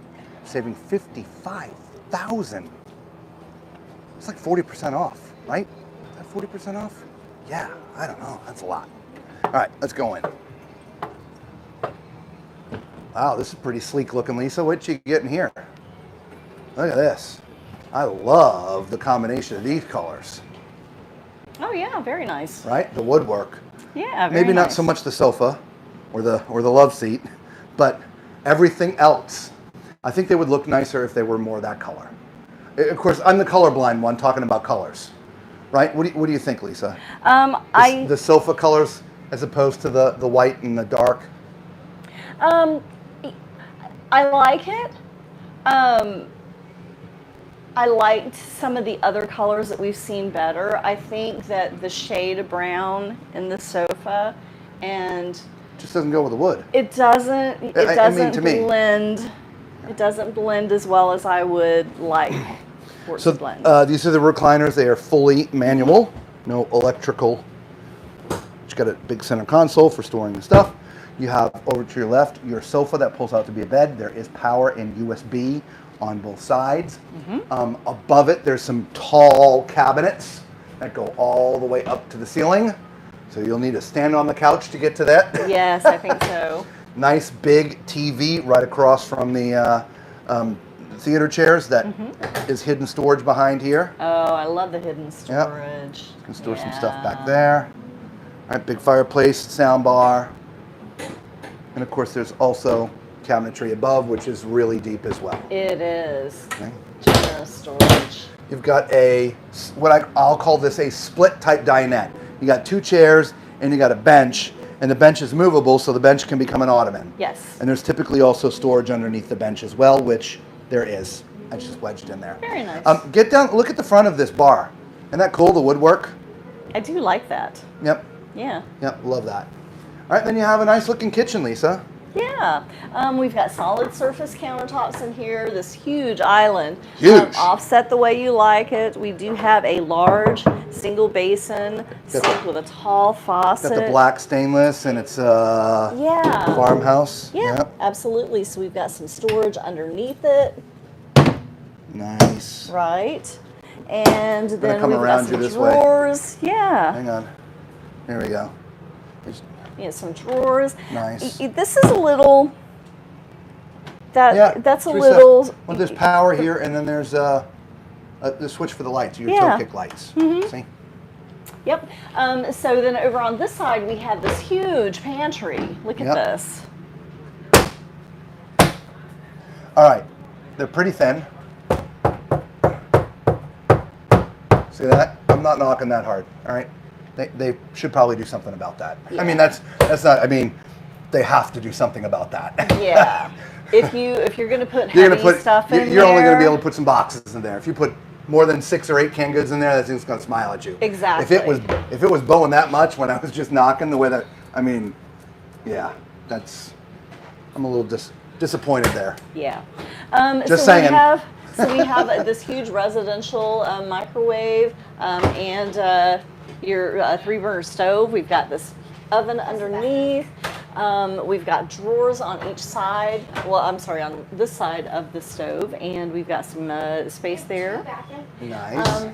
Saving 55,000. It's like 40% off, right? Is that 40% off? Yeah, I don't know, that's a lot. All right, let's go in. Wow, this is pretty sleek looking, Lisa. What you getting here? Look at this. I love the combination of these colors. Oh yeah, very nice. Right? The woodwork. Yeah, very Maybe not nice. so much the sofa or the love seat, but everything else. I think they would look nicer if they were more that color. Of course, I'm the colorblind one talking about colors. Right? What do you think, Lisa? The sofa colors as opposed to the white and the dark? I like it. I liked some of the other colors that we've seen better. I think that the shade of brown in the sofa and Just doesn't go with the wood. it doesn't to me. blend. It doesn't blend as well as I would like for it So to blend. these are the recliners. They are fully manual, no electrical. It's got a big center console for storing the stuff. You have over to your left your sofa that pulls out to be a bed. There is power and USB on both sides. Above it, there's some tall cabinets that go all the way up to the ceiling. So you'll need to stand on the couch to get to that. Yes, I think so. Nice big TV right across from the theater chairs that is hidden storage behind here. Oh, I love the hidden storage. You can store some stuff back there. All right, big fireplace, sound bar. And of course there's also cabinetry above, which is really deep as well. It is. Okay. Generous storage. You've got I'll call this a split type dinette. You got two chairs and you got a bench, and the bench is movable, so the bench can become an ottoman. Yes. And there's typically also storage underneath the bench as well, which there is. I just wedged in there. Very nice. Get down, look at the front of this bar. Isn't that cool, the woodwork? I do like that. Yep, Yeah. yep, love that. All right, then you have a nice looking kitchen, Lisa. Yeah, we've got solid surface countertops in here, this huge island. Huge. Offset the way you like it. We do have a large single basin sink with a tall faucet. Got the black stainless, and it's yeah. farmhouse. Yeah, Yep. absolutely. So we've got some storage underneath it. Nice. Right. And then come we've around got you some this way. drawers. Yeah. Hang on. There we go. Yeah, some drawers. Nice. This is a little. That's a three little. stuff. Well, there's power here, and then there's the switch for the lights, your toe kick lights. See? Yep. So then over on this side, we have this huge pantry. Look at this. All right. They're pretty thin. See that? I'm not knocking that hard. All right. They should probably do something about that. Yeah. I mean, that's not. I mean, they have to do something about that. Yeah. If you're going to put heavy stuff in you're only going to be there- able to put some boxes in there. If you put more than 6 or 8 canned goods in there, that thing's going to smile at you. Exactly. If it was bowing that much when I was just knocking the way that, I mean, yeah, I'm a little disappointed there. Yeah. Just saying. We have this huge residential microwave and your 3-burner stove. We've got this oven underneath. We've got drawers on each side. Well, I'm sorry, on this side of the stove, and we've got some space there. Nice.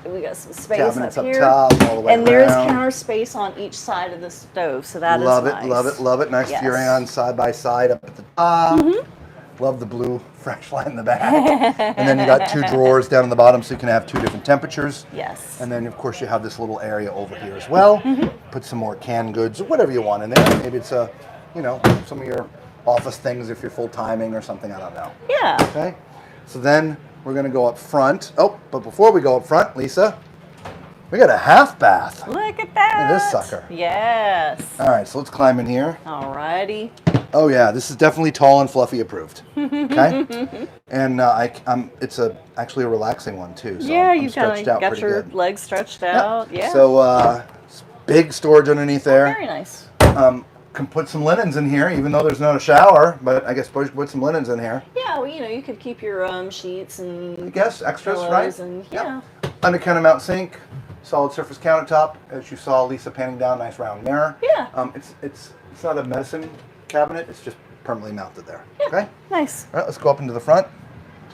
We got some space Cabinets up up here, top, all the way and there's around. counter space on each side of the stove. So that Love is it, nice. love it, love it. Nice Yes. Durango side by side up at the top. Love the blue fresh light in the back. And then you got 2 drawers down in the bottom, so you can have 2 different temperatures. Yes. And then of course you have this little area over here as well. Put some more canned goods or whatever you want in there. Maybe it's some of your office things if you're full timing or something. I don't know. Yeah. Okay. So then we're gonna go up front. Oh, but before we go up front, Lisa, we got a half bath. Look at that. Look at this sucker. Yes. All right, so let's climb in here. Alrighty. Oh yeah, this is definitely tall and fluffy approved. Okay, and it's actually a relaxing one too. So Yeah, I'm you've stretched out got pretty your good. legs stretched out. Yeah. So big storage underneath there. Very nice. Can put some linens in here, even though there's not a shower. But I guess put some linens in here. Yeah, well, you could keep your sheets and I guess extras, pillows right? and Yep. Under countermount sink, solid surface countertop. As you saw, Lisa panning down, nice round mirror. Yeah. It's not a medicine cabinet. It's just permanently mounted there. Okay. Nice. All right, let's go up into the front.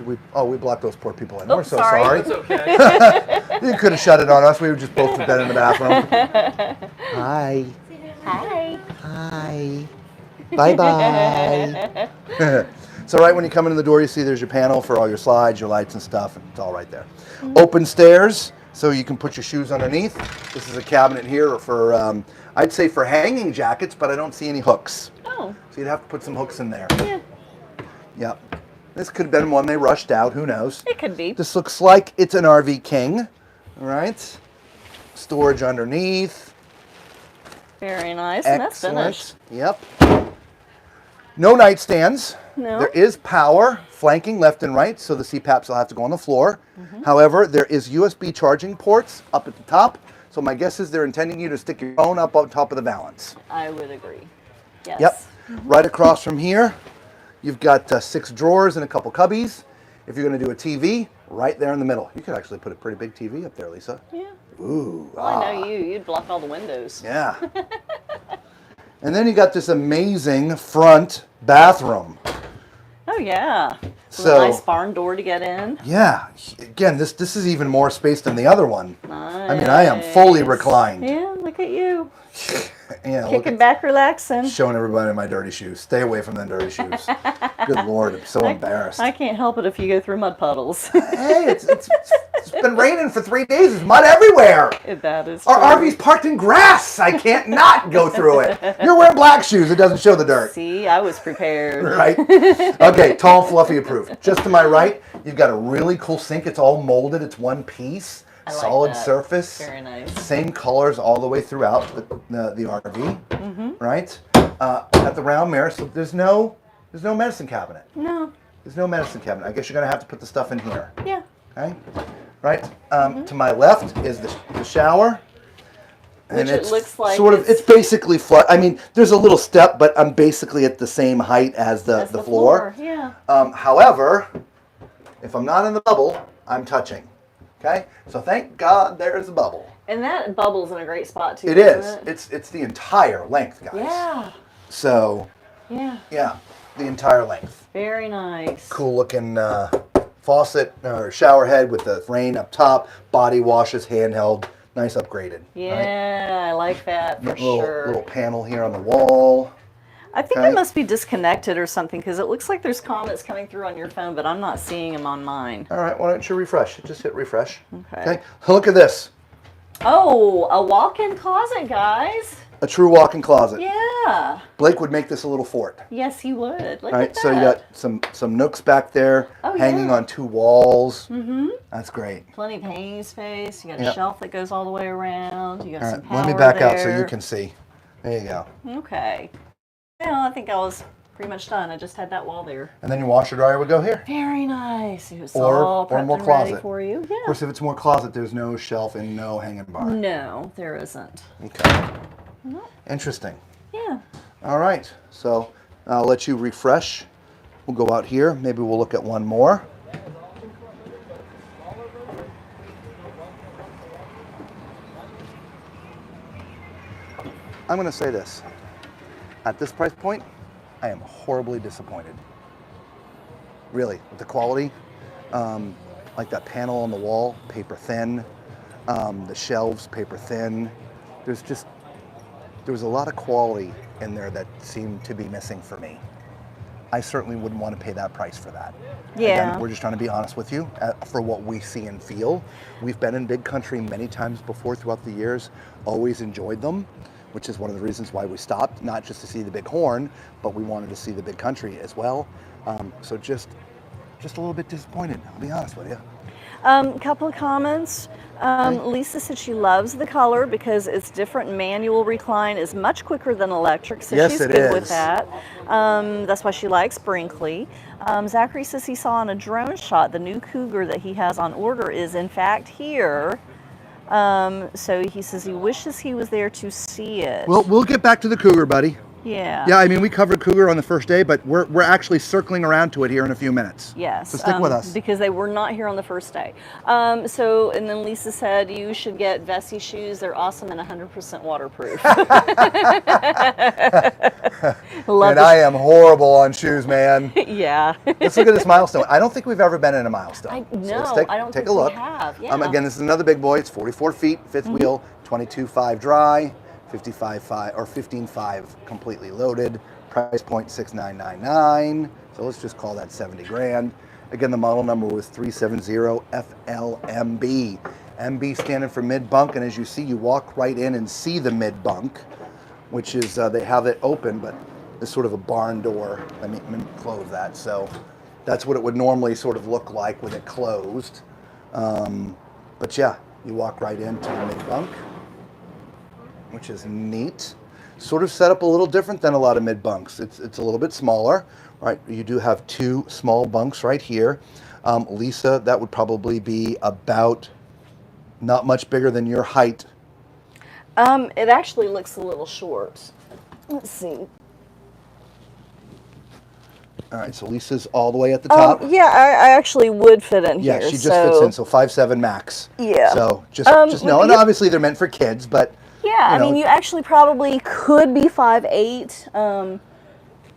We blocked those poor people in. Oh, We're so sorry. sorry. It's okay. You could have shut it on us. We were just both in bed in the bathroom. Hi. Hi. Hi. Bye-bye. So right when you come into the door, you see there's your panel for all your slides, your lights and stuff, and it's all right there. Open stairs, so you can put your shoes underneath. This is a cabinet here for, I'd say for hanging jackets, but I don't see any hooks. Oh. So you'd have to put some hooks in there. Yeah. Yep. This could have been one they rushed out, who knows? It could be. This looks like it's an RV King, all right? Storage underneath. Very nice. And that's Excellent. finished. Yep. No nightstands. No. There is power flanking left and right, so the CPAPs will have to go on the floor. However, there is USB charging ports up at the top. So my guess is they're intending you to stick your phone up on top of the balance. I would agree. Yes. Yep. Right across from here, you've got 6 drawers and a couple cubbies. If you're going to do a TV, right there in the middle. You could actually put a pretty big TV up there, Lisa. Yeah. Ooh. Well, I know you'd block all the windows. Yeah. And then you got this amazing front bathroom. Oh yeah. With So- a nice barn door to get in. Yeah. Again, this is even more space than the other one. Nice. I mean, I am fully reclined. Yeah, look at you. Yeah, look Kicking at, back, relaxing. showing everybody my dirty shoes. Stay away from them dirty shoes. Good Lord, I'm so embarrassed. I can't help it if you go through mud puddles. Hey, it's been raining for 3 days. There's mud everywhere. That is Our true. RV's parked in grass. I can't not go through it. You're wearing black shoes. It doesn't show the dirt. See, I was prepared. Right? Okay, tall, fluffy approved. Just to my right, you've got a really cool sink. It's all molded. It's one piece. I like Solid that. surface. Very nice. Same colors all the way throughout the RV. Right? At the round mirror, so there's no medicine cabinet. No. There's no medicine cabinet. I guess you're gonna have to put the stuff in here. Yeah. Okay? Right? To my left is the shower. Which it looks like sort of, it's basically flat. I mean, there's a little step, but I'm basically at the same height as the floor. Yeah. However, if I'm not in the bubble, I'm touching. Okay? So thank God there's a bubble. And that bubble's in a great spot too. It is. It's the entire length, guys. Yeah. So, yeah, the entire length. Very nice. Cool looking faucet or shower head with the rain up top, body washes, handheld, nice upgraded. Yeah, right? I like that for sure. Little panel here on the wall. I think it must be disconnected or something because it looks like there's comments coming through on your phone, but I'm not seeing them on mine. All right, why don't you refresh? Just hit refresh. Okay. Look at this. Oh, a walk-in closet, guys. A true walk-in closet. Yeah. Blake would make this a little fort. Yes, he would. Look All right, at that. so you got some nooks back there, hanging on 2 walls. Mm-hmm. That's great. Plenty of hanging space. You got a shelf that goes all the way around. You got some power let me back there. out so you can see. There you go. Okay. Well, I think I was pretty much done. I just had that wall there. And then your washer dryer would go here. Very nice. It was Or all prepped more and closet. ready for you. Of Yeah. course, if it's more closet, there's no shelf and no hanging bar. No, there isn't. Okay. Interesting. Yeah. All right. So I'll let you refresh. We'll go out here. Maybe we'll look at one more. I'm going to say this. At this price point, I am horribly disappointed. Really, with the quality, like that panel on the wall, paper thin, the shelves, paper thin. There was a lot of quality in there that seemed to be missing for me. I certainly wouldn't want to pay that price for that. Yeah. Again, we're just trying to be honest with you for what we see and feel. We've been in Big Country many times before throughout the years, always enjoyed them, which is one of the reasons why we stopped, not just to see the big horn, but we wanted to see the Big Country as well. So just a little bit disappointed, I'll be honest with you. A couple of comments. Lisa said she loves the color because it's different. Manual recline is much quicker than electric, so Yes, she's it good with is. that. That's why she likes Brinkley. Zachary says he saw on a drone shot the new Cougar that he has on order is in fact here. So he says he wishes he was there to see it. Well, we'll get back to the Cougar, buddy. Yeah. Yeah, I mean, we covered Cougar on the first day, but we're actually circling around to it here in a few minutes. Yes. So stick with us. Because they were not here on the first day. And then Lisa said you should get Vessi shoes. They're awesome and 100% waterproof. And I am horrible on shoes, man. Yeah. Let's look at this Milestone. I don't think we've ever been in a Milestone. No, let's take I don't take think a look. we have. Yeah. Again, this is another big boy. It's 44 feet, fifth wheel, 22.5 dry, 55.5 or 15.5 completely loaded. Price point $6,999. So let's just call that 70 grand. Again, the model number was 370 FLMB. MB standing for mid bunk, and as you see, you walk right in and see the mid bunk, which is they have it open, but it's sort of a barn door. Let me close that. So that's what it would normally sort of look like with it closed. But yeah, you walk right into the mid bunk, which is neat. Sort of set up a little different than a lot of mid bunks. It's a little bit smaller, right? You do have 2 small bunks right here. Lisa, that would probably be about not much bigger than your height. It actually looks a little short. Let's see. All right, so Lisa's all the way at the top. Yeah, I actually would fit in Yeah, here. she just fits in, so 5'7" max. Yeah. So just know, and obviously they're meant for kids, but yeah, I mean, you actually probably could be 5'8".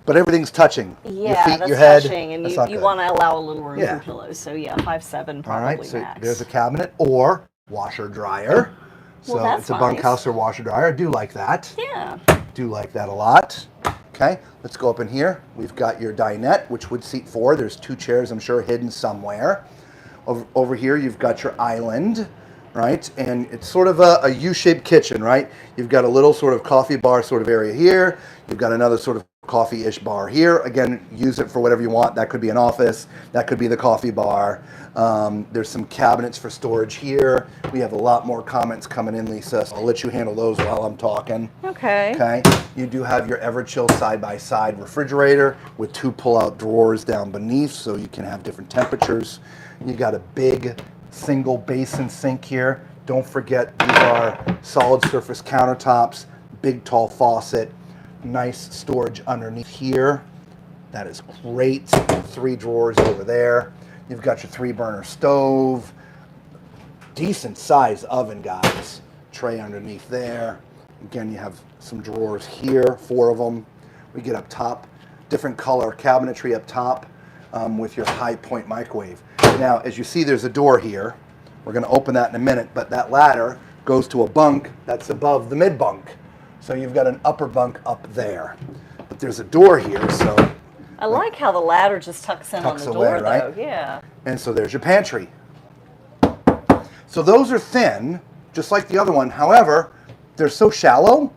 But everything's touching. Yeah, your feet, that's your head. touching, and that's you not good. want to allow a little room Yeah. for pillows. So yeah, 5'7" probably All right, so max. there's a cabinet or washer dryer. So Well, that's it's a nice. bunkhouse or washer dryer. I do like that. Yeah. Do like that a lot. Okay, let's go up in here. We've got your dinette, which would seat 4. There's 2 chairs, I'm sure, hidden somewhere. Over here, you've got your island, right? And it's sort of a U-shaped kitchen, right? You've got a little sort of coffee bar sort of area here. You've got another sort of coffee-ish bar here. Again, use it for whatever you want. That could be an office. That could be the coffee bar. There's some cabinets for storage here. We have a lot more comments coming in, Lisa, so I'll let you handle those while I'm talking. Okay. Okay. You do have your Everchill side-by-side refrigerator with 2 pull-out drawers down beneath so you can have different temperatures. You got a big single basin sink here, Don't forget, these are solid surface countertops, big tall faucet, nice storage underneath here. That is great. 3 drawers over there. You've got your 3-burner stove, decent size oven, guys. Tray underneath there. Again, you have some drawers here, 4 of them. We get up top, different color cabinetry up top with your high point microwave. Now, as you see, there's a door here. We're going to open that in a minute, but that ladder goes to a bunk that's above the mid bunk. So you've got an upper bunk up there. But there's a door here, so... I like how the ladder just tucks in on the door, away, right? though. Yeah. And so there's your pantry. So those are thin, just like the other one. However, they're so shallow,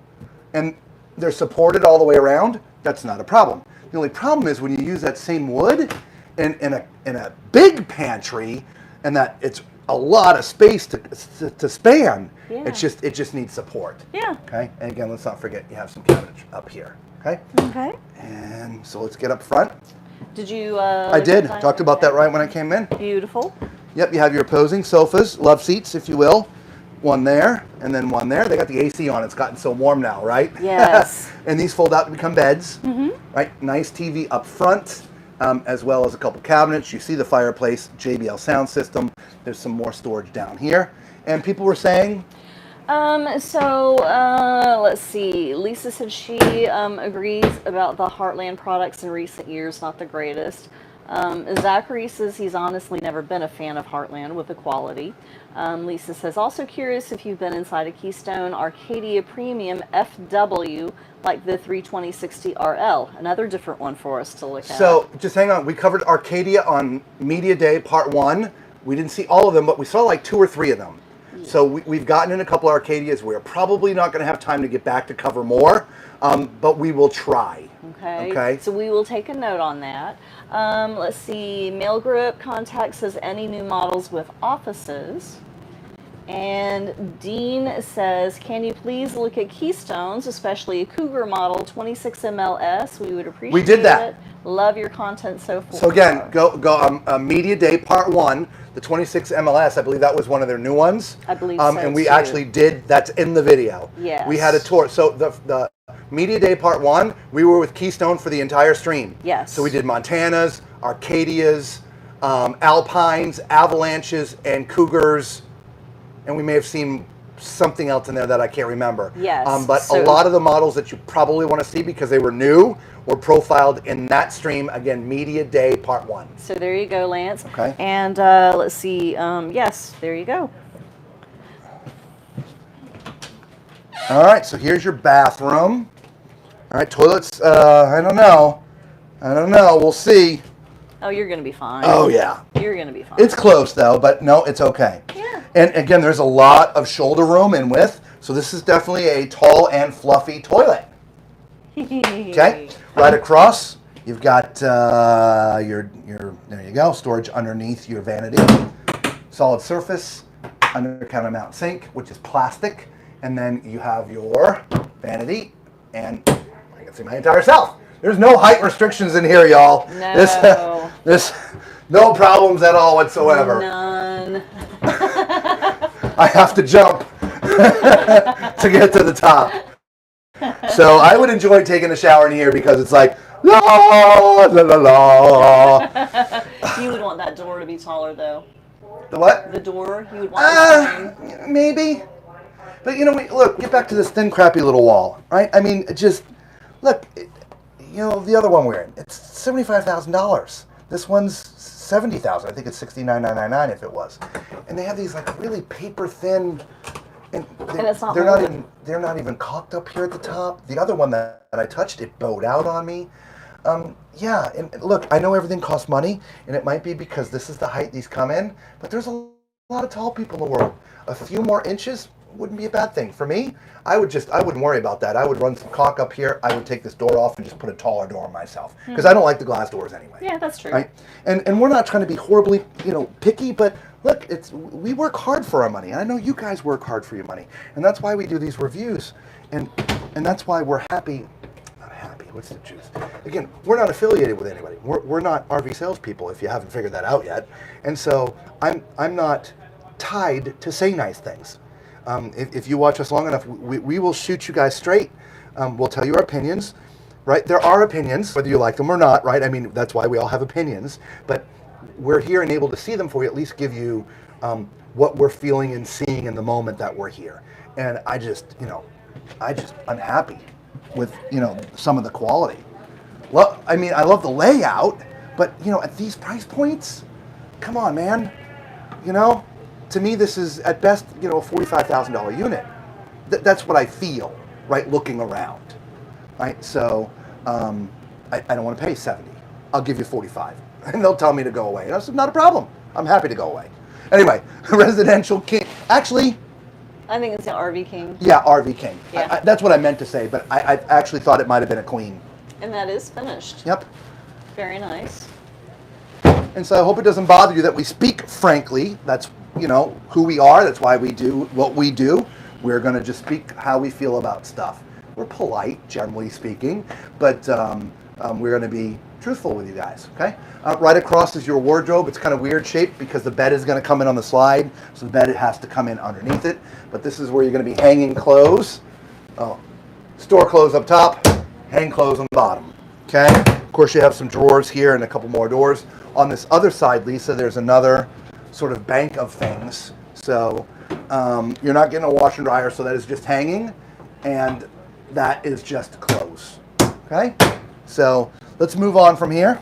and they're supported all the way around. That's not a problem. The only problem is when you use that same wood in a big pantry, and that it's a lot of space to span. Yeah. It just needs support. Yeah. Okay. And again, let's not forget you have some cabinets up here. Okay. Okay. And so let's get up front. Did you? I did. Talked about that right when I came in. Beautiful. Yep. You have your opposing sofas, love seats, if you will. One there, and then one there. They got the AC on. It's gotten so warm now, right? Yes. And these fold out to become beds. Right. Nice TV up front. As well as a couple cabinets. You see the fireplace, JBL sound system. There's some more storage down here. And people were saying... let's see. Lisa said she agrees about the Heartland products in recent years, not the greatest. Zachary says he's honestly never been a fan of Heartland with the quality. Lisa says, also curious if you've been inside a Keystone Arcadia Premium FW like the 320/60 RL. Another different one for us to look at. So just hang on. We covered Arcadia on Media Day Part 1. We didn't see all of them, but we saw like 2 or 3 of them. Yeah. So we've gotten in a couple of Arcadias. We're probably not going to have time to get back to cover more, but we will try. Okay. So we will take a note on that. Let's see. Mail Grip Contact says any new models with offices. And Dean says, can you please look at Keystones, especially a Cougar model 26 MLS? We would appreciate it. We did that. Love your content so far. So again, go Media Day Part 1, the 26 MLS. I believe that was one of their new ones. I believe so, and we too. actually did. That's in the video. Yes. We had a tour. So the Media Day Part 1, we were with Keystone for the entire stream. Yes. So we did Montanas, Arcadias, Alpines, Avalanches, and Cougars. And we may have seen something else in there that I can't remember. Yes. But a lot of the models that you probably want to see because they were new were profiled in that stream. Again, Media Day Part 1. So there you go, Lance. Okay. And let's see. Yes, there you go. All right, so here's your bathroom. All right, toilets, I don't know. We'll see. Oh, you're going to be fine. Oh, yeah. You're going to be fine. It's close, though, but no, it's okay. Yeah. And again, there's a lot of shoulder room and width, so this is definitely a tall and fluffy toilet. Okay, right across, you've got your there you go, storage underneath your vanity. Solid surface, under counter mount sink, which is plastic, and then you have your vanity, and I can see my entire self. There's no height restrictions in here, y'all. No. There's no problems at all whatsoever. None. I have to jump to get to the top. So I would enjoy taking a shower in here because it's like, la, la, la, la. You would want that door to be taller, though. The what? The door, you would want maybe. But, look, get back to this thin, crappy little wall, right? I mean, look, the other one we're in, it's $75,000. This one's $70,000. I think it's $69,999 if it was. And they have these like really paper thin, and it's not they're not even caulked up here at the top. The other one that I touched, it bowed out on me. Yeah, and look, I know everything costs money, and it might be because this is the height these come in, but there's a lot of tall people in the world. A few more inches wouldn't be a bad thing. For me, I wouldn't worry about that. I would run some caulk up here. I would take this door off and just put a taller door on myself because I don't like the glass doors anyway. Yeah, that's true. Right? And we're not trying to be horribly, picky, but look, we work hard for our money. I know you guys work hard for your money, and that's why we do these reviews, and that's why we're happy. Not happy. What's the truth? Again, we're not affiliated with anybody. We're not RV salespeople. If you haven't figured that out yet, and so I'm not tied to say nice things. If you watch us long enough, we will shoot you guys straight. We'll tell you our opinions, right? There are opinions, whether you like them or not, right? I mean, that's why we all have opinions. But we're here and able to see them for you, at least give you what we're feeling and seeing in the moment that we're here. And I'm happy with, some of the quality. Well, I mean, I love the layout, but, at these price points, come on, man. To me, this is at best, a $45,000 unit. That's what I feel, right, looking around, right? So I don't want to pay 70. I'll give you 45. And they'll tell me to go away. And I said, not a problem. I'm happy to go away. Anyway, residential king. Actually, I think it's an RV King. yeah, RV king. Yeah. That's what I meant to say, but I actually thought it might have been a queen. And that is finished. Yep. Very nice. And so I hope it doesn't bother you that we speak frankly. That's, who we are. That's why we do what we do. We're going to just speak how we feel about stuff. We're polite, generally speaking, but we're going to be truthful with you guys, okay? Right across is your wardrobe. It's kind of weird shaped because the bed is going to come in on the slide, so the bed has to come in underneath it. But this is where you're going to be hanging clothes. Store clothes up top, hang clothes on the bottom, okay? Of course, you have some drawers here and a couple more doors. On this other side, Lisa, there's another sort of bank of things. So you're not getting a washer and dryer, so that is just hanging, and that is just clothes, okay? So let's move on from here.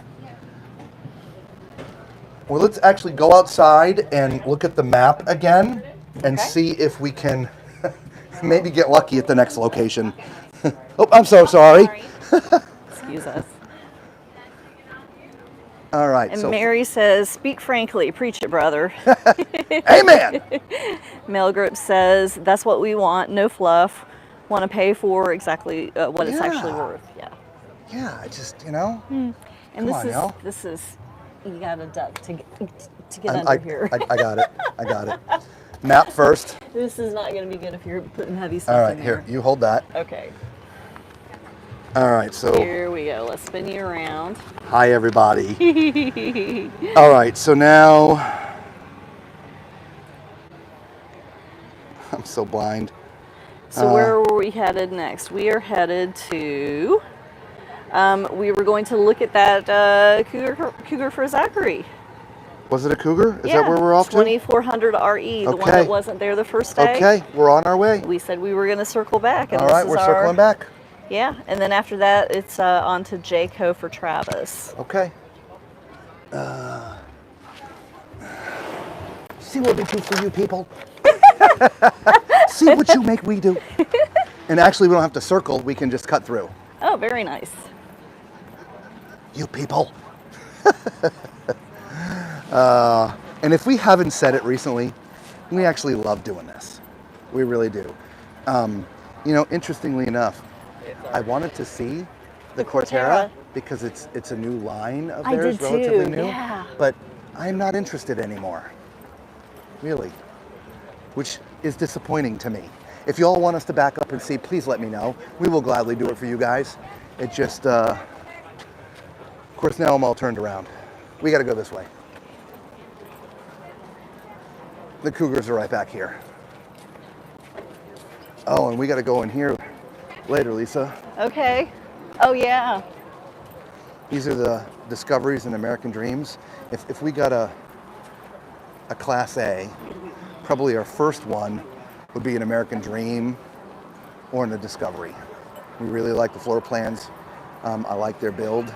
Well, let's actually go outside and look at the map again and see if we can maybe get lucky at the next location. Oh, I'm so sorry. Excuse us. All right. And Mary says, speak frankly, preach it, brother. Amen. Mel Grip says, that's what we want, no fluff. Want to pay for exactly what it's actually worth. Yeah. Yeah, I just, And this is, you got to duck to get under here. I got it. I got it. Map first. This is not going to be good if you're putting heavy stuff All right, in there. here, you hold that. Okay. All right, so. Here we go. Let's spin you around. Hi, everybody. All right, so now. I'm so blind. So where were we headed next? We are headed to, we were going to look at that Cougar for Zachary. Was it a Cougar? Is Yeah, that where we're off to? 2400 RE, the one that wasn't there the first day. Okay, we're on our way. We said we were going to circle back. And all right, we're circling back. Yeah, and then after that, it's on to Jayco for Travis. Okay. See what we do for you people? See what you make we do. And actually, we don't have to circle. We can just cut through. Oh, very nice. You people. And if we haven't said it recently, we actually love doing this. We really do. Interestingly enough, I wanted to see the Cortera because it's a new line of theirs, relatively new. Yeah. But I'm not interested anymore. Really. Which is disappointing to me. If you all want us to back up and see, please let me know. We will gladly do it for you guys. It just, of course, now I'm all turned around. We got to go this way. The Cougars are right back here. Oh, and we got to go in here later, Lisa. Okay. Oh, yeah. These are the Discoveries and American Dreams. If we got a Class A, probably our first one would be an American Dream or in a Discovery. We really like the floor plans. I like their build.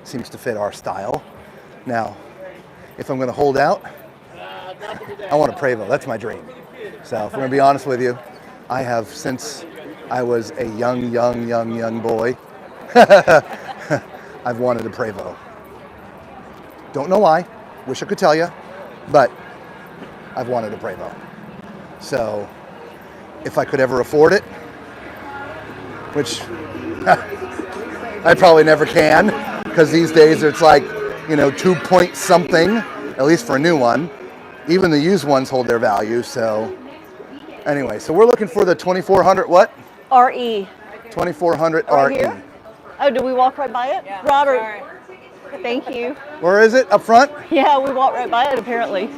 Seems to fit our style. Now, if I'm going to hold out, I want a Prevost. That's my dream. So if we're going to be honest with you, I have since I was a young boy, I've wanted a Prevost. Don't know why. Wish I could tell you, but I've wanted a Prevost. So if I could ever afford it, which I probably never can, because these days it's like, 2 point something, at least for a new one. Even the used ones hold their value. So anyway, so we're looking for the 2400 what? RE. 2400 Right RE. here? Oh, did we walk right by it? Yeah, Robert. Thank you. Where is it? Up front? Yeah, we walked right by it apparently.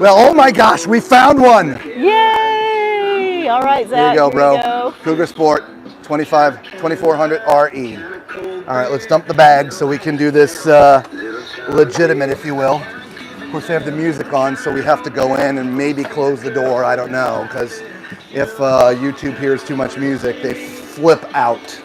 Well, oh my gosh, we found one. Yay! All right, Here Zach. you go, bro. You go. Cougar Sport 2400 RE. All right, let's dump the bag so we can do this legitimate, if you will. Of course, they have the music on, so we have to go in and maybe close the door. I don't know, because if YouTube hears too much music, they flip out.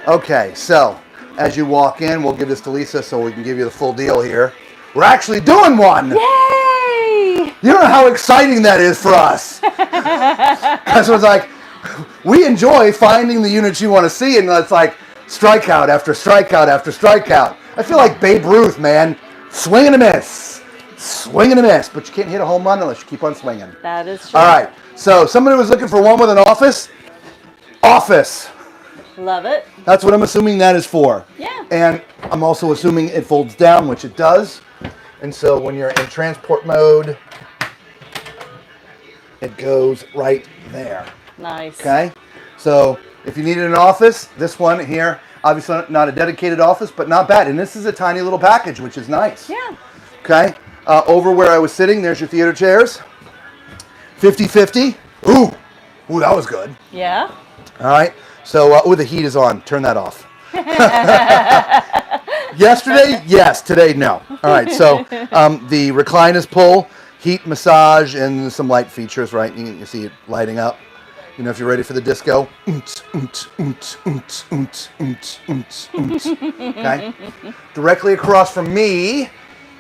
Okay, so as you walk in, we'll give this to Lisa so we can give you the full deal here. We're actually doing one. Yay! You don't know how exciting that is for us. Because it's like, we enjoy finding the units you want to see, and it's like strikeout after strikeout after strikeout. I feel like Babe Ruth, man. Swing and a miss. Swing and a miss. But you can't hit a home run unless you keep on swinging. That is true. All right. So somebody was looking for one with an office. Office. Love it. That's what I'm assuming that is for. Yeah. And I'm also assuming it folds down, which it does. And so when you're in transport mode, it goes right there. Nice. Okay? So if you needed an office, this one here, obviously not a dedicated office, but not bad. And this is a tiny little package, which is nice. Yeah. Okay? Over where I was sitting, there's your theater chairs. 50-50. Ooh, that was good. Yeah. All right. So, the heat is on. Turn that off. Yesterday, yes. Today, no. All right. So, the recliners pull, heat massage, and some light features, right? You see it lighting up. You know, if you're ready for the disco. Okay. Directly across from me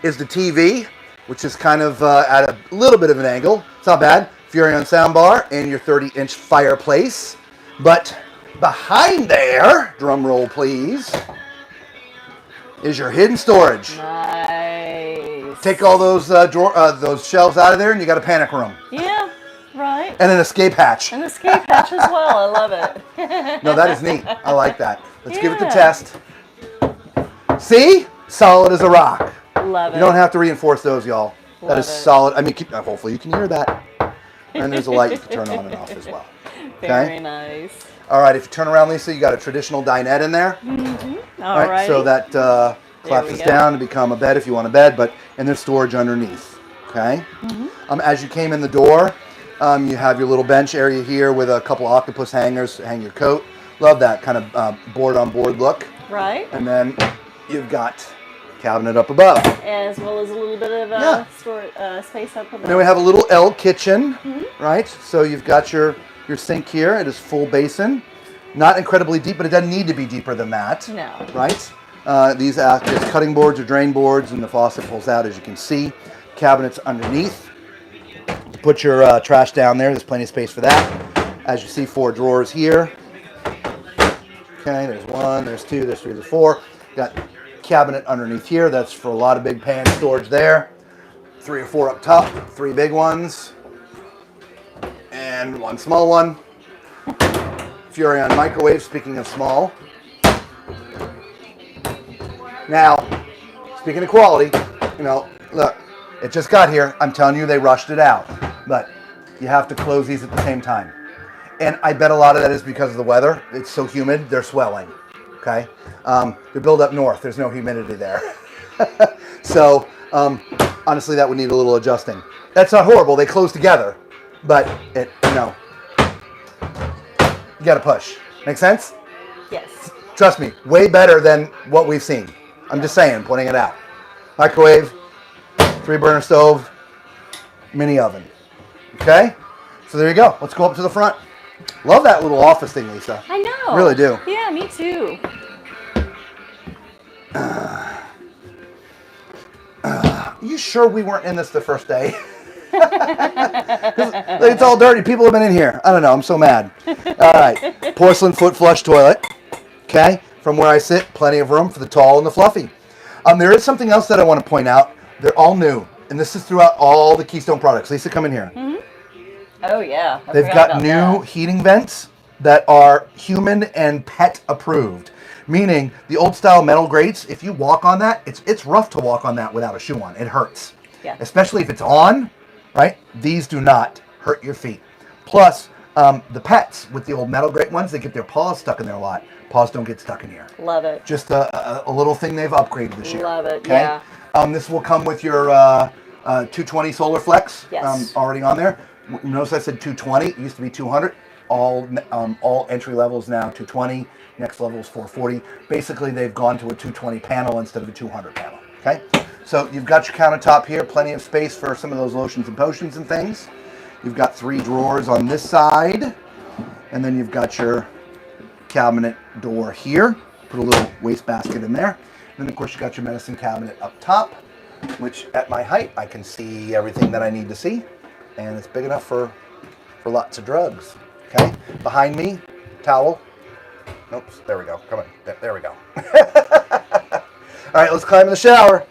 is the TV, which is kind of at a little bit of an angle. It's not bad. Furion soundbar and your 30-inch fireplace. But behind there, drum roll please, is your hidden storage. Nice. Take all those shelves out of there and you got a panic room. Yeah, right. And an escape hatch. An escape hatch as well. I love it. No, that is neat. I like that. Let's give it the Yeah. test. See? Solid as a rock. Love it. You don't have to reinforce those, y'all. That Love is it. solid. I mean, hopefully you can hear that. And there's a light you can turn on and off as well. Very nice. All right, if you turn around, Lisa, you got a traditional dinette in there. All right. So that collapses we go. down to become a bed if you want a bed, but and there's storage underneath. Okay. As you came in the door, you have your little bench area here with a couple octopus hangers to hang your coat. Love that kind of board-on-board look. Right. And then you've got cabinet up above. As well as a little bit of space up above. And then we have a little L kitchen, right? So you've got your sink here. It is full basin. Not incredibly deep, but it doesn't need to be deeper than that. No. Right? These act as cutting boards or drain boards, and the faucet pulls out, as you can see. Cabinets underneath. Put your trash down there. There's plenty of space for that. As you see, 4 drawers here. Okay, there's 1, there's 2, there's 3, there's 4. Got cabinet underneath here. That's for a lot of big pan storage there. 3 or 4 up top. 3 big ones. And 1 small one. Furion microwave, speaking of small. Now, speaking of quality, look, it just got here. I'm telling you, they rushed it out. But you have to close these at the same time. And I bet a lot of that is because of the weather. It's so humid, they're swelling. Okay? They're built up north. There's no humidity there. So, honestly, that would need a little adjusting. That's not horrible. They close together. But, you got to push. Make sense? Yes. Trust me, way better than what we've seen. I'm just saying, pointing it out. Microwave, 3-burner stove, mini oven. Okay? So there you go. Let's go up to the front. Love that little office thing, Lisa. I know. Really do. Yeah, me too. You sure we weren't in this the first day? It's all dirty. People have been in here. I don't know. I'm so mad. All right. Porcelain foot flush toilet. Okay. From where I sit, plenty of room for the tall and the fluffy. There is something else that I want to point out. They're all new. And this is throughout all the Keystone products. Lisa, come in here. Oh, yeah. I They've forgot got about new that. heating vents that are human and pet approved. Meaning the old style metal grates, if you walk on that, it's rough to walk on that without a shoe on. It hurts. Yeah. Especially if it's on, right? These do not hurt your feet. Plus, The pets with the old metal grate ones, they get their paws stuck in there a lot. Paws don't get stuck in here. Love it. Just a little thing they've upgraded this year. Love it. Okay? Yeah. This will come with your 220 Solar Flex. Yes. Already on there. Notice I said 220. It used to be 200. All entry levels now 220. Next level is 440. Basically, they've gone to a 220 panel instead of a 200 panel. Okay. So you've got your countertop here, plenty of space for some of those lotions and potions and things. You've got 3 drawers on this side, and then you've got your cabinet door here. Put a little wastebasket in there. And then, of course, you got your medicine cabinet up top, which at my height, I can see everything that I need to see. And it's big enough for lots of drugs. Okay? Behind me, towel. Oops, there we go. Come on. There we go. All right, let's climb in the shower.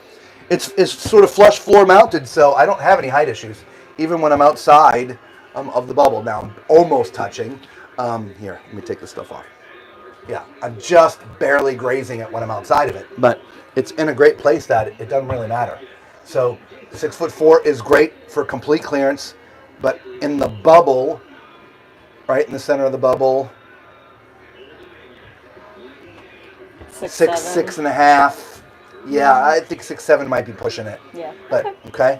It's sort of flush floor mounted, so I don't have any height issues, even when I'm outside of the bubble. Now, I'm almost touching. Here, let me take this stuff off. Yeah, I'm just barely grazing it when I'm outside of it, but it's in a great place that it doesn't really matter. So 6'4" is great for complete clearance, but in the bubble, right in the center of the bubble, 6.5. Yeah, I think 6'7" might be pushing it. Yeah. But okay.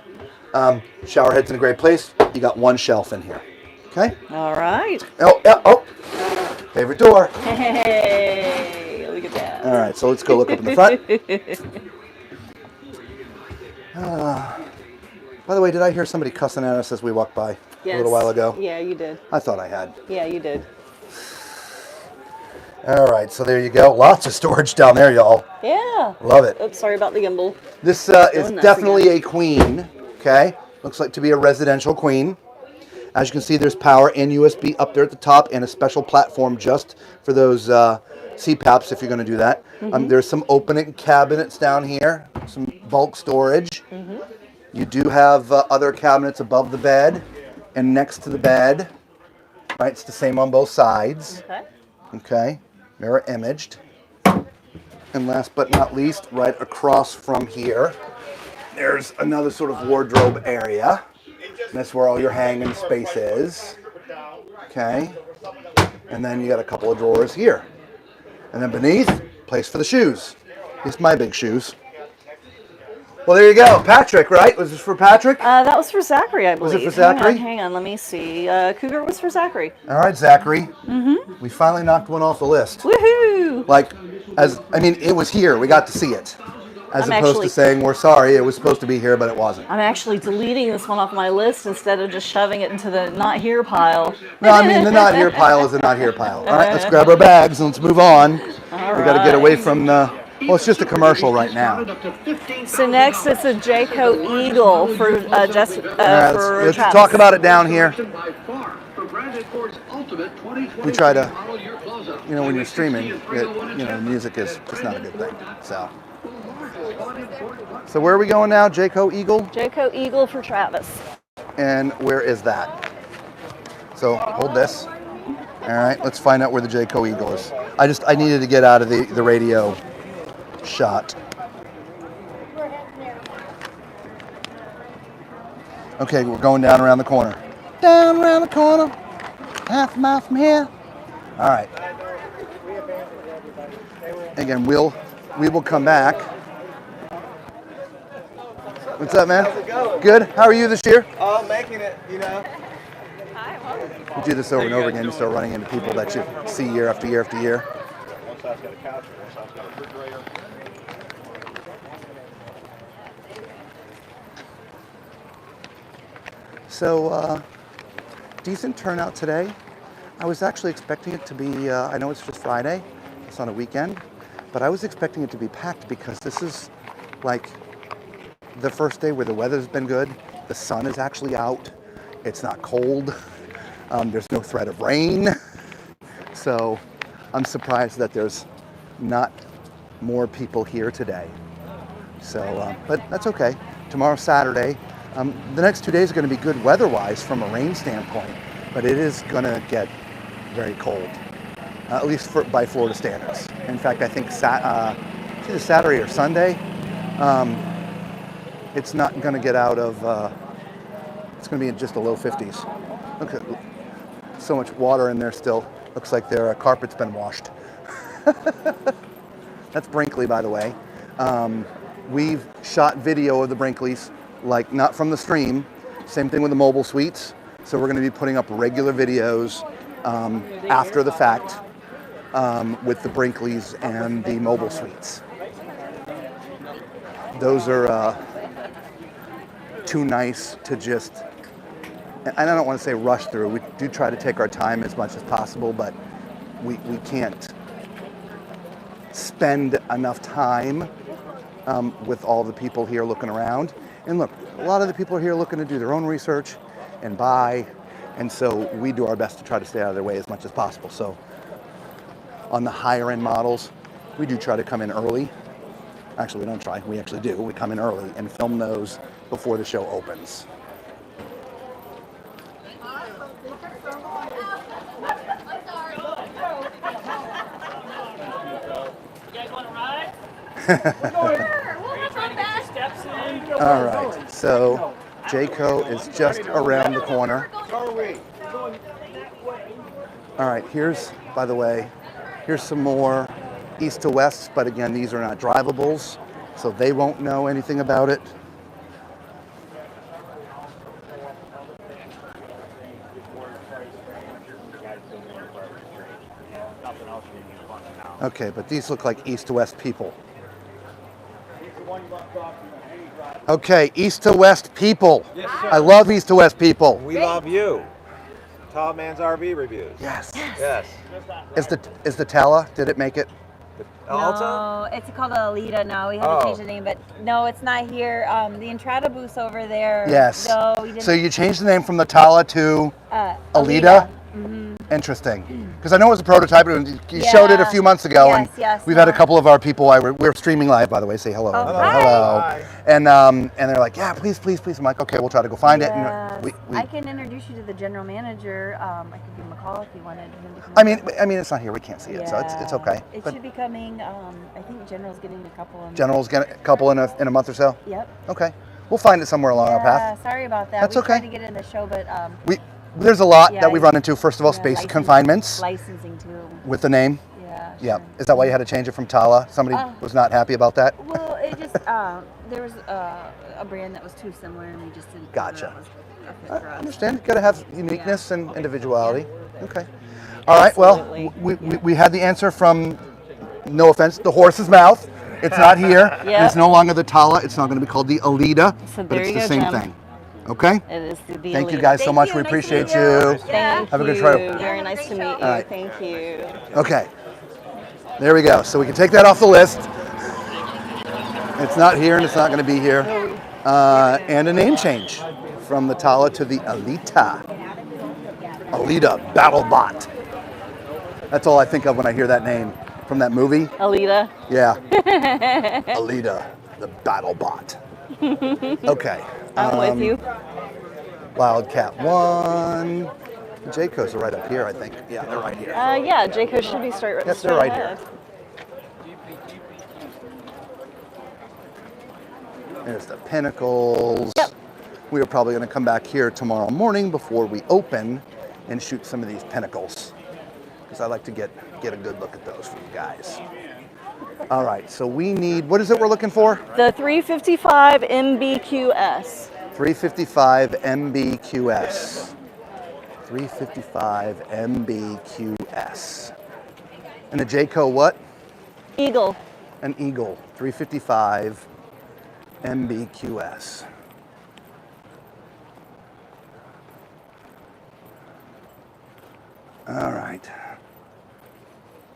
Shower head's in a great place. You got 1 shelf in here. Okay. All right. Oh, yeah. Oh. Favorite door. Hey, look at that. All right, so let's go look up in the front. By the way, did I hear somebody cussing at us as we walked by a little while ago? Yeah, you did. I thought I had. Yeah, you did. All right, so there you go. Lots of storage down there, y'all. Yeah. Love it. Oops, sorry about the gimbal. This is definitely a queen, okay? Looks like to be a residential queen. As you can see, there's power and USB up there at the top and a special platform just for those CPAPs if you're going to do that. There's some opening cabinets down here, some bulk storage. You do have other cabinets above the bed and next to the bed. Right, it's the same on both sides. Okay, mirror imaged. And last but not least, right across from here, there's another sort of wardrobe area. And that's where all your hanging space is. Okay. And then you got a couple of drawers here. And then beneath, place for the shoes. It's my big shoes. Well, there you go. Patrick, right? Was this for Patrick? That was for Zachary, I believe. Was it for Zachary? Hang on, let me see. Cougar was for Zachary. All right, Zachary. We finally knocked one off the list. Woohoo! It was here. We got to see it. As opposed to saying, we're sorry, it was supposed to be here, but it wasn't. I'm actually deleting this one off my list instead of just shoving it into the not here pile. No, I mean, the not here pile is a not here pile. All right, let's grab our bags and let's move on. All we got to get away from the... Well, it's just a commercial right now. So next, it's a Jayco Eagle for let's talk about it down here. We try to, when you're streaming, music is just not a good thing. So where are we going now? Jayco Eagle? Jayco Eagle for Travis. And where is that? So hold this. All right, let's find out where the Jayco Eagle is. I needed to get out of the radio shot. Okay, we're going down around the corner. Down around the corner. Half a mile from here. All right. Again, we will come back. What's up, man? How's it going? Good. How are you this year? Oh, making it, You do this over and over again. You start running into people that you see year after year after year. One side's got a couch, one side's got a refrigerator. So, decent turnout today. I was actually expecting it to be, I know it's just Friday, it's on a weekend, but I was expecting it to be packed because this is like the first day where the weather's been good, the sun is actually out, it's not cold, there's no threat of rain, so I'm surprised that there's not more people here today. So, but that's okay. Tomorrow's Saturday. The next 2 days are going to be good weather-wise from a rain standpoint, but it is going to get very cold, at least by Florida standards. In fact, I think it's either Saturday or Sunday, it's not going to get out of, it's going to be in just the low 50s. Okay, so much water in there still. Looks like their carpet's been washed. That's Brinkley, by the way. We've shot video of the Brinkleys, like not from the stream. Same thing with the mobile suites. So we're going to be putting up regular videos after the fact with the Brinkleys and the mobile suites. Those are too nice to just, and I don't want to say rush through. We do try to take our time as much as possible, but we can't spend enough time with all the people here looking around. And look, a lot of the people are here looking to do their own research and buy, and so we do our best to try to stay out of their way as much as possible. So on the higher end models, we do try to come in early. Actually, we don't try, we actually do. We come in early and film those before the show opens. All right, so Jayco is just around the corner. All right, here's, by the way, here's some more east to west, but again, these are not drivables, so they won't know anything about it. Okay, but these look like east to west people. Okay, east to west people. Yes, sir. I love east to west people. We love you. Tall Man's RV Reviews. Yes. Yes. Is the Tala, did it make it? Alta? No, it's called Alita now. We have to change the name, but no, it's not here. The Entrada booth's over there. Yes. No, we didn't. So you changed the name from the Tala to Alita? Mm-hmm. Interesting. Because I know it was a prototype, and you showed it a few months ago, and we've had a couple of our people, we're streaming live, by the way, say hello. Oh, hello. hi. And they're like, yeah, please, please, please. I'm like, okay, we'll try to go find it. And I can introduce you to the general manager. I could give him a call if you wanted him to come. I mean, it's not here. We can't see it, so it's okay. It should be coming. I think General's getting a couple. General's getting a couple in a month or so? Yep. Okay. We'll find it somewhere along our path. Sorry about that. That's we okay. tried to get it in the show, but there's a lot that we've run into. First of all, space confinements. Licensing too. With the name? Yeah. Yeah. Is that why you had to change it from Tala? Somebody was not happy about that? Well, it just, there was a brand that was too similar and we just didn't. Gotcha. I understand. Got to have uniqueness and individuality. Okay. All right. Well, we had the answer from, no offense, the horse's mouth. It's not here. It's no longer the Tala. It's not going to be called the Alita, So but it's there the you same go, Jim. thing. Okay? It is the Thank you Alita. guys so much. We appreciate you. Thank Have a good you. trip. Very nice to meet you. All right. Thank you. Okay. There we go. So we can take that off the list. It's not here and it's not going to be here. And a name change from the Tala to the Alita. Alita BattleBot. That's all I think of when I hear that name from that movie. Alita. Yeah. Alita, the BattleBot. Okay. I'm with you. Wildcat 1. The Jaycos are right up here, I think. Yeah, they're right here. Yeah, Jayco should be straight. Yes, straight they're right ahead. here. There's the Pinnacles. Yep. We are probably going to come back here tomorrow morning before we open and shoot some of these Pinnacles, because I like to get a good look at those for you guys. All right, so we need, what is it we're looking for? The 355 MBQS. 355 MBQS. 355 MBQS. And a Jayco what? Eagle. An Eagle. 355 MBQS. All right.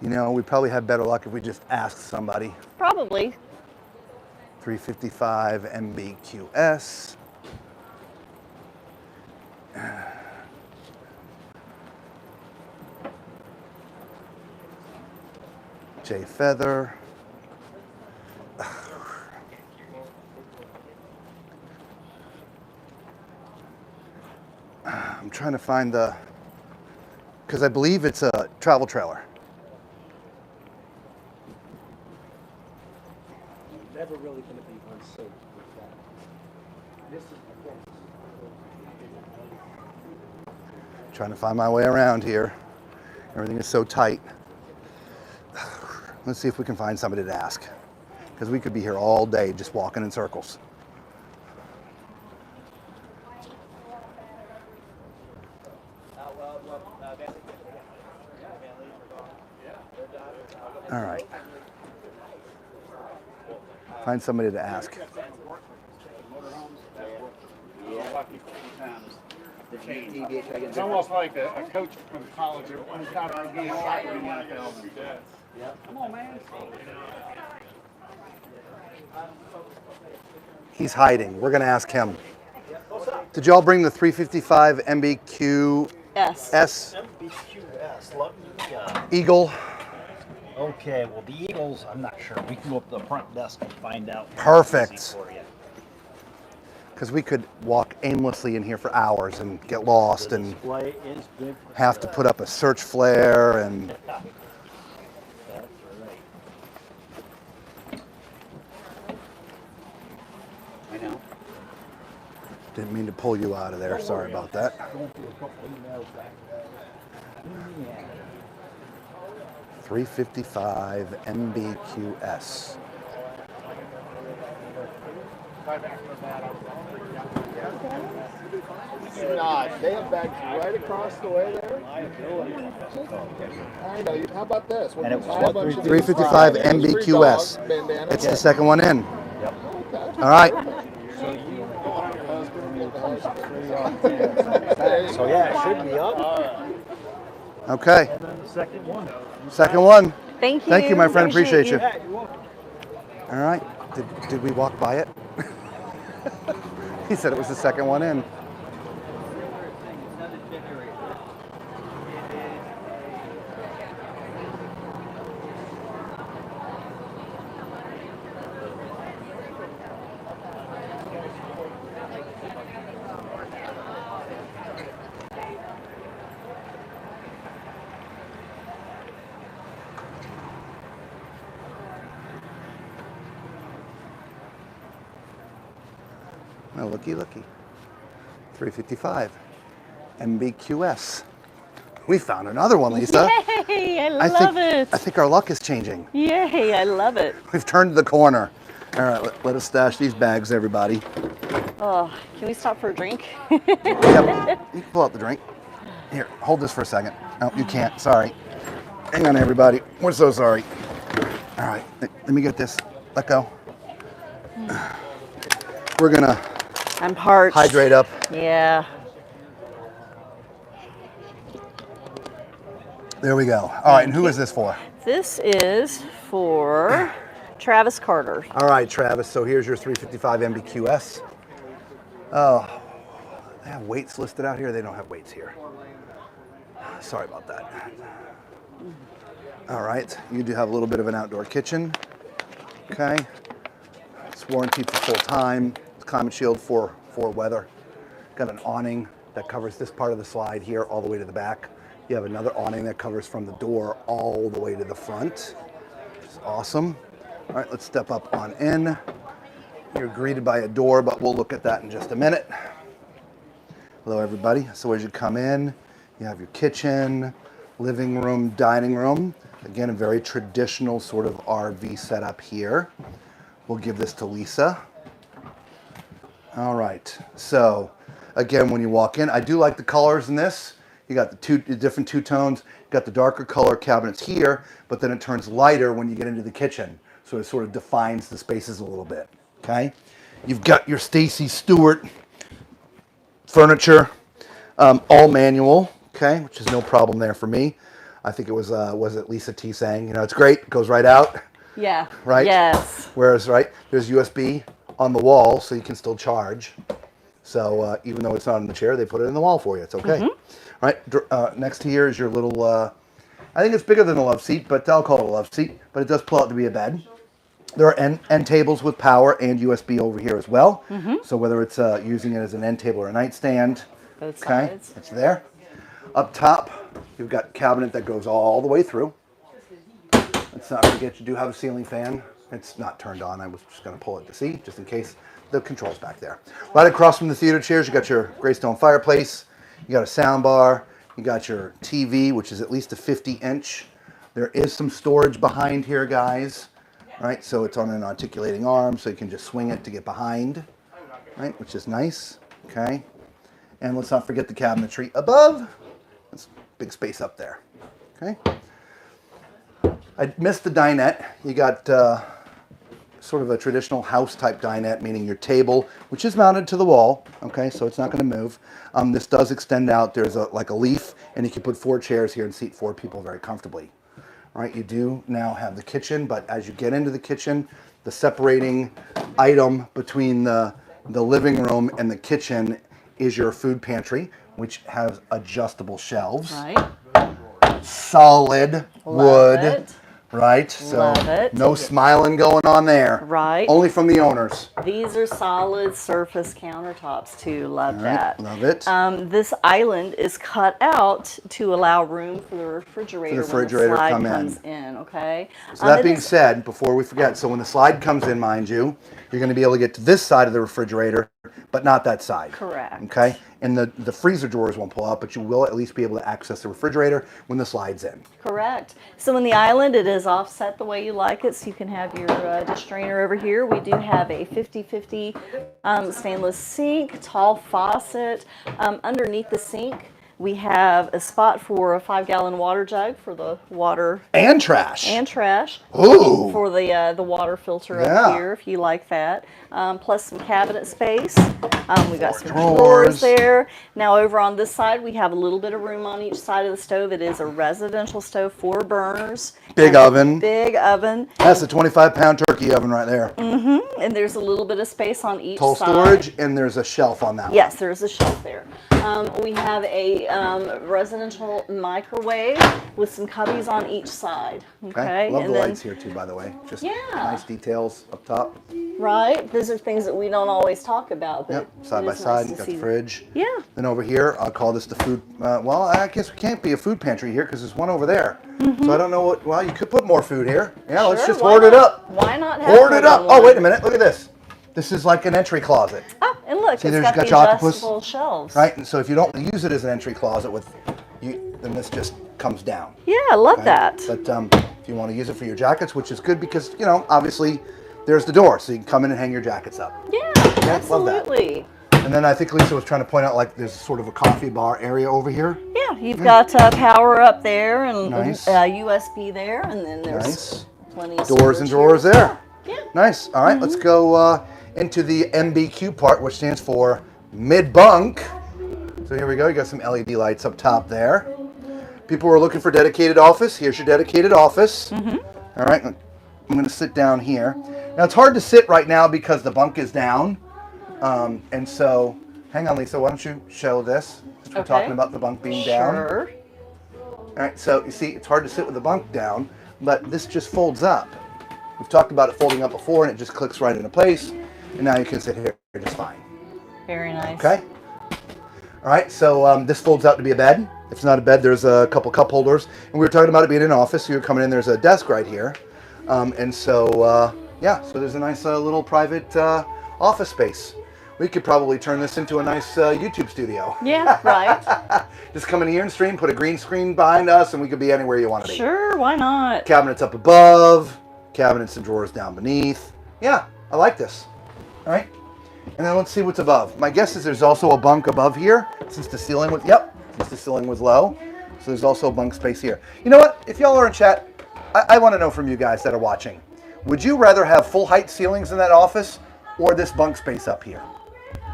You know, we probably have better luck if we just ask somebody. Probably. 355 MBQS. J Feather. I'm trying to find the, because I believe it's a travel trailer. Never really going to be unsafe with that. This is the Trying to find my way around here. Everything is so tight. Let's see if we can find somebody to ask, because we could be here all day just walking in circles. All right. Find somebody to ask. It's almost like a coach from college that won top of the game fighting like that. Come on, man. He's hiding. We're going to ask him. Did y'all bring the 355 MBQ Yes. S MBQS. Let me, Eagle? okay, well, the Eagles, I'm not sure. We can go up to the front desk and find out. Perfect. Because we could walk aimlessly in here for hours and get lost and Display is good for have to put up a search flare and That's right. I know. didn't mean to pull you out of there. Sorry about that. Going through a couple emails back. Yeah. 355 MBQS. They have bags right across the way there. I know. How about this? And it was what, 355 MBQS. It's the second one in. Yep. All right. So yeah, it should be up. Okay. And then the second one. Second one. Thank you. Thank you, my friend. Appreciate you. Yeah, you're welcome. All right. Did we walk by it? He said it was the second one in. Oh, looky. 355 MBQS. We found another one, Lisa. Yay, I love it. I think our luck is changing. Yay, I love it. We've turned the corner. All right, let us stash these bags, everybody. Oh, can we stop for a drink? Yep. You can pull out the drink. Here, hold this for a second. No, you can't. Sorry. Hang on, everybody. We're so sorry. All right, let me get this. Let go. We're gonna I'm parched. hydrate up. Yeah. There we go. All right, and who is this for? This is for Travis Carter. All right, Travis. So here's your 355 MBQS. Oh, they have weights listed out here. They don't have weights here. Sorry about that. All right, you do have a little bit of an outdoor kitchen. Okay. It's warranted for full time. It's climate shield for weather. Got an awning that covers this part of the slide here all the way to the back. You have another awning that covers from the door all the way to the front. It's awesome. All right, let's step up on in. You're greeted by a door, but we'll look at that in just a minute. Hello, everybody. So as you come in, you have your kitchen, living room, dining room. Again, a very traditional sort of RV setup here. We'll give this to Lisa. All right. So again, when you walk in, I do like the colors in this. You got the different two tones. You got the darker color cabinets here, but then it turns lighter when you get into the kitchen. So it sort of defines the spaces a little bit. Okay. You've got your Stacy Stewart furniture, all manual. Okay, which is no problem there for me. I think it was it Lisa T saying, you know, it's great, it goes right out. Yeah. Right? Yes. Whereas, right, there's USB on the wall, so you can still charge. So even though it's not in the chair, they put it in the wall for you. It's okay. Mm-hmm. Right, next to here is your little, I think it's bigger than a love seat, but I'll call it a love seat. But it does pull out to be a bed. There are end tables with power and USB over here as well. Mm-hmm. So whether it's using it as an end table or a nightstand, both sides. It's there. Up top, you've got a cabinet that goes all the way through. Let's not forget you do have a ceiling fan. It's not turned on. I was just going to pull it to see, just in case. The control's back there. Right across from the theater chairs, you got your gray stone fireplace. You got a sound bar. You got your TV, which is at least a 50-inch. There is some storage behind here, guys. Right, so it's on an articulating arm, so you can just swing it to get behind. Right, which is nice. Okay. And let's not forget the cabinetry above. That's big space up there. Okay. I missed the dinette. You got sort of a traditional house type dinette, meaning your table, which is mounted to the wall. Okay, so it's not going to move. This does extend out. There's like a leaf, and you can put 4 chairs here and seat 4 people very comfortably. All right, you do now have the kitchen, but as you get into the kitchen, the separating item between the living room and the kitchen is your food pantry, which has adjustable shelves. Right. Solid wood. It. Right. So Love it. no smiling going on there. Right. Only from the owners. These are solid surface countertops too. Love All that. right, love it. This island is cut out to allow room for the refrigerator, when the slide comes in. Okay. So that being said, before we forget, so when the slide comes in, mind you, you're going to be able to get to this side of the refrigerator, but not that side. Correct. Okay. And the freezer drawers won't pull out, but you will at least be able to access the refrigerator when the slide's in. Correct. So in the island, it is offset the way you like it, so you can have your dish drainer over here. We do have a 50/50 stainless sink, tall faucet. Underneath the sink, we have a spot for a 5-gallon water jug for the water. And trash. And trash. Ooh. For the water filter Yeah. up here, if you like that. Plus some cabinet space. We got some Drawers. drawers there. Now over on this side, we have a little bit of room on each side of the stove. It is a residential stove, 4 burners. Big oven. Big oven. That's a 25-pound turkey oven right there. Mm-hmm. And there's a little bit of space on each Tall side. storage, and there's a shelf on that Yes, there's a shelf there. We have a residential microwave with some cubbies on each side. Okay. Love and the then, lights here too, by the way. Just Yeah. nice details up top. Right. Those are things that we don't always talk about. But Yep, side it by is side. nice You to got see the them. fridge. Yeah. Then over here, I'll call this the food. Well, I guess it can't be a food pantry here because there's one over there. So I don't know what. Well, you could put more food here. Yeah, let's Sure, just why hoard it not? up. Why not have Hoard more it up. than Oh, one? wait a minute. Look at this. This is like an entry closet. Oh, and look, See, it's there's got got the your octopus. adjustable shelves. Right, and so if you don't use it as an entry closet with, then this just comes down. Yeah, I love Okay? that. But if you want to use it for your jackets, which is good because, obviously there's the door, so you can come in and hang your jackets up. Yeah, love that. absolutely. And then I think Lisa was trying to point out, like, there's sort of a coffee bar area over here. Yeah, you've got power up there and Nice. USB there, and then there's Nice. plenty of Doors and storage drawers here. there. Yeah. Nice. All right, let's go into the MBQ part, which stands for mid-bunk. So here we go. You got some LED lights up top there. People are looking for dedicated office. Here's your dedicated office. All right, I'm going to sit down here. Now, it's hard to sit right now because the bunk is down. And so, hang on, Lisa, why don't you show this? Since we're talking about the bunk being down. Sure. All right, so you see, it's hard to sit with the bunk down, but this just folds up. We've talked about it folding up before, and it just clicks right into place. And now you can sit here just fine. Very nice. Okay. All right, so this folds out to be a bed. If it's not a bed, there's a couple cup holders. And we were talking about it being an office. So you're coming in, there's a desk right here. And so, yeah, so there's a nice little private office space. We could probably turn this into a nice YouTube studio. Yeah, right. Just come in here and stream, put a green screen behind us, and we could be anywhere you want to be. Sure, why not? Cabinets up above, cabinets and drawers down beneath. Yeah, I like this. All right. And then let's see what's above. My guess is there's also a bunk above here since the ceiling was, since the ceiling was low. So there's also bunk space here. You know what? If y'all are in chat, I want to know from you guys that are watching. Would you rather have full height ceilings in that office or this bunk space up here?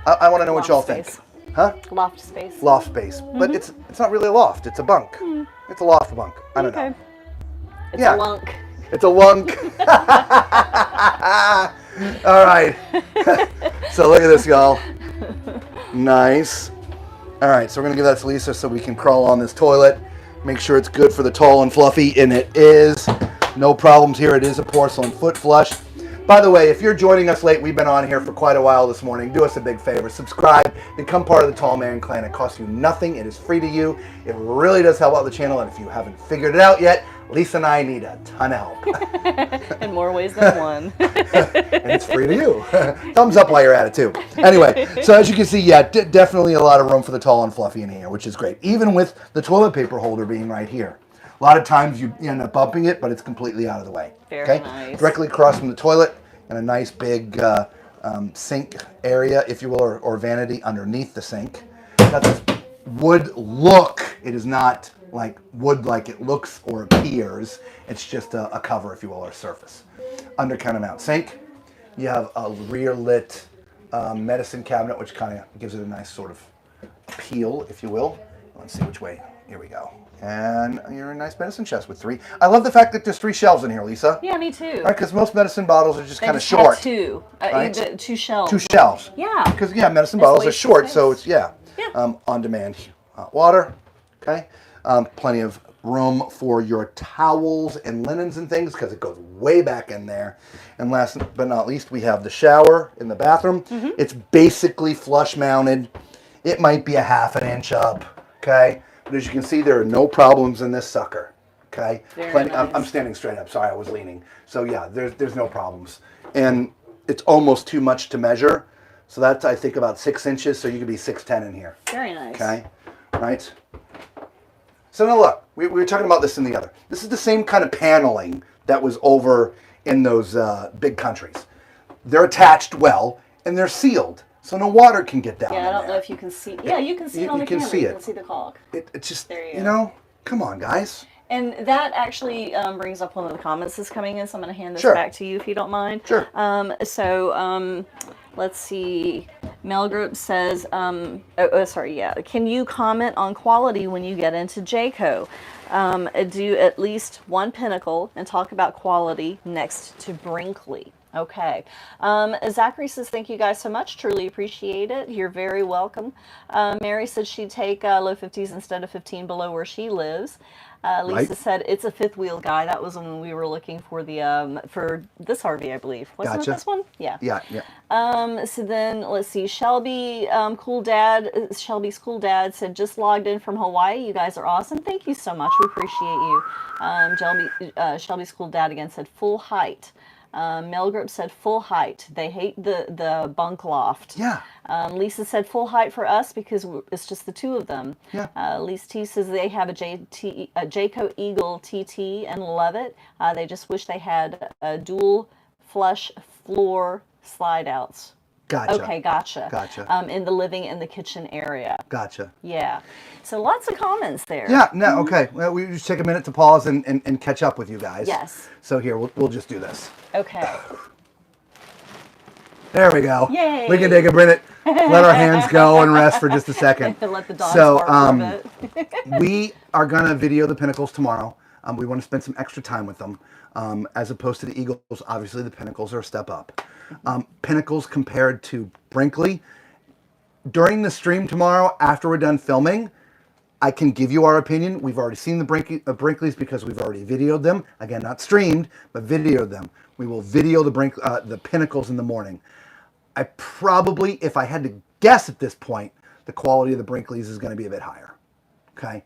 I want to know what y'all think. Huh? Loft space. Loft space. But it's not really a loft. It's a bunk. It's a loft bunk. I don't know. It's a lunk. It's a lunk. All right. So look at this, y'all. Nice. All right, so we're going to give that to Lisa so we can crawl on this toilet. Make sure it's good for the tall and fluffy, and it is. No problems here. It is a porcelain foot flush. By the way, if you're joining us late, we've been on here for quite a while this morning. Do us a big favor. Subscribe. Become part of the Tall Man Clan. It costs you nothing. It is free to you. It really does help out the channel. And if you haven't figured it out yet, Lisa and I need a ton of help. In more ways than one. And it's free to you. Thumbs up while you're at it too. Anyway, so as you can see, yeah, definitely a lot of room for the tall and fluffy in here, which is great. Even with the toilet paper holder being right here. A lot of times you end up bumping it, but it's completely out of the way. Very nice. Directly across from the toilet and a nice big sink area, if you will, or vanity underneath the sink. Got this wood look. It is not like wood like it looks or appears. It's just a cover, if you will, or a surface. Under countermount sink, you have a rear lit medicine cabinet, which kind of gives it a nice sort of appeal, if you will. Let's see which way. Here we go. And you're a nice medicine chest with 3. I love the fact that there's 3 shelves in here, Lisa. Yeah, me too. Right, because most medicine bottles are just They kind of just short. have 2. Right? 2 shelves. 2 shelves. Yeah. Because, medicine That's bottles are wasted short, space. so it's, on-demand water, okay? Plenty of room for your towels and linens and things because it goes way back in there. And last but not least, we have the shower in the bathroom. Mm-hmm. It's basically flush mounted. It might be a ½ an inch up, okay? But as you can see, there are no problems in this sucker, okay? Very nice. I'm standing straight up. Sorry, I was leaning. So yeah, there's no problems. And it's almost too much to measure. So that's, I think, about 6 inches. So you could be 6'10" in here. Very nice. Okay, right? So now look, we were talking about this in the other. This is the same kind of paneling that was over in those big countries. They're attached well, and they're sealed. So no water can get down. Yeah, I don't know if you can see. Yeah, you can see it on the camera. See You it. can see the caulk. It's just, There you know, come on, guys. And that actually brings up one of the comments that's coming in, so I'm going to hand this Sure. back to you if you don't mind. Sure. Let's see. Mel Group says, can you comment on quality when you get into Jayco? Do at least one pinnacle and talk about quality next to Brinkley. Okay. Zachary says, thank you guys so much. Truly appreciate it. You're very welcome. Mary said she'd take low 50s instead of 15 below where she lives. Lisa said it's a 5th wheel guy. That was when we were looking for the for this RV, I believe. Wasn't it this one? Yeah. Yeah. So then let's see. Shelby's cool dad said just logged in from Hawaii. You guys are awesome. Thank you so much. We appreciate you. Shelby's cool dad again said full height. Mel Grip said full height. They hate the bunk loft. Yeah. Lisa said full height for us because it's just the 2 of them. Yeah. Lisa T says they have a Jayco Eagle TT and love it. They just wish they had dual flush floor slide outs. Gotcha. Okay, gotcha. Gotcha. In the living and the kitchen area. Gotcha. Yeah. So lots of comments there. Yeah, no, okay. Well, we just take a minute to pause and catch up with you guys. Yes. So here, we'll just do this. Okay. There we go. Yay. We can take a minute, let our hands go and rest for just a second. Let the dogs bark a bit. We are going to video the Pinnacles tomorrow. We want to spend some extra time with them. As opposed to the Eagles, obviously the Pinnacles are a step up. Pinnacles compared to Brinkley. During the stream tomorrow, after we're done filming, I can give you our opinion. We've already seen the Brinkleys because we've already videoed them. Again, not streamed, but videoed them. We will video the Pinnacles in the morning. I probably, if I had to guess at this point, the quality of the Brinkleys is going to be a bit higher. Okay.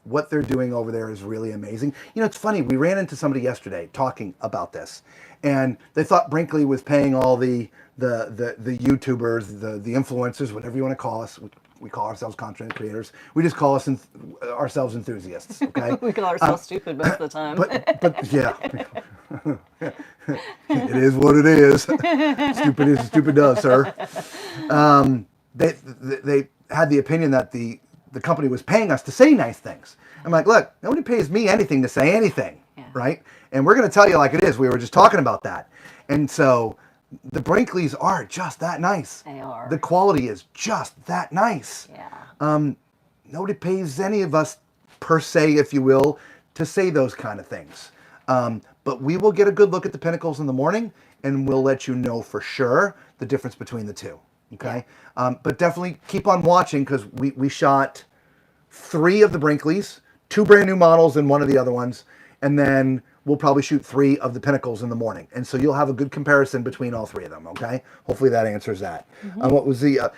What they're doing over there is really amazing. You know, it's funny. We ran into somebody yesterday talking about this, and they thought Brinkley was paying all the YouTubers, the influencers, whatever you want to call us. We call ourselves content creators. We just call ourselves enthusiasts. Okay. We call ourselves stupid most of the time. But yeah, it is what it is. Stupid is stupid does, sir. They had the opinion that the company was paying us to say nice things. I'm like, look, nobody pays me anything to say anything, right? And we're going to tell you like it is. We were just talking about that. And so the Brinkleys are just that nice. They are. The quality is just that nice. Yeah. Nobody pays any of us, per se, if you will, to say those kind of things. But we will get a good look at the Pinnacles in the morning, and we'll let you know for sure the difference between the 2. Okay? But definitely keep on watching because we shot 3 of the Brinkleys, 2 brand new models and 1 of the other ones, and then we'll probably shoot 3 of the Pinnacles in the morning. And so you'll have a good comparison between all 3 of them, okay? Hopefully that answers that. What was the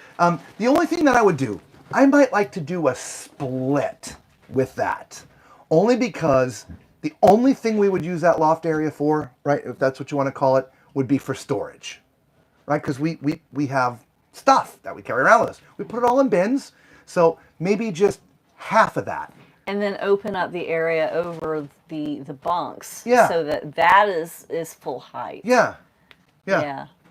only thing that I would do, I might like to do a split with that Only because the only thing we would use that loft area for, right, if that's what you want to call it, would be for storage, right? Because we have stuff that we carry around with us. We put it all in bins, so maybe just half of that. And then open up the area over the bunks, Yeah. so that is full height. Yeah.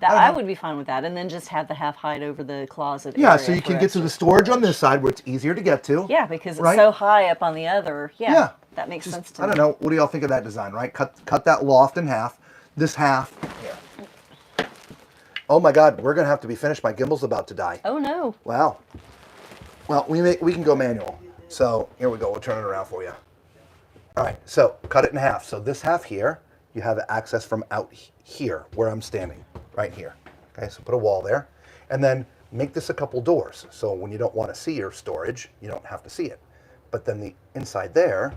I would be fine with that, and then just have the half height over the closet. Yeah, area so you for can get to the storage on this side where it's easier to get to. Yeah, because it's right? so high up on the other. Yeah. That makes sense to me. I don't know. What do y'all think of that design, right? Cut that loft in half. This half here. Oh my God, we're gonna have to be finished. My gimbal's about to die. Oh no. Wow. Well, we can go manual. So here we go. We'll turn it around for you. All right. So cut it in half. So this half here, you have access from out here where I'm standing, right here. Okay. So put a wall there, and then make this a couple doors. So when you don't want to see your storage, you don't have to see it. But then the inside there,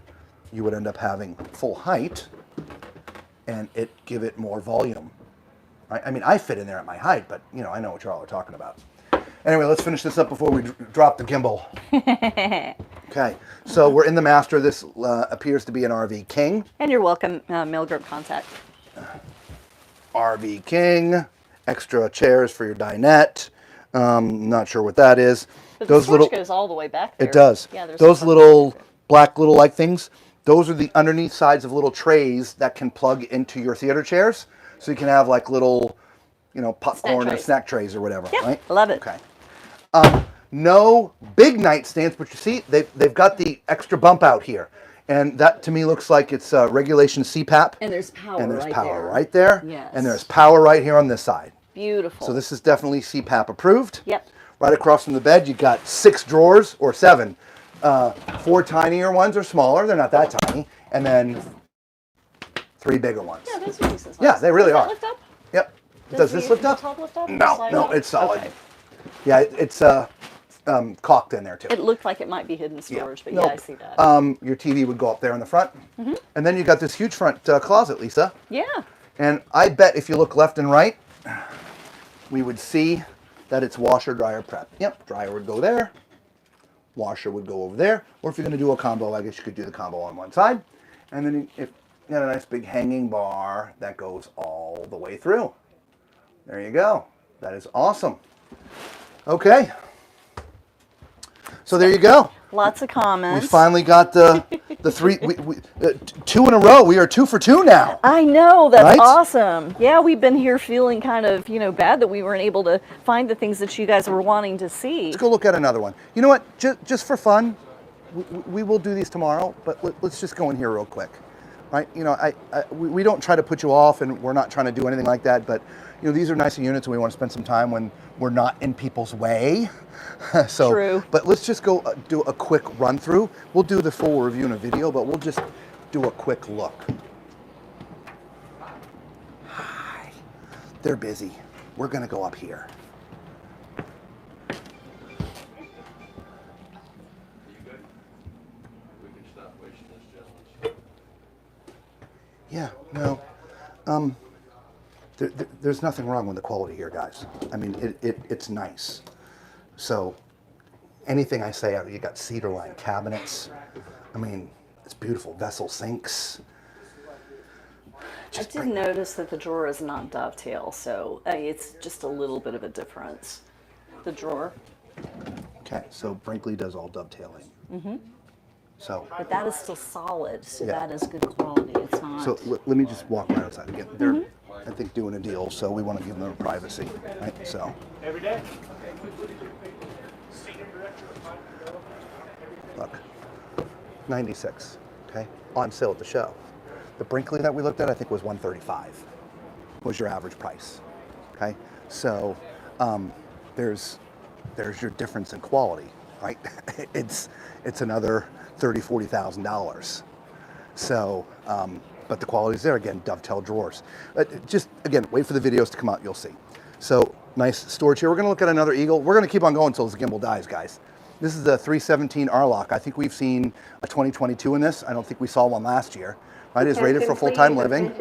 you would end up having full height, and it give it more volume. Right? I mean, I fit in there at my height, but you know, I know what y'all are talking about. Anyway, let's finish this up before we drop the gimbal. Okay, so we're in the master. This appears to be an RV King. And you're welcome, mail group contact. RV King, extra chairs for your dinette. Not sure what that is. But those the storage goes all the way back there. It does. Yeah, there's those little black little like things. Those are the underneath sides of little trays that can plug into your theater chairs. So you can have like little, you know, popcorn or snack trays or whatever. Yeah, right? I love it. Okay. No big nightstands, but you see they've got the extra bump out here. And that to me looks like it's regulation CPAP. And there's power And there's right power there. right there. Yes. And there's power right here on this side. Beautiful. So this is definitely CPAP approved. Yep. Right across from the bed, you've got 6 drawers, or 7. 4 tinier ones are smaller. They're not that tiny. And then 3 bigger ones. Yeah, those are decent size. Yeah, they really Does are. that lift up? Yep. Does this lift up? The top lift up? No, it's solid. Okay. Yeah, it's caulked in there too. It looked like it might be hidden storage, but Nope. yeah, I see that. Your TV would go up there in the front. And then you got this huge front closet, Lisa. Yeah. And I bet if you look left and right, we would see that it's washer, dryer, prep. Yep, dryer would go there. Washer would go over there. Or if you're going to do a combo, I guess you could do the combo on one side. And then if you got a nice big hanging bar that goes all the way through. There you go. That is awesome. Okay. So there you go. Lots of comments. We finally got the 3, 2 in a row. We are 2 for 2 now. I know, that's Right? awesome. Yeah, we've been here feeling kind of, bad that we weren't able to find the things that you guys were wanting to see. Let's go look at another one. You know what? Just for fun, we will do these tomorrow, but let's just go in here real quick. Right? We don't try to put you off, and we're not trying to do anything like that, but these are nicer units, and we want to spend some time when we're not in people's way. So, True. But let's just go do a quick run through. We'll do the full review in a video, but we'll just do a quick look. Hi. They're busy. We're going to go up here. Yeah, no. There's nothing wrong with the quality here, guys. I mean, it's nice. So anything I say, you got cedar line cabinets. I mean, it's beautiful. Vessel sinks. I did notice that the drawer is not dovetail, so it's just a little bit of a difference. The drawer. Okay, so Brinkley does all dovetailing. So, But that is still solid, so Yeah. that is good quality. It's not. so let me just walk right outside again. They're, I think, doing a deal, so we want to give them privacy, right? So, Every day. look, 96, okay, on sale at the show. The Brinkley that we looked at, I think, was 135. Was your average price, okay? So, there's your difference in quality, right? it's another $30,000, $40,000. So, but the quality's there again. Dovetail drawers. Just again, wait for the videos to come out. You'll see. So nice storage here. We're going to look at another Eagle. We're going to keep on going until this gimbal dies, guys. This is the 317 RLOK. I think we've seen a 2022 in this. I don't think we saw one last year. Right, is rated for full-time living.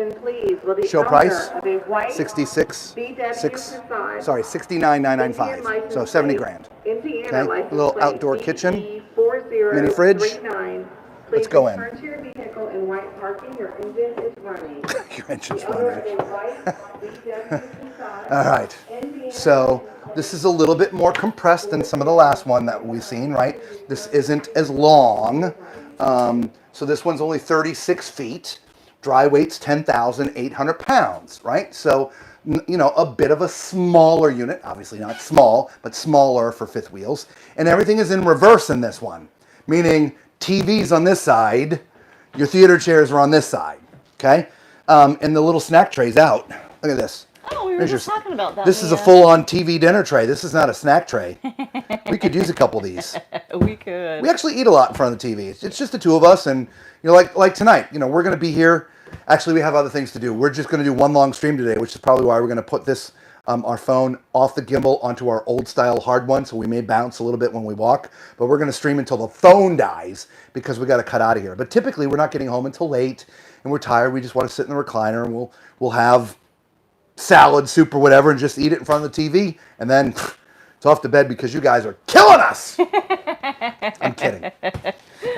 Show price, 69,995. So 70 grand. Okay, a little outdoor kitchen, mini fridge, Let's go in. Return to your vehicle in white parking. Your engine is running. Your engine's The owner running. of a white VW Passat All right. So this is a little bit more compressed than some of the last one that we've seen, right? This isn't as long. So this one's only 36 feet. Dry weight's 10,800 pounds, right? So, you know, a bit of a smaller unit. Obviously not small, but smaller for fifth wheels. And everything is in reverse in this one, meaning TV's on this side, your theater chairs are on this side, okay? And the little snack tray's out. Look at this. Oh, we were just talking about that. This is a full-on TV dinner tray. This is not a snack tray. We could use a couple of these. We could. We actually eat a lot in front of the TV. It's just the two of us, and you know, like tonight, you know, we're going to be here. Actually, we have other things to do. We're just going to do one long stream today, which is probably why we're going to put this our phone off the gimbal onto our old-style hard one, so we may bounce a little bit when we walk. But we're going to stream until the phone dies because we got to cut out of here. But typically, we're not getting home until late, and we're tired. We just want to sit in the recliner, and we'll have salad, soup, or whatever, and just eat it in front of the TV, and then it's off to bed because you guys are killing us. I'm kidding.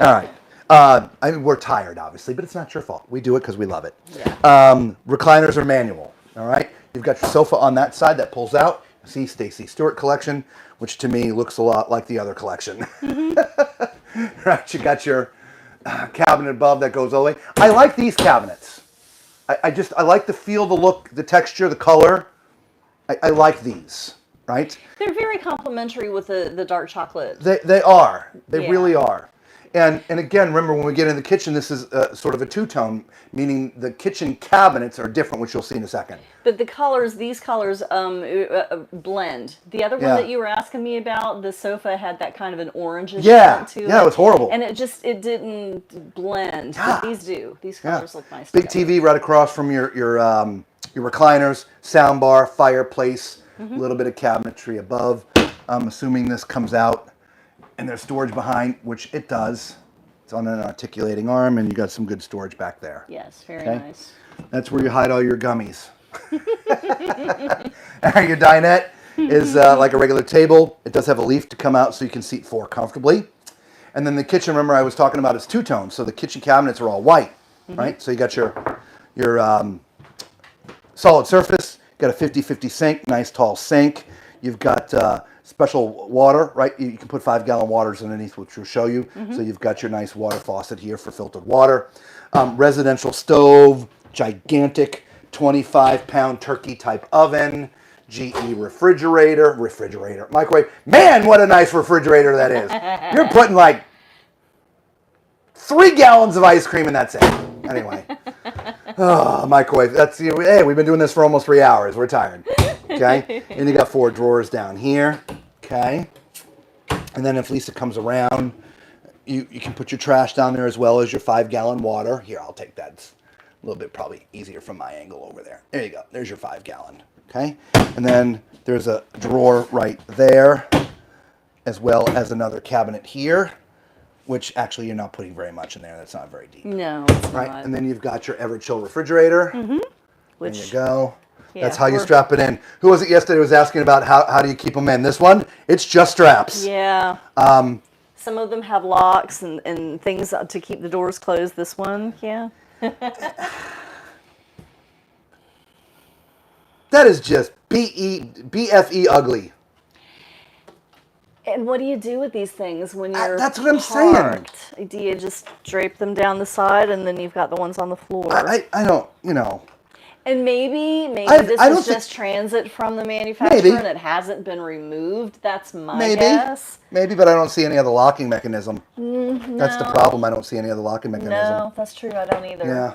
All right. I mean, we're tired, obviously, but it's not your fault. We do it because we love it. Yeah. Recliners are manual. All right. You've got your sofa on that side that pulls out. See, Stacy Stewart collection, which to me looks a lot like the other collection. Mm-hmm. Right. You got your cabinet above that goes all the way. I like these cabinets. I like the feel, the look, the texture, the color. I like these, right? They're very complimentary with the dark chocolate. They are. They really are. And again, remember when we get in the kitchen, this is sort of a two-tone, meaning the kitchen cabinets are different, which you'll see in a second. But the colors, these colors blend. The other one that you were asking me about, the sofa had that kind of an orangish tint to it. Yeah, it was horrible. And it didn't blend. Yeah. But these do. These colors look nice. Big together. TV right across from your recliners, sound bar, fireplace, a little bit of cabinetry above. I'm assuming this comes out. And there's storage behind, which it does. It's on an articulating arm, and you got some good storage back there. Yes, very nice. That's where you hide all your gummies. Your dinette is like a regular table. It does have a leaf to come out so you can seat four comfortably. And then the kitchen, remember I was talking about, is two-tone. So the kitchen cabinets are all white, right? So you got your solid surface. You got a 50-50 sink, nice tall sink. You've got special water, right? You can put 5-gallon waters underneath, which we'll show you. So you've got your nice water faucet here for filtered water. Residential stove, gigantic 25-pound turkey type oven, GE refrigerator, microwave. Man, what a nice refrigerator that is. You're putting like 3 gallons of ice cream and that's it. Anyway. Oh, microwave. That's, hey, we've been doing this for almost 3 hours. We're tired. Okay. And you got 4 drawers down here. Okay. And then if Lisa comes around, you can put your trash down there as well as your 5-gallon water. Here, I'll take that. It's a little bit probably easier from my angle over there. There you go. There's your 5-gallon. Okay. And then there's a drawer right there, as well as another cabinet here, which actually you're not putting very much in there. That's not very deep. No, it's right. not. And then you've got your Everchill refrigerator. Which, there you go. Yeah, that's how you strap it in. Who was it yesterday was asking about how do you keep them in? This one, it's just straps. Yeah. Some of them have locks and things to keep the doors closed. This one, yeah. That is just BFE ugly. And what do you do with these things when you're that's what I'm parked? Saying. Do you just drape them down the side and then you've got the ones on the floor? I don't, you know. And maybe this is just transit from the manufacturer and it hasn't been removed. That's my guess. Maybe, but I don't see any other locking mechanism. No. That's the problem. I don't see any other locking mechanism. No, that's true. I don't either. Yeah.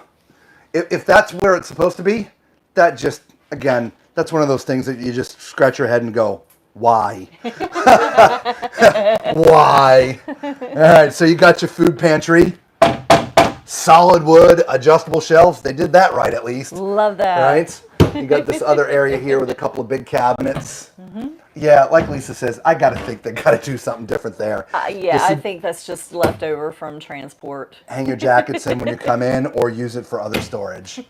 If that's where it's supposed to be, that just, again, that's one of those things that you just scratch your head and go, why? Why? All right, so you got your food pantry. Solid wood, adjustable shelves. They did that right, at least. Love that. Right? You got this other area here with a couple of big cabinets. Yeah, like Lisa says, I got to think they got to do something different there. Yeah, I think that's just left over from transport. Hang your jackets in when you come in or use it for other storage.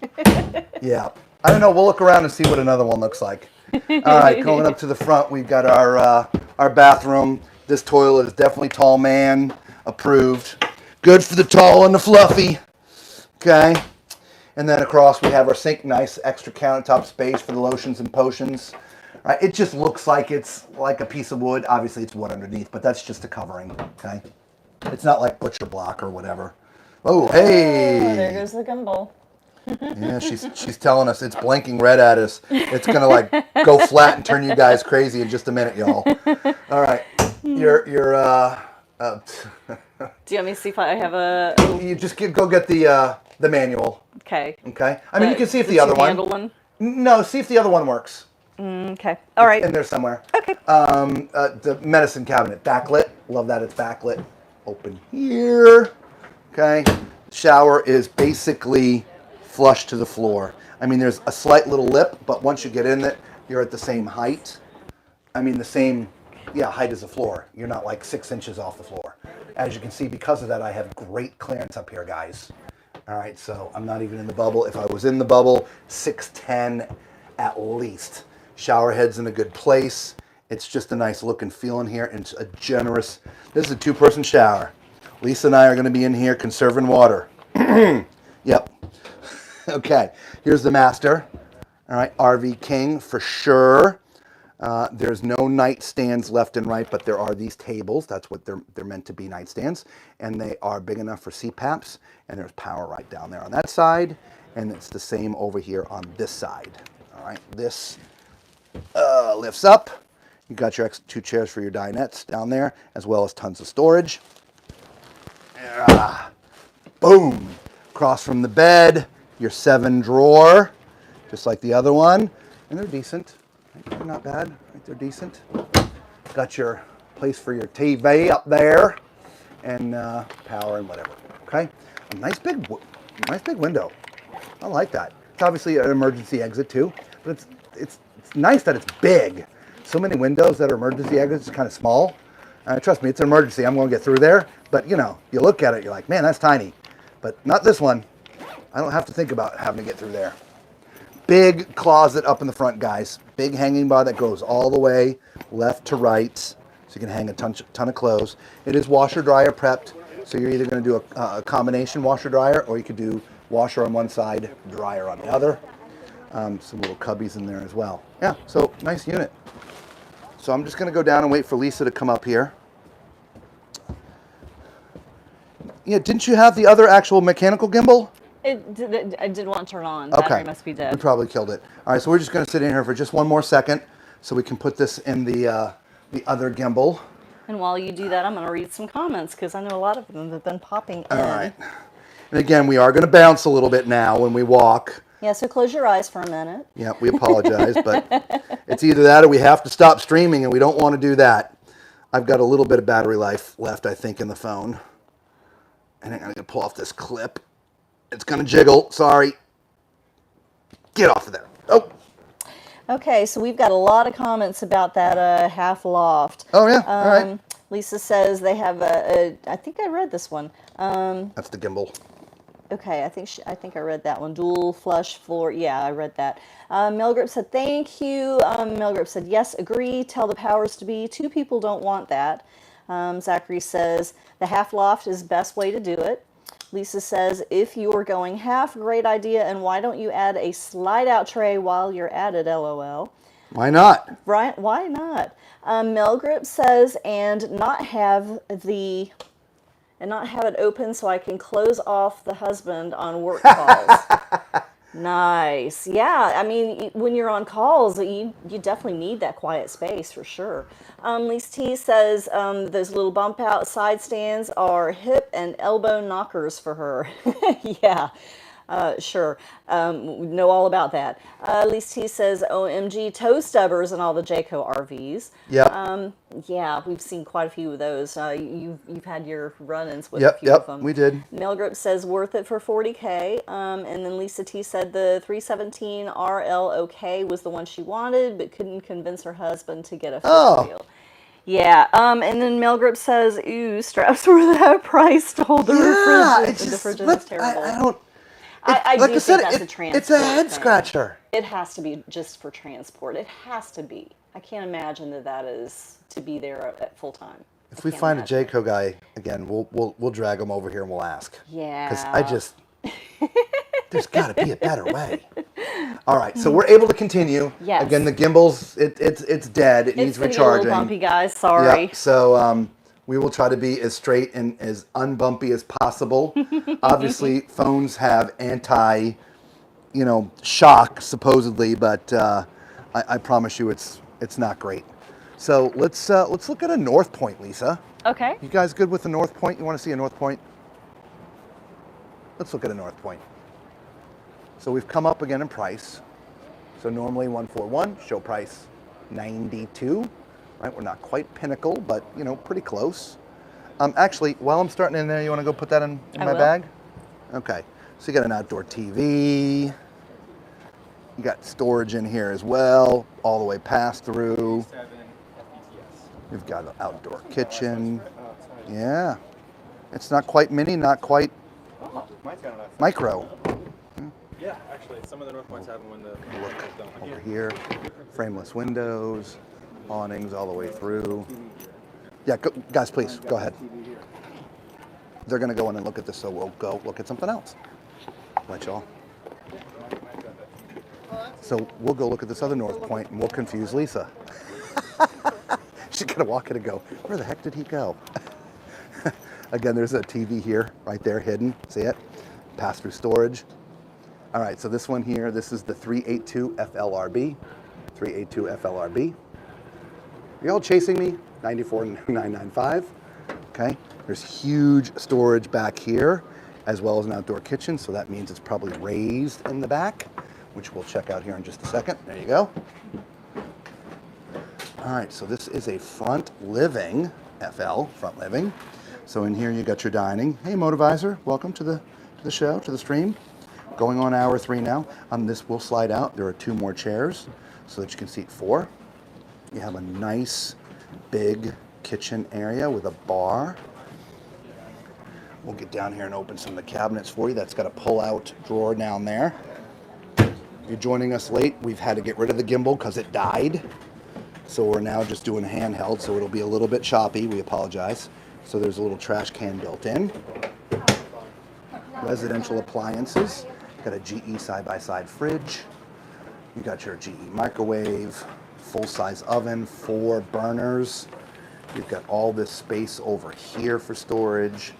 Yeah. I don't know. We'll look around and see what another one looks like. All right, going up to the front, we've got our bathroom. This toilet is definitely tall man approved. Good for the tall and the fluffy. Okay. And then across we have our sink, nice extra countertop space for the lotions and potions. Right? It just looks like it's like a piece of wood. Obviously it's wood underneath, but that's just a covering. Okay. It's not like butcher block or whatever. Oh, hey. Oh, there goes the gimbal. Yeah, she's telling us, it's blinking red at us. It's gonna like go flat and turn you guys crazy in just a minute, y'all. All right, your Do you want me to see if I have a? You just go get the manual. Okay. Okay. I mean, you can see if the other one. No, see if the other one works. Okay. All right. In there somewhere. Okay. The medicine cabinet, backlit. Love that it's backlit. Open here. Okay. Shower is basically flush to the floor. I mean, there's a slight little lip, but once you get in it, you're at the same height. I mean, the same, height as the floor. You're not like 6 inches off the floor. As you can see, because of that, I have great clearance up here, guys. All right, so I'm not even in the bubble. If I was in the bubble, 6'10" at least. Shower head's in a good place. It's just a nice look and feel in here, and it's a generous, this is a 2-person shower. Lisa and I are going to be in here conserving water. Yep. Okay, here's the master. All right, RV King for sure. There's no nightstands left and right, but there are these tables. That's what they're meant to be, nightstands. And they are big enough for CPAPs. And there's power right down there on that side. And it's the same over here on this side. All right, this lifts up. You got your 2 chairs for your dinettes down there, as well as tons of storage. Boom. Across from the bed, your 7-drawer, just like the other one. And they're decent. They're not bad. They're decent. Got your place for your TV up there, and power and whatever. Okay, a nice big window. I like that. It's obviously an emergency exit too, but it's nice that it's big. So many windows that are emergency exits is kind of small. Trust me, it's an emergency. I'm going to get through there. But you look at it, you're like, man, that's tiny. But not this one. I don't have to think about having to get through there. Big closet up in the front, guys. Big hanging bar that goes all the way left to right. So you can hang a ton of clothes. It is washer dryer prepped. So you're either going to do a combination washer dryer, or you could do washer on one side, dryer on the other. Some little cubbies in there as well. Yeah, so nice unit. So I'm just going to go down and wait for Lisa to come up here. Yeah, didn't you have the other actual mechanical gimbal? I did want to turn on. Okay. Battery must be dead. We probably killed it. All right, so we're just going to sit in here for just one more second so we can put this in the other gimbal. And while you do that, I'm going to read some comments because I know a lot of them have been popping in. All right. And again, we are going to bounce a little bit now when we walk. Yeah, so close your eyes for a minute. Yeah, we apologize, but it's either that or we have to stop streaming, and we don't want to do that. I've got a little bit of battery life left, I think, in the phone. And I'm going to pull off this clip. It's going to jiggle. Sorry. Get off of there. Oh. Okay, so we've got a lot of comments about that half loft. Oh, yeah. All right. Lisa says they have I think I read this one. That's the gimbal. Okay, I think I read that one. Dual flush floor. Yeah, I read that. Melgrip said, thank you. Melgrip said, yes, agree. Tell the powers to be. 2 people don't want that. Zachary says, the half loft is best way to do it. Lisa says, if you're going half, great idea. And why don't you add a slide out tray while you're at it, LOL. Why not? Right? Why not? Melgrip says, and not have it open so I can close off the husband on work calls. Nice. Yeah, I mean, when you're on calls, you definitely need that quiet space for sure. Lisa T says those little bump out side stands are hip and elbow knockers for her. Yeah. Sure. Know all about that. Lisa T says, OMG, toe stubbers and all the Jayco RVs. Yeah. Yeah, we've seen quite a few of those. You've had your run-ins with a few of them. We did. Melgrip says, worth it for $40K. And then Lisa T said the 317 RLOK was the one she wanted, but couldn't convince her husband to get a fifth wheel. Yeah, and then Melgrip says, ooh, straps were that price to hold the refrigerant. It's terrible. I don't... I like do I said, think that's a transport it's a head thing. scratcher. It has to be just for transport. It has to be. I can't imagine that is to be there at full time. If we find a Jayco guy again, we'll drag him over here and we'll ask. Yeah. Because there's got to be a better way. All right, so we're able to continue. Yes. Again, the gimbal's it's dead. It needs recharging. It's gonna be a little bumpy, guys. Sorry. Yeah, so we will try to be as straight and as unbumpy as possible. Obviously, phones have shock supposedly, but I promise you, it's not great. So let's look at a north point, Lisa. Okay. You guys good with the north point? You want to see a north point? Let's look at a north point. So we've come up again in price. So normally 141, show price 92. Right, we're not quite pinnacle, but pretty close. Actually, while I'm starting in there, you want to go put that in my bag? Okay. So you got an outdoor TV. You got storage in here as well, all the way past through. You've got an outdoor kitchen. Yeah. It's not quite mini, not quite micro. Yeah, actually, some of the North Points have them when the Look over here. Frameless windows, awnings all the way through. Yeah, guys, please, go ahead. They're going to go in and look at this, so we'll go look at something else. Let y'all. So we'll go look at this other North Point, and we'll confuse Lisa. She's going to walk in and go, where the heck did he go? Again, there's a TV here, right there, hidden. See it? Pass-through storage. All right, so this one here, this is the 382 FLRB. 382 FLRB. Are y'all chasing me? 94,995. Okay. There's huge storage back here, as well as an outdoor kitchen, so that means it's probably raised in the back, which we'll check out here in just a second. There you go. All right, so this is a front living, FL, front living. So in here you got your dining. Hey, Motivisor, welcome to the show, to the stream. Going on hour 3 now. This will slide out. There are 2 more chairs so that you can seat 4. You have a nice big kitchen area with a bar. We'll get down here and open some of the cabinets for you. That's got a pull-out drawer down there. If you're joining us late, we've had to get rid of the gimbal because it died. So we're now just doing handheld, so it'll be a little bit choppy. We apologize. So there's a little trash can built in. Residential appliances. Got a GE side-by-side fridge. You got your GE microwave, full-size oven, 4 burners. You've got all this space over here for storage.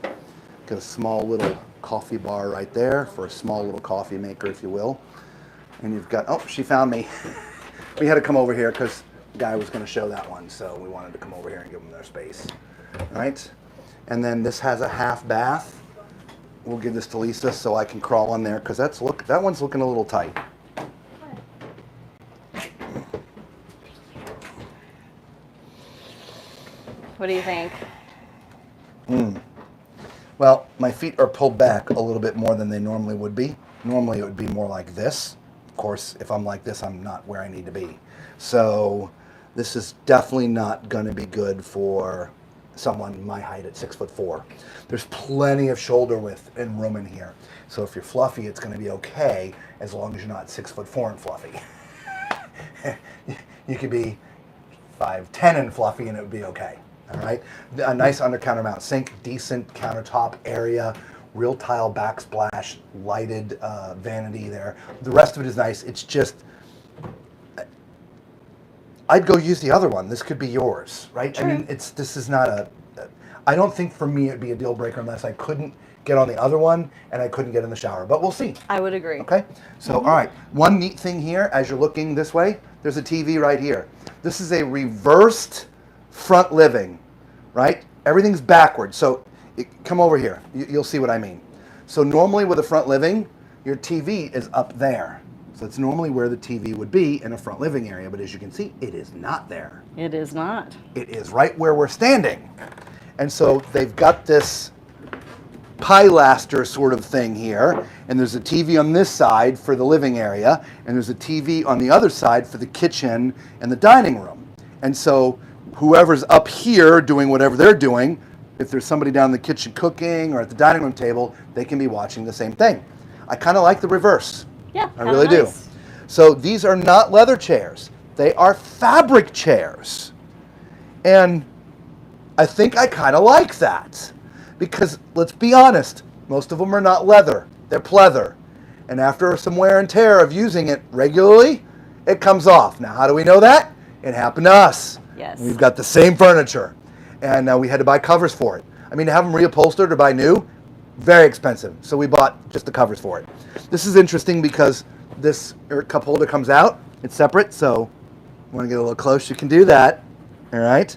Got a small little coffee bar right there for a small little coffee maker, if you will. And you've got, oh, she found me. We had to come over here because the guy was going to show that one, so we wanted to come over here and give them their space. All right? And then this has a half bath. We'll give this to Lisa so I can crawl on there because that one's looking a little tight. What do you think? Well, my feet are pulled back a little bit more than they normally would be. Normally it would be more like this. Of course, if I'm like this, I'm not where I need to be. So this is definitely not going to be good for someone my height at 6'4". There's plenty of shoulder width and room in here. So if you're fluffy, it's going to be okay as long as you're not 6'4" and fluffy. You could be 5'10" and fluffy and it would be okay. All right, a nice under counter mount sink, decent countertop area, real tile backsplash, lighted vanity there. The rest of it is nice. It's just, I'd go use the other one. This could be yours, right? True. I mean, this is not I don't think for me it'd be a deal breaker unless I couldn't get on the other one and I couldn't get in the shower, but we'll see. I would agree. Okay, so all right, one neat thing here as you're looking this way, there's a TV right here. This is a reversed front living, right? Everything's backwards. So come over here. You'll see what I mean. So normally with a front living, your TV is up there. So it's normally where the TV would be in a front living area. But as you can see, it is not there. It is not. It is right where we're standing. And so they've got this pilaster sort of thing here. And there's a TV on this side for the living area. And there's a TV on the other side for the kitchen and the dining room. And so whoever's up here doing whatever they're doing, if there's somebody down in the kitchen cooking or at the dining room table, they can be watching the same thing. I kind of like the reverse. Yeah, I really do. So these are not leather chairs. They are fabric chairs. And I think I kind of like that. Because, let's be honest, most of them are not leather. They're pleather. And after some wear and tear of using it regularly, it comes off. Now, how do we know that? It happened to us. Yes. We've got the same furniture. And we had to buy covers for it. I mean, to have them reupholstered or buy new, very expensive. So we bought just the covers for it. This is interesting because this cup holder comes out. It's separate, so want to get a little close, you can do that. All right.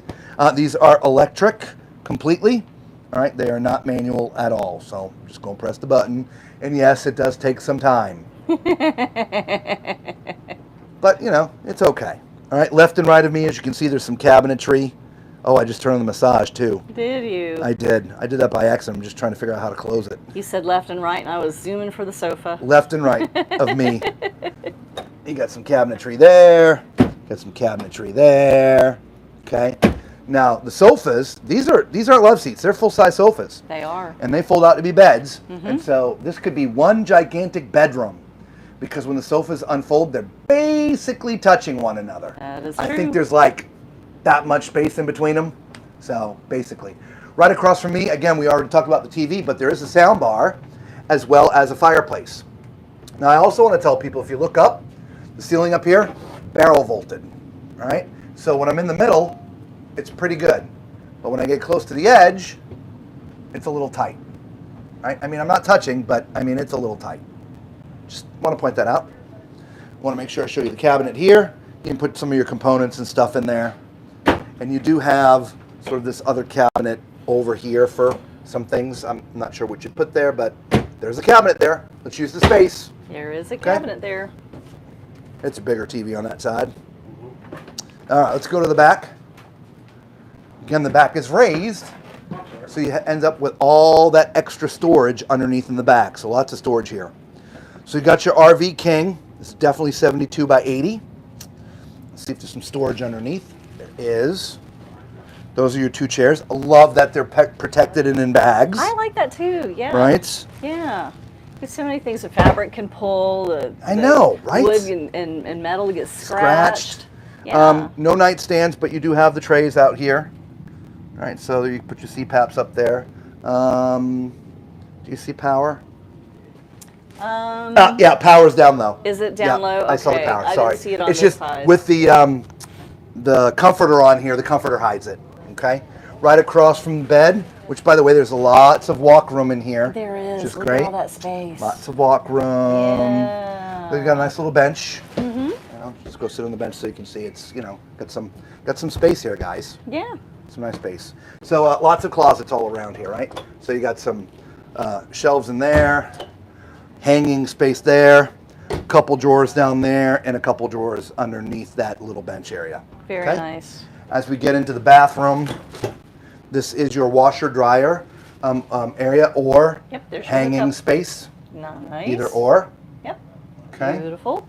These are electric completely. All right. They are not manual at all. So just go and press the button. And yes, it does take some time. But, you know, it's okay. All right. Left and right of me, as you can see, there's some cabinetry. Oh, I just turned on the massage, too. Did you? I did. I did that by accident. I'm just trying to figure out how to close it. You said left and right, and I was zooming for the sofa. Left and right of me. You got some cabinetry there. Got some cabinetry there. Okay. Now, the sofas, these aren't love seats. They're full-size sofas. They are. And they fold out to be beds. Mm-hmm. And so this could be one gigantic bedroom. Because when the sofas unfold, they're basically touching one another. That is true. I think there's like that much space in between them. So basically. Right across from me, again, we already talked about the TV, but there is a sound bar as well as a fireplace. Now, I also want to tell people, if you look up, the ceiling up here, barrel vaulted. All right? So when I'm in the middle, it's pretty good. But when I get close to the edge, it's a little tight. Right? I mean, I'm not touching, but I mean, it's a little tight. Just want to point that out. Want to make sure I show you the cabinet here. You can put some of your components and stuff in there. And you do have sort of this other cabinet over here for some things. I'm not sure what you put there, but there's a cabinet there. Let's use the space. There is a cabinet there. It's a bigger TV on that side. All right, let's go to the back. Again, the back is raised, so you end up with all that extra storage underneath in the back. So lots of storage here. So you got your RV King. This is definitely 72 by 80. Let's see if there's some storage underneath. There is. Those are your two chairs. I love that they're protected and in bags. I like that too, yeah. Right? Yeah. There's so many things the fabric can pull. I know, right? Wood and metal gets scratched. Yeah. No nightstands, but you do have the trays out here. All right, so you put your CPAPs up there. Do you see power? Yeah, power's down low. Is it down low? I saw the Okay, power. I Sorry. didn't see it on it's this just side. with the comforter on here. The comforter hides it. Okay. Right across from the bed, which, by the way, there's lots of walk room in here. There is. Which is Look great. at all that space. Lots of walk room. Yeah. We've got a nice little bench. Mm-hmm. You know, just go sit on the bench so you can see. It's got some space here, guys. Yeah. Some nice space. So lots of closets all around here, right? So you got some shelves in there, hanging space there, a couple drawers down there, and a couple drawers underneath that little bench area. Very nice. As we get into the bathroom, this is your washer dryer area or hanging space. Nice. Either or. Yep. Okay. Beautiful.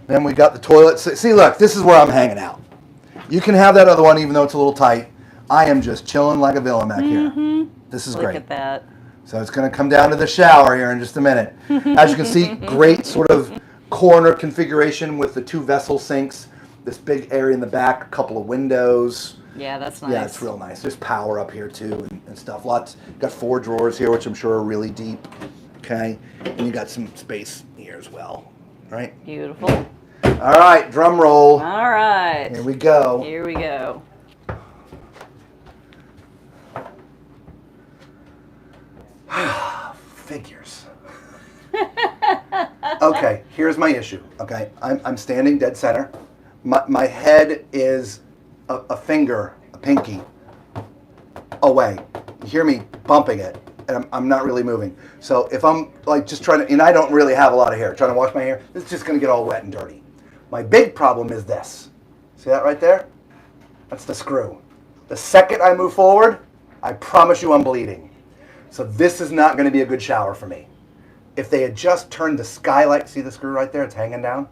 Then we got the toilet. See, look, this is where I'm hanging out. You can have that other one even though it's a little tight. I am just chilling like a villain back here. This is great. Look at that. So it's going to come down to the shower here in just a minute. As you can see, great sort of corner configuration with the two vessel sinks, this big area in the back, a couple of windows. Yeah, that's nice. Yeah, it's real nice. There's power up here too and stuff. Lots. Got 4 drawers here, which I'm sure are really deep. Okay, and you got some space here as well. Right? Beautiful. All right, drum roll. All right. Here we go. Here we go. Figures. Okay, here's my issue. Okay, I'm standing dead center. My head is a finger, a pinky, away. You hear me bumping it, and I'm not really moving. So if I'm like just trying to, and I don't really have a lot of hair, trying to wash my hair, it's just gonna get all wet and dirty. My big problem is this. See that right there? That's the screw. The second I move forward, I promise you I'm bleeding. So this is not gonna be a good shower for me. If they had just turned the skylight, see the screw right there? It's hanging down.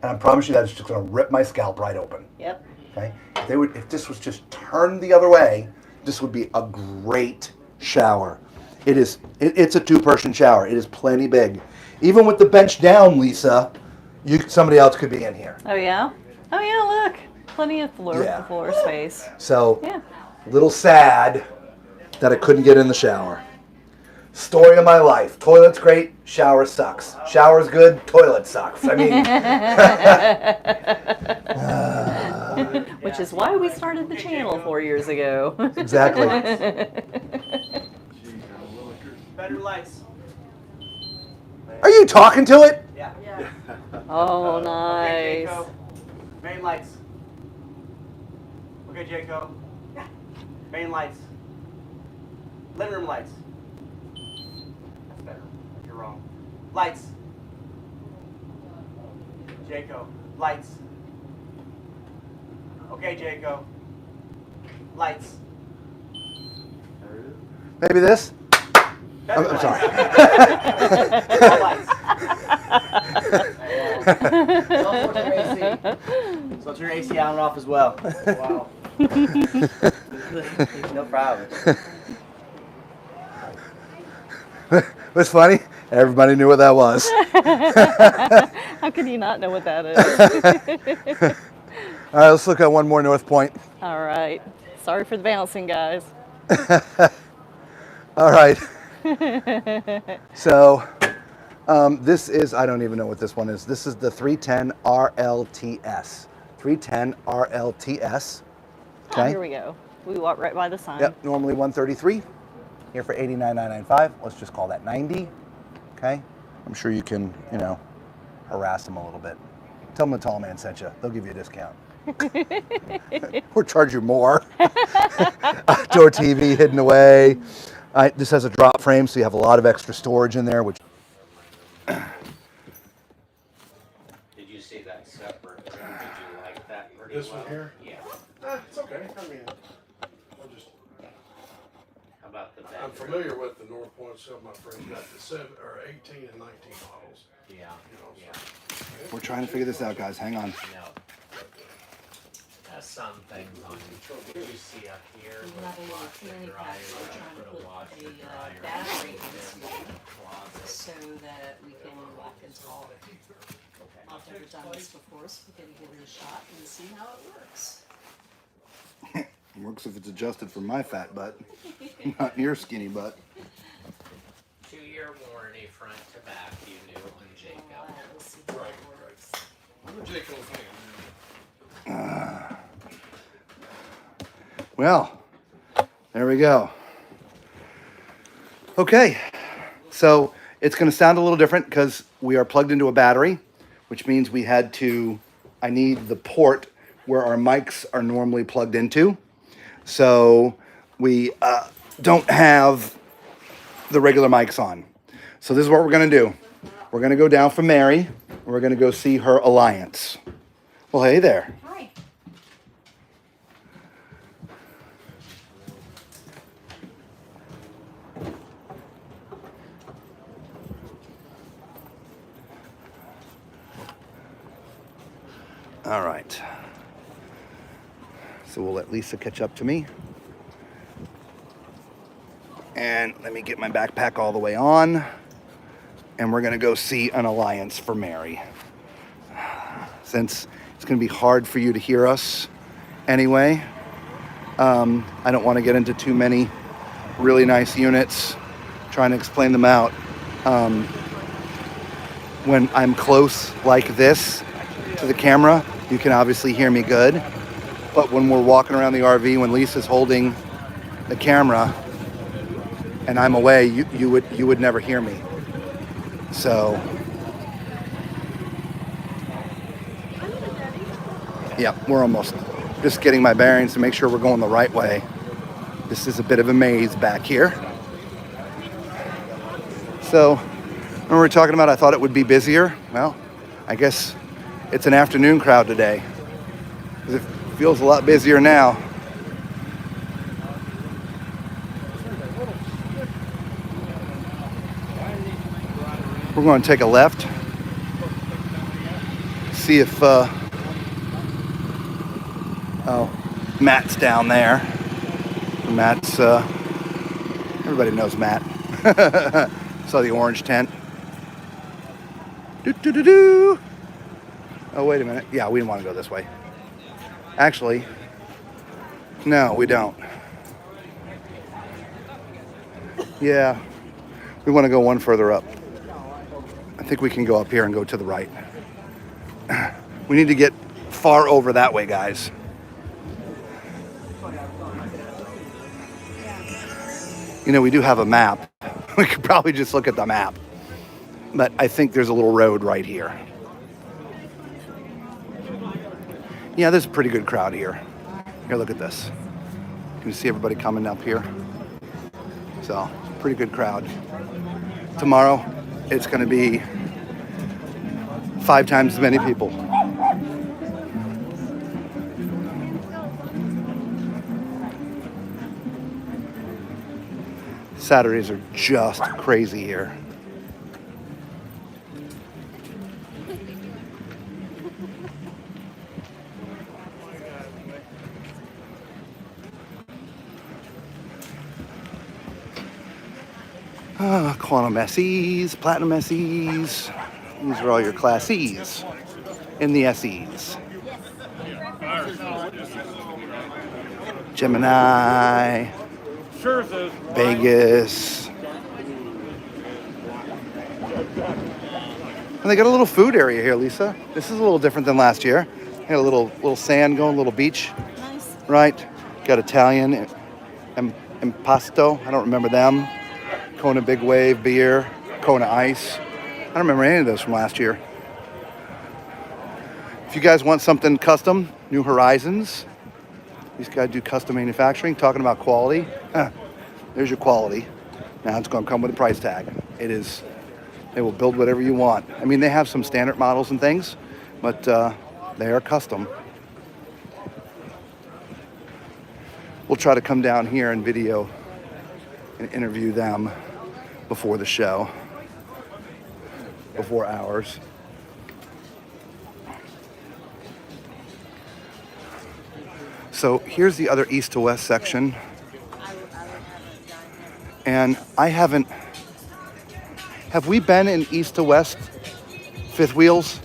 And I promise you that's just gonna rip my scalp right open. Yep. Okay? If this was just turned the other way, this would be a great shower. It's a 2-person shower. It is plenty big. Even with the bench down, Lisa, somebody else could be in here. Oh yeah? Oh yeah, look. Plenty of floor space. So, Yeah. little sad that I couldn't get in the shower. Story of my life. Toilet's great, shower sucks. Shower's good, toilet sucks. I mean, which is why we started the channel 4 years ago. Exactly. Better lights. Are you talking to it? Yeah. Oh, nice. Okay, Jayco. Main lights. Okay, Jayco. Main lights. Living room lights. That's better. You're wrong. Lights. Jayco. Lights. Okay, Jayco. Lights. Maybe this? Better I'm sorry. lights. So it's your AC on and off as well. Wow. No problem. What's funny? Everybody knew what that was. How could you not know what that is? All right, let's look at one more North Point. All right. Sorry for the bouncing, guys. All right. So this is, I don't even know what this one is. This is the 310 RLTS. 310 RLTS. Okay. Oh, here we go. We walk right by the sign. Yep, normally 133. Here for $89,995. Let's just call that 90. Okay. I'm sure you can, you know, harass them a little bit. Tell them the tall man sent you. They'll give you a discount. Or charge you more. Outdoor TV hidden away. This has a drop frame, so you have a lot of extra storage in there. Which Did you see that separate? Did you like that pretty This well? one here? Yeah. It's okay. I mean, I'll just. How about the I'm familiar with the North Point. Some of my friends got the 18 and 19 models. Yeah. You know, so. we're trying to figure this out, guys. Hang on. No. Some things on you see up here. We have a little fanny pack. We're trying to put a battery into so that we can walk and talk. I've never done this before, so we're going to give it a shot and see how it works. It works if it's adjusted for my fat butt, not your skinny butt. 2-year warranty front to back, you knew on Jayco. We'll see how it works. I'm a Jayco fan. Well, there we go. Okay, so it's going to sound a little different because we are plugged into a battery, which means I need the port where our mics are normally plugged into. So we don't have the regular mics on. So this is what we're going to do. We're going to go down for Mary, and we're going to go see her Alliance. Well, hey there. Hi. All right. So we'll let Lisa catch up to me. And let me get my backpack all the way on. And we're going to go see an Alliance for Mary. Since it's going to be hard for you to hear us anyway, I don't want to get into too many really nice units trying to explain them out. When I'm close like this to the camera, you can obviously hear me good. But when we're walking around the RV, when Lisa's holding the camera and I'm away, you would never hear me. So, yeah, we're almost just getting my bearings to make sure we're going the right way. This is a bit of a maze back here. So, when we were talking about, I thought it would be busier. Well, I guess it's an afternoon crowd today. It feels a lot busier now. We're going to take a left. See if, Matt's down there. Matt's, everybody knows Matt. Saw the orange tent. Oh, wait a minute. Yeah, we didn't want to go this way. Actually, no, we don't. Yeah, we want to go one further up. I think we can go up here and go to the right. We need to get far over that way, guys. You know, we do have a map. We could probably just look at the map. But I think there's a little road right here. Yeah, there's a pretty good crowd here. Here, look at this. Can you see everybody coming up here? So, pretty good crowd. Tomorrow, it's going to be 5 times as many people. Saturdays are just crazy here. Quantum SEs, Platinum SEs. These are all your Class E's in the SEs. Gemini, Vegas. And they got a little food area here, Lisa. This is a little different than last year. Had a little sand going, a little beach. Nice. Right. Got Italian, Impasto. I don't remember them. Kona Big Wave beer, Kona Ice. I don't remember any of those from last year. If you guys want something custom, New Horizons. These guys do custom manufacturing. Talking about quality. There's your quality. Now it's going to come with a price tag. It is. They will build whatever you want. I mean, they have some standard models and things, but they are custom. We'll try to come down here and video and interview them before the show, before ours. So here's the other east to west section. And have we been in east to west fifth wheels?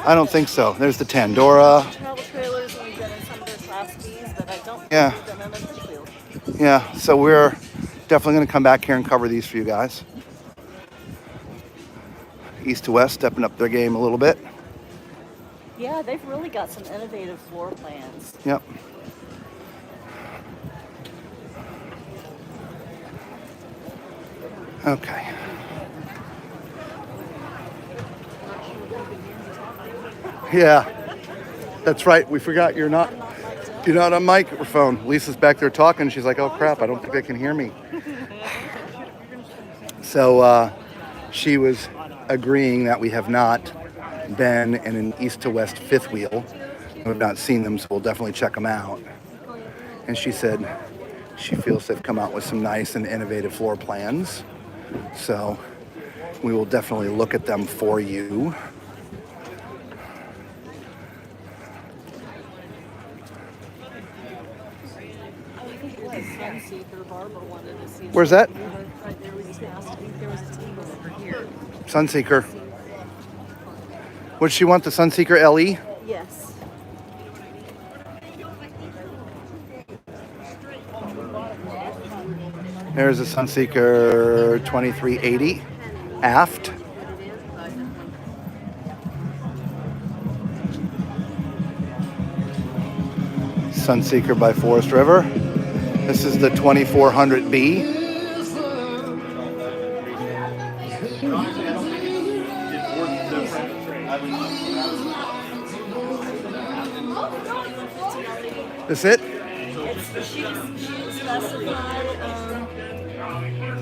I don't think so. There's the Tandora. Travel trailers, and we've been in some of their Class Bs, but I don't think Yeah. we've been in a fifth wheel. Yeah, so we're definitely going to come back here and cover these for you guys. East to west, stepping up their game a little bit. Yeah, they've really got some innovative floor plans. Yep. Okay. Yeah, that's right. We forgot you're not on microphone. Lisa's back there talking. She's like, oh crap, I don't think they can hear me. So she was agreeing that we have not been in an east to west fifth wheel. We've not seen them, so we'll definitely check them out. And she said she feels they've come out with some nice and innovative floor plans. So we will definitely look at them for you. Where's that? Sunseeker. Would she want the Sunseeker LE? Yes. There's a Sunseeker 2380 aft. Sunseeker by Forest River. This is the 2400B. That's it? She specified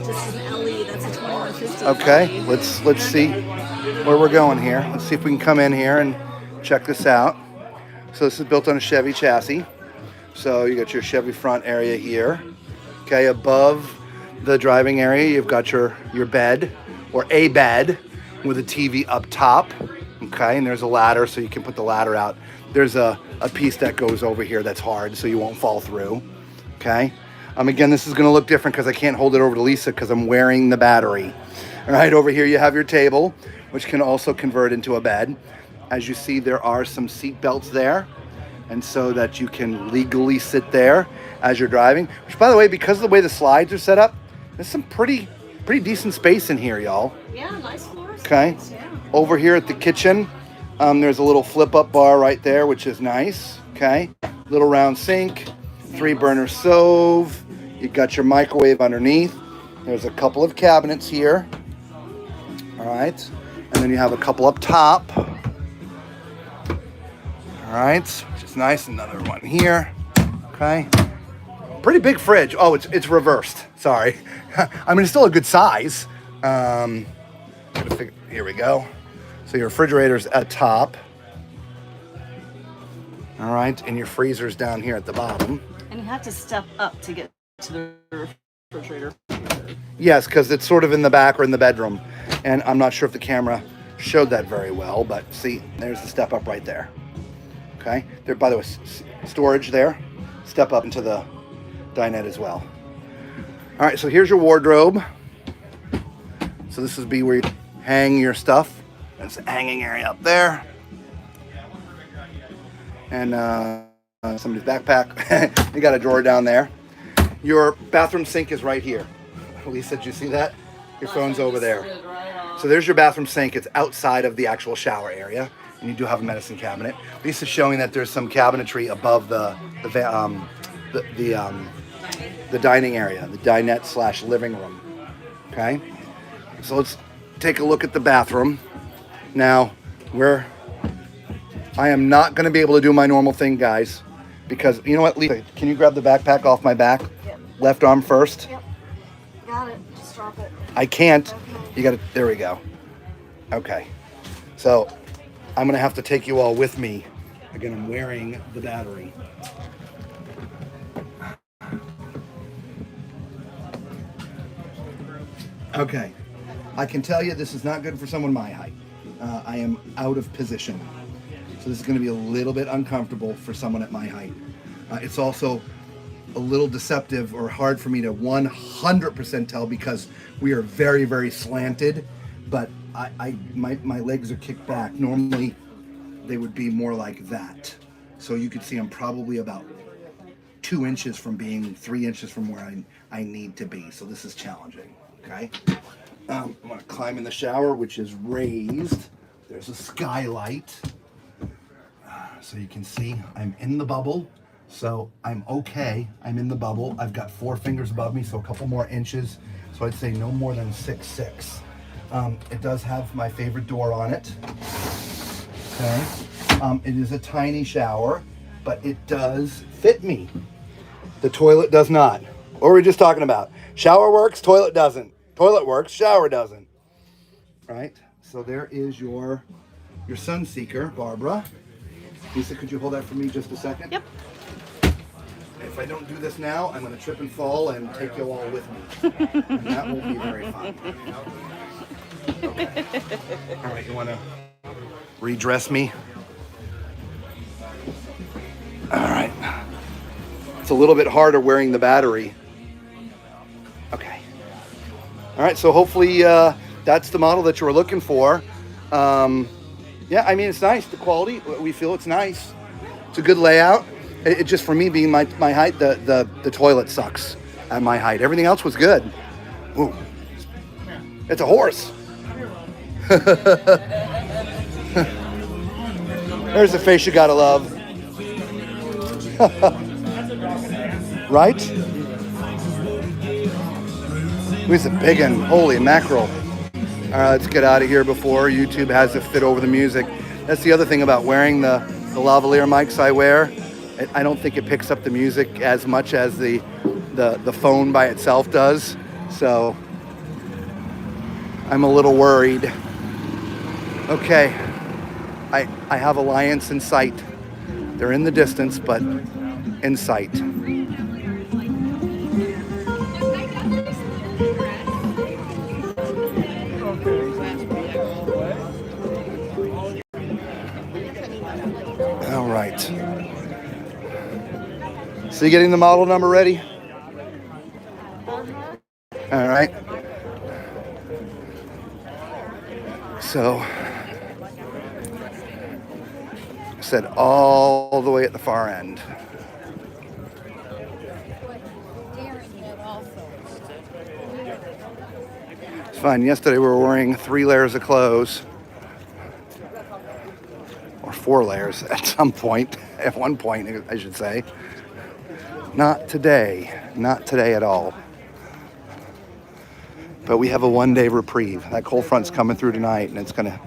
just an LE, that's a 2150. Okay, let's see where we're going here. Let's see if we can come in here and check this out. So this is built on a Chevy chassis. So you got your Chevy front area here. Okay, above the driving area, you've got your bed, or a bed with a TV up top. Okay, and there's a ladder, so you can put the ladder out. There's a piece that goes over here that's hard, so you won't fall through. Okay. Again, this is going to look different because I can't hold it over to Lisa because I'm wearing the battery. All right, over here you have your table, which can also convert into a bed. As you see, there are some seat belts there, and so that you can legally sit there as you're driving. Which, by the way, because of the way the slides are set up, there's some pretty decent space in here, y'all. Yeah, nice floor Okay. space, yeah. Over here at the kitchen, there's a little flip-up bar right there, which is nice. Okay. Little round sink, 3-burner stove. You got your microwave underneath. There's a couple of cabinets here. All right. And then you have a couple up top. All right, which is nice. Another one here. Okay. Pretty big fridge. Oh, it's reversed. Sorry. I mean, it's still a good size. Here we go. So your refrigerator's at top. All right, and your freezer's down here at the bottom. And you have to step up to get to the refrigerator. Yes, because it's sort of in the back or in the bedroom. And I'm not sure if the camera showed that very well, but see, there's the step up right there. Okay, there, by the way, storage there. Step up into the dinette as well. All right, so here's your wardrobe. So this would be where you hang your stuff. There's a hanging area up there. And somebody's backpack. You got a drawer down there. Your bathroom sink is right here. Lisa, did you see that? Your phone's over there. So there's your bathroom sink. It's outside of the actual shower area. And you do have a medicine cabinet. Lisa's showing that there's some cabinetry above the dining area, the dinette / living room. Okay. So let's take a look at the bathroom. Now, I am not going to be able to do my normal thing, guys, because you know what, Lisa, can you grab the backpack off my back? Yep. Left arm first. Yep. Got it. Just drop it. I can't. Okay. You got to. There we go. Okay. So I'm going to have to take you all with me. Again, I'm wearing the battery. Okay. I can tell you this is not good for someone my height. I am out of position. So this is going to be a little bit uncomfortable for someone at my height. It's also a little deceptive or hard for me to 100% tell because we are very, very slanted, but my legs are kicked back. Normally they would be more like that. So you could see I'm probably about 2 inches from being 3 inches from where I need to be. So this is challenging, okay? I'm gonna climb in the shower, which is raised. There's a skylight. So you can see I'm in the bubble. So I'm okay. I'm in the bubble. I've got 4 fingers above me, so a couple more inches. So I'd say no more than 6'6". It does have my favorite door on it. Okay. It is a tiny shower, but it does fit me. The toilet does not. What were we just talking about? Shower works, toilet doesn't. Toilet works, shower doesn't. Right? So there is your Sunseeker, Barbara. Lisa, could you hold that for me just a second? Yep. If I don't do this now, I'm going to trip and fall and take you all with me. And that won't be very fun. Okay. All right, you want to redress me? All right. It's a little bit harder wearing the battery. Okay. All right, so hopefully that's the model that you were looking for. Yeah, I mean, it's nice. The quality, we feel it's nice. It's a good layout. It just, for me being my height, the toilet sucks at my height. Everything else was good. Ooh. It's a horse. There's a face you gotta love. Right? He's a big one. Holy mackerel. All right, let's get out of here before YouTube has to fit over the music. That's the other thing about wearing the lavalier mics I wear. I don't think it picks up the music as much as the phone by itself does. So I'm a little worried. Okay, I have Alliance in sight. They're in the distance, but in sight. All right. So you getting the model number ready? All right. So I said all the way at the far end. It's fine. Yesterday we were wearing 3 layers of clothes. Or 4 layers at some point. At one point, I should say. Not today. Not today at all. But we have a 1-day reprieve. That cold front's coming through tonight, and it's gonna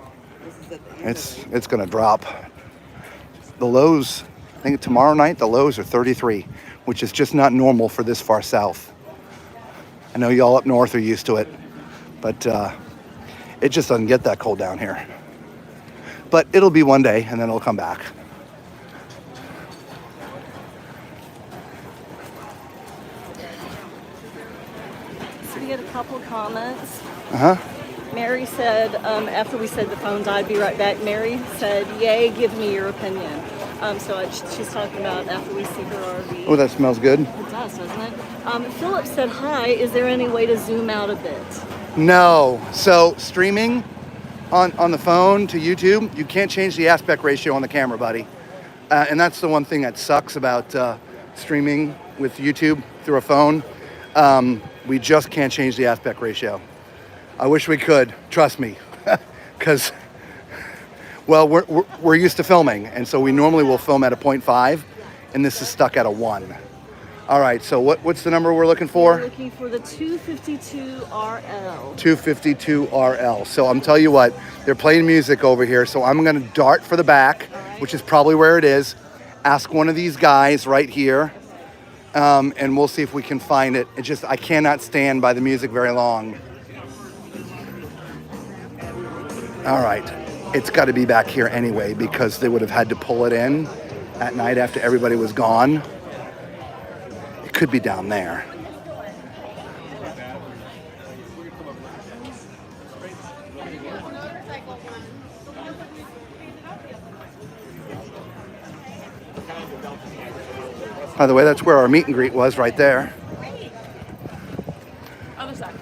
drop. The lows, I think tomorrow night, the lows are 33, which is just not normal for this far south. I know y'all up north are used to it, but it just doesn't get that cold down here. But it'll be 1 day, and then it'll come back. So we get a couple of comments. Uh-huh. Mary said, after we said the phones, I'd be right back. Mary said, yay, give me your opinion. She's talking about after we see her RV. Oh, that smells good. It does, doesn't it? Philip said, hi, is there any way to zoom out a bit? No. So streaming on the phone to YouTube, you can't change the aspect ratio on the camera, buddy. And that's the one thing that sucks about streaming with YouTube through a phone. We just can't change the aspect ratio. I wish we could, trust me, because, well, we're used to filming, and so we normally will film at a 0.5, and this is stuck at a 1. All right, so what's the number we're looking for? We're looking for the 252 RL. 252 RL. So I'm telling you what, they're playing music over here, so I'm going to dart for the back, which is probably where it is. Ask one of these guys right here, and we'll see if we can find it. I cannot stand by the music very long. All right, it's got to be back here anyway because they would have had to pull it in at night after everybody was gone. It could be down there. By the way, that's where our meet and greet was, right there. Other side.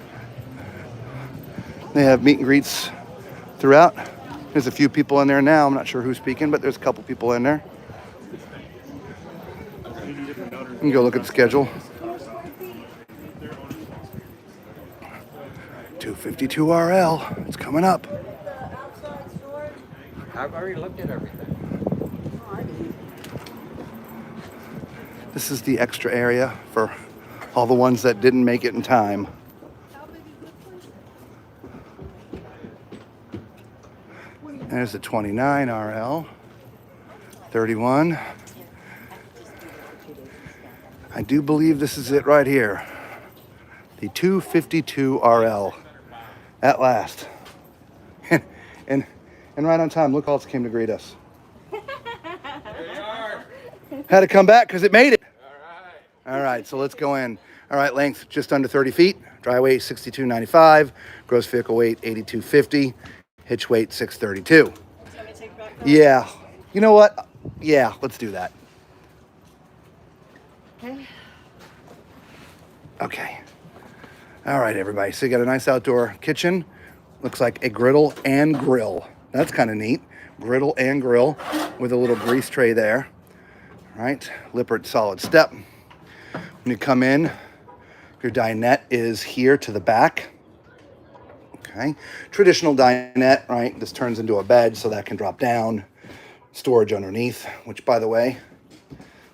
They have meet and greets throughout. There's a few people in there now. I'm not sure who's speaking, but there's a couple people in there. You can go look at the schedule. 252 RL. It's coming up. I've already looked at everything. This is the extra area for all the ones that didn't make it in time. There's the 29 RL, 31. I do believe this is it right here. The 252 RL, at last. and right on time, look who else came to greet us. Had to come back because it made it. All right, so let's go in. All right, length just under 30 feet. Dry weight 62.95. Gross vehicle weight 82.50. Hitch weight 632. Yeah. You know what? Yeah, let's do that. Okay. Okay. All right, everybody. So you got a nice outdoor kitchen. Looks like a griddle and grill. That's kind of neat. Griddle and grill with a little grease tray there. All right. Lippert solid step. When you come in, your dinette is here to the back. Okay. Traditional dinette, right? This turns into a bed so that can drop down. Storage underneath, which, by the way,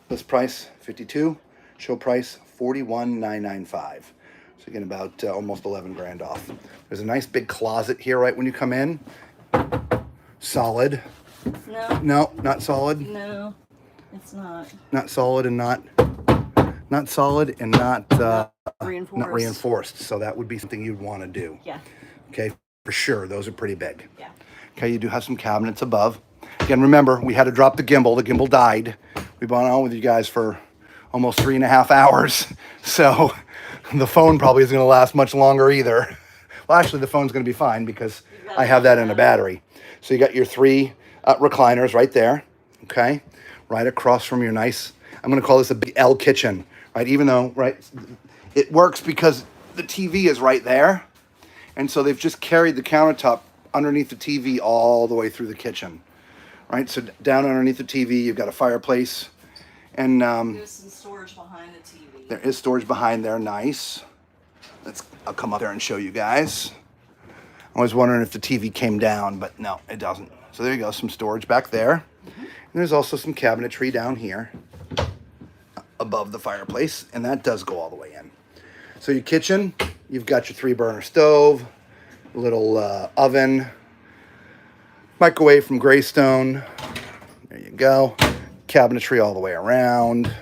list price $52, show price $41,995. So you're getting about almost 11 grand off. There's a nice big closet here right when you come in. Solid. No. No, not solid. No, it's not. Not solid and not solid and not Reinforced. not reinforced. So that would be something you'd want to do. Yeah. Okay, for sure. Those are pretty big. Yeah. Okay, you do have some cabinets above. Again, remember, we had to drop the gimbal. The gimbal died. We've been on with you guys for almost 3.5 hours. So the phone probably isn't going to last much longer either. Well, actually, the phone's going to be fine because I have that in a battery. So you got your 3 recliners right there, okay? Right across from your nice, I'm going to call this a big L kitchen, right? Even though, right, it works because the TV is right there. And so they've just carried the countertop underneath the TV all the way through the kitchen. right? So down underneath the TV, you've got a fireplace, and There's some storage behind the TV. there is storage behind there. Nice. I'll come up there and show you guys. I was wondering if the TV came down, but no, it doesn't. So there you go, some storage back there. And there's also some cabinetry down here above the fireplace, and that does go all the way in. So your kitchen, you've got your 3-burner stove, little oven, microwave from Greystone. There you go. Cabinetry all the way around,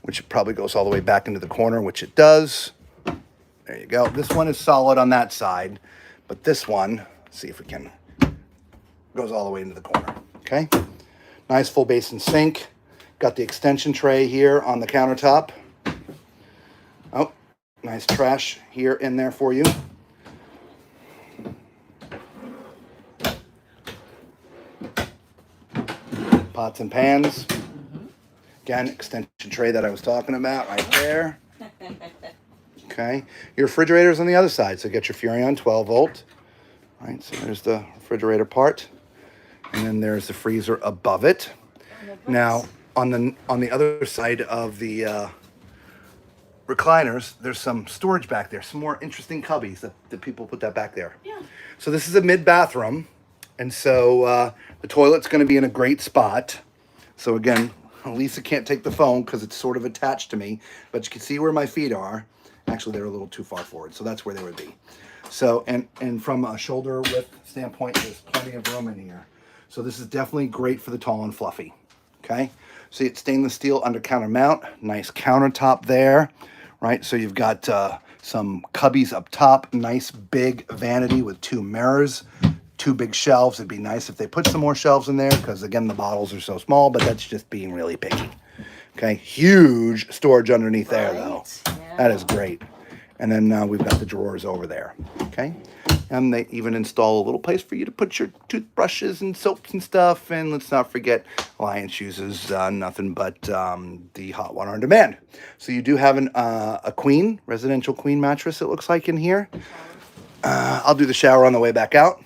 which probably goes all the way back into the corner, which it does. There you go. This one is solid on that side, but this one, let's see if we can, goes all the way into the corner. Okay. Nice full basin sink. Got the extension tray here on the countertop. Oh, nice trash here in there for you. Pots and pans. Again, extension tray that I was talking about right there. Okay. Your refrigerator's on the other side, so get your Furrion 12 volt. All right, so there's the refrigerator part. And then there's the freezer above it. Now, on the other side of the recliners, there's some storage back there, some more interesting cubbies that people put that back there. Yeah. So this is a mid-bathroom, and so the toilet's going to be in a great spot. So again, Lisa can't take the phone because it's sort of attached to me, but you can see where my feet are. Actually, they're a little too far forward, so that's where they would be. So, and from a shoulder width standpoint, there's plenty of room in here. So this is definitely great for the tall and fluffy. Okay, so it's stainless steel under counter mount, nice countertop there, right? So you've got some cubbies up top, nice big vanity with 2 mirrors, 2 big shelves. It'd be nice if they put some more shelves in there because again, the bottles are so small, but that's just being really picky. Okay, huge storage underneath there though. Yeah. That is great. And then we've got the drawers over there. Okay, and they even install a little place for you to put your toothbrushes and soaps and stuff. And let's not forget, Alliance uses nothing but the hot water on demand. So you do have a queen, residential queen mattress, it looks like in here. I'll do the shower on the way back out.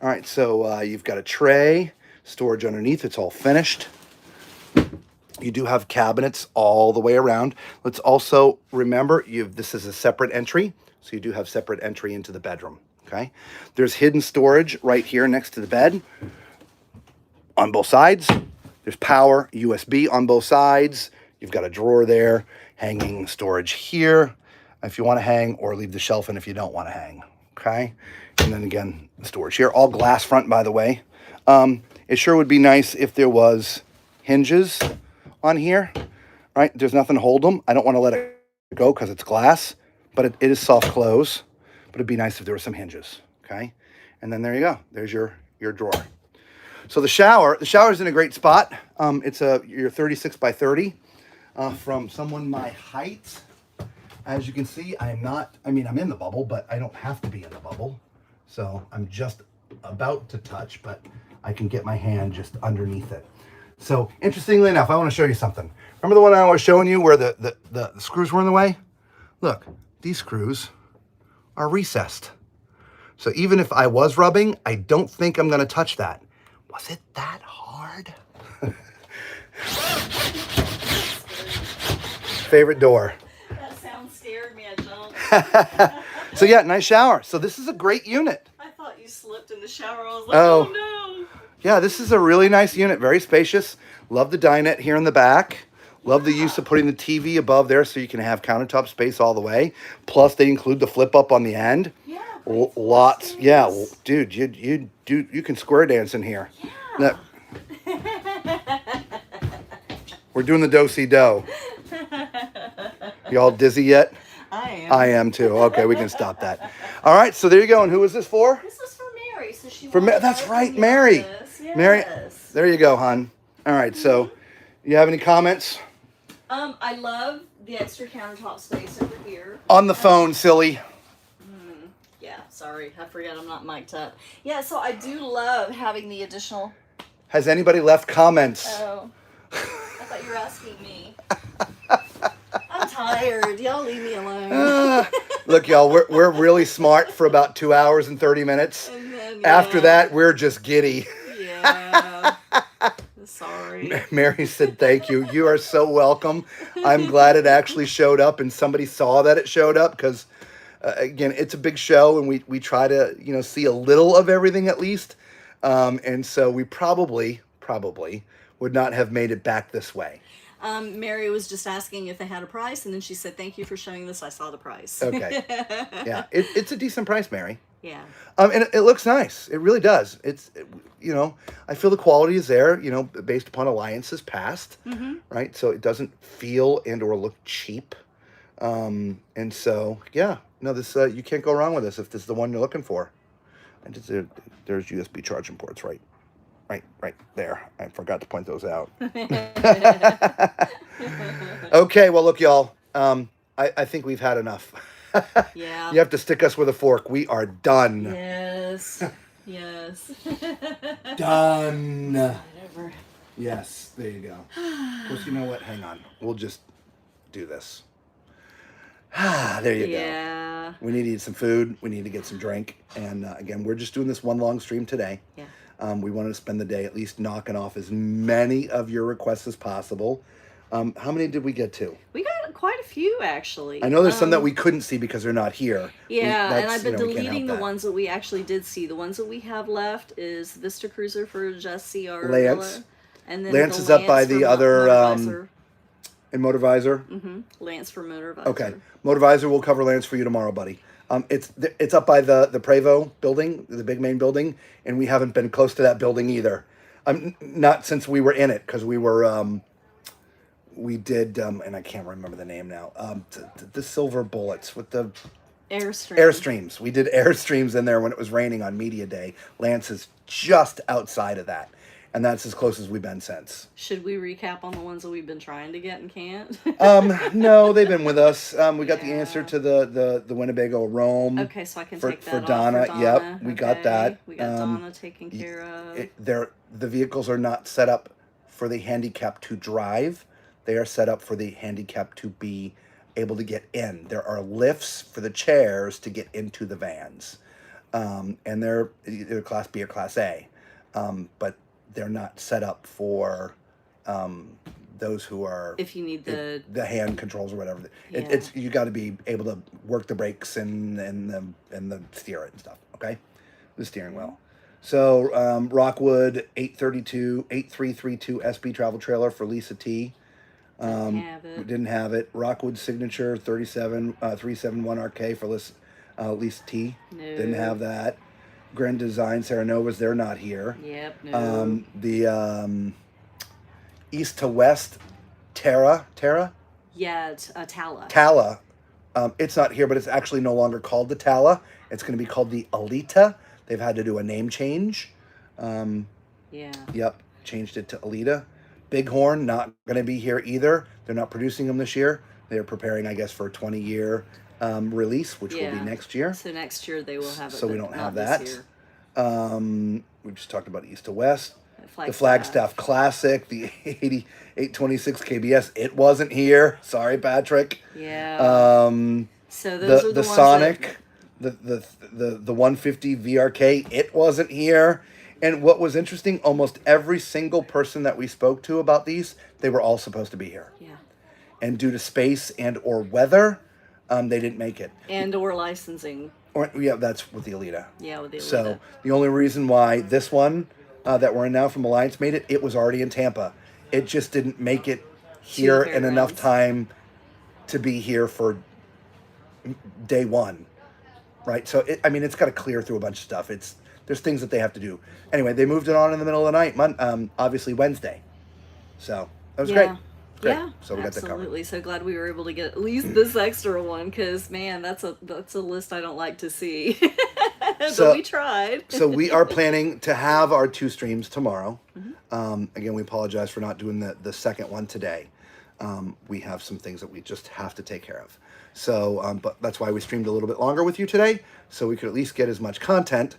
All right, so you've got a tray, storage underneath. It's all finished. You do have cabinets all the way around. Let's also remember, this is a separate entry, so you do have separate entry into the bedroom, okay? There's hidden storage right here next to the bed on both sides. There's power, USB on both sides. You've got a drawer there, hanging storage here if you want to hang, or leave the shelf in if you don't want to hang, okay? And then again, storage here. All glass front, by the way. It sure would be nice if there was hinges on here, right? There's nothing to hold them. I don't want to let it go because it's glass, but it is soft close. But it'd be nice if there were some hinges, okay? And then there you go. There's your drawer. So the shower's in a great spot. It's your 36 by 30. From someone my height, as you can see, I'm in the bubble, but I don't have to be in the bubble. So I'm just about to touch, but I can get my hand just underneath it. So interestingly enough, I want to show you something. Remember the one I was showing you where the screws were in the way? Look, these screws are recessed. So even if I was rubbing, I don't think I'm going to touch that. Was it that hard? Favorite door. That sound scared me. I jumped. So yeah, nice shower. So this is a great unit. I thought you slipped in the shower. I was like, oh no. Yeah, this is a really nice unit, very spacious. Love the dinette here in the back. Love the use of putting the TV above there so you can have countertop space all the way. Plus, they include the flip up on the end. Yeah. Lots. Yeah, dude, you can square dance in here. Yeah. We're doing the do-si-do. You all dizzy yet? I am too. Okay, we can stop that. All right, so there you go. And who was this for? This was for Mary. So she that's right, Mary. Yes. Mary, there you go, hon. All right, so you have any comments? I love the extra countertop space over here. On the phone, silly. Yeah, sorry. I forgot I'm not mic'd up. Yeah, so I do love having the additional... Has anybody left comments? Oh. I thought you were asking me. I'm tired. Y'all leave me alone. Look, y'all, we're really smart for about 2 hours and 30 minutes. And then, After that, we're just giddy. Yeah. Yeah. Sorry. Mary said, thank you. You are so welcome. I'm glad it actually showed up and somebody saw that it showed up because, again, it's a big show and we try to, see a little of everything at least. And so we probably would not have made it back this way. Mary was just asking if they had a price, and then she said, thank you for showing this. I saw the price. Okay. Yeah, it's a decent price, Mary. Yeah. And it looks nice. It really does. I feel the quality is there, based upon alliances past, right? So it doesn't feel and or look cheap. And so, yeah, no, this, you can't go wrong with this if this is the one you're looking for. And there's USB charging ports right there. I forgot to point those out. Okay, well, look, y'all, I think we've had enough. Yeah. You have to stick us with a fork. We are done. Yes. Yes. Done. Whatever. Yes, there you go. Of course, you know what? Hang on. We'll just do this. There you Yeah. go. We need to eat some food. We need to get some drink. And again, we're just doing this one long stream today. Yeah. We wanted to spend the day at least knocking off as many of your requests as possible. How many did we get to? We got quite a few, actually. I know there's some that we couldn't see because they're not here. Yeah, and I've been we can't deleting the help that. ones that we actually did see. The ones that we have left is Vista Cruiser for just CR. Lance. And then Lance the is up by Lance the for other Motorvisor. in Motorvisor. Lance for Motorvisor. Okay, Motorvisor will cover Lance for you tomorrow, buddy. It's up by the Prevo building, the big main building, and we haven't been close to that building either. Not since we were in it, because we were we did and I can't remember the name now. The silver bullets with the Airstreams. We did Airstreams in there when it was raining on Media Day. Lance is just outside of that. And that's as close as we've been since. Should we recap on the ones that we've been trying to get and can't? No, they've been with us. We got the answer to the Winnebago Rome. Okay, so I can for, take that for off Donna. for Donna. Yep, we got that. We got Donna taken care of. The vehicles are not set up for the handicap to drive. They are set up for the handicap to be able to get in. There are lifts for the chairs to get into the vans. And they're either Class B or Class A. But they're not set up for those who are. If you need the hand controls or whatever, it's you got to be able to work the brakes and the steer it and stuff. Okay, the steering wheel. So Rockwood 8332 SB travel trailer for Lisa T. We didn't have it. Rockwood Signature 371 RK for Lisa T. No. Didn't have that. Grand Design Saranovas, they're not here. Yep. No. The East to West Terra. Yeah, it's Tala. Tala. It's not here, but it's actually no longer called the Tala. It's going to be called the Alita. They've had to do a name change. Yeah. Yep, changed it to Alita. Bighorn, not going to be here either. They're not producing them this year. They're preparing, I guess, for a 20-year release, which will be next year. So next year they will have it. So we don't have this that. year. We just talked about East to West. Flagstaff. The Flagstaff Classic, the 8826 KBS. It wasn't here. Sorry, Patrick. Yeah. So those are the ones Sonic, the 150 VRK. It wasn't here. And what was interesting, almost every single person that we spoke to about these, they were all supposed to be here. Yeah. And due to space and or weather, they didn't make it. And or licensing. That's with the Alita. Yeah, with the Alita. So the only reason why this one that we're in now from Alliance made it was already in Tampa. It just didn't make it here in enough time to be here for day one, right? So it's got to clear through a bunch of stuff. There's things that they have to do. Anyway, they moved it on in the middle of the night, obviously Wednesday. So that was great. Great. Yeah, so we got that covered. Absolutely. So glad we were able to get at least this extra one, because man, that's a list I don't like to see. But we tried. So we are planning to have our 2 streams tomorrow. Again, we apologize for not doing the second one today. We have some things that we just have to take care of. So, but that's why we streamed a little bit longer with you today, so we could at least get as much content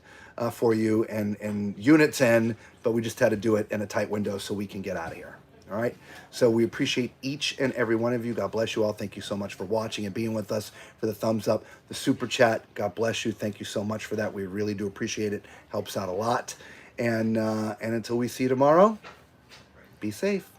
for you and units in, but we just had to do it in a tight window so we can get out of here. All right. So we appreciate each and every one of you. God bless you all. Thank you so much for watching and being with us, for the thumbs up, the super chat. God bless you. Thank you so much for that. We really do appreciate it. Helps out a lot. And until we see you tomorrow, be safe.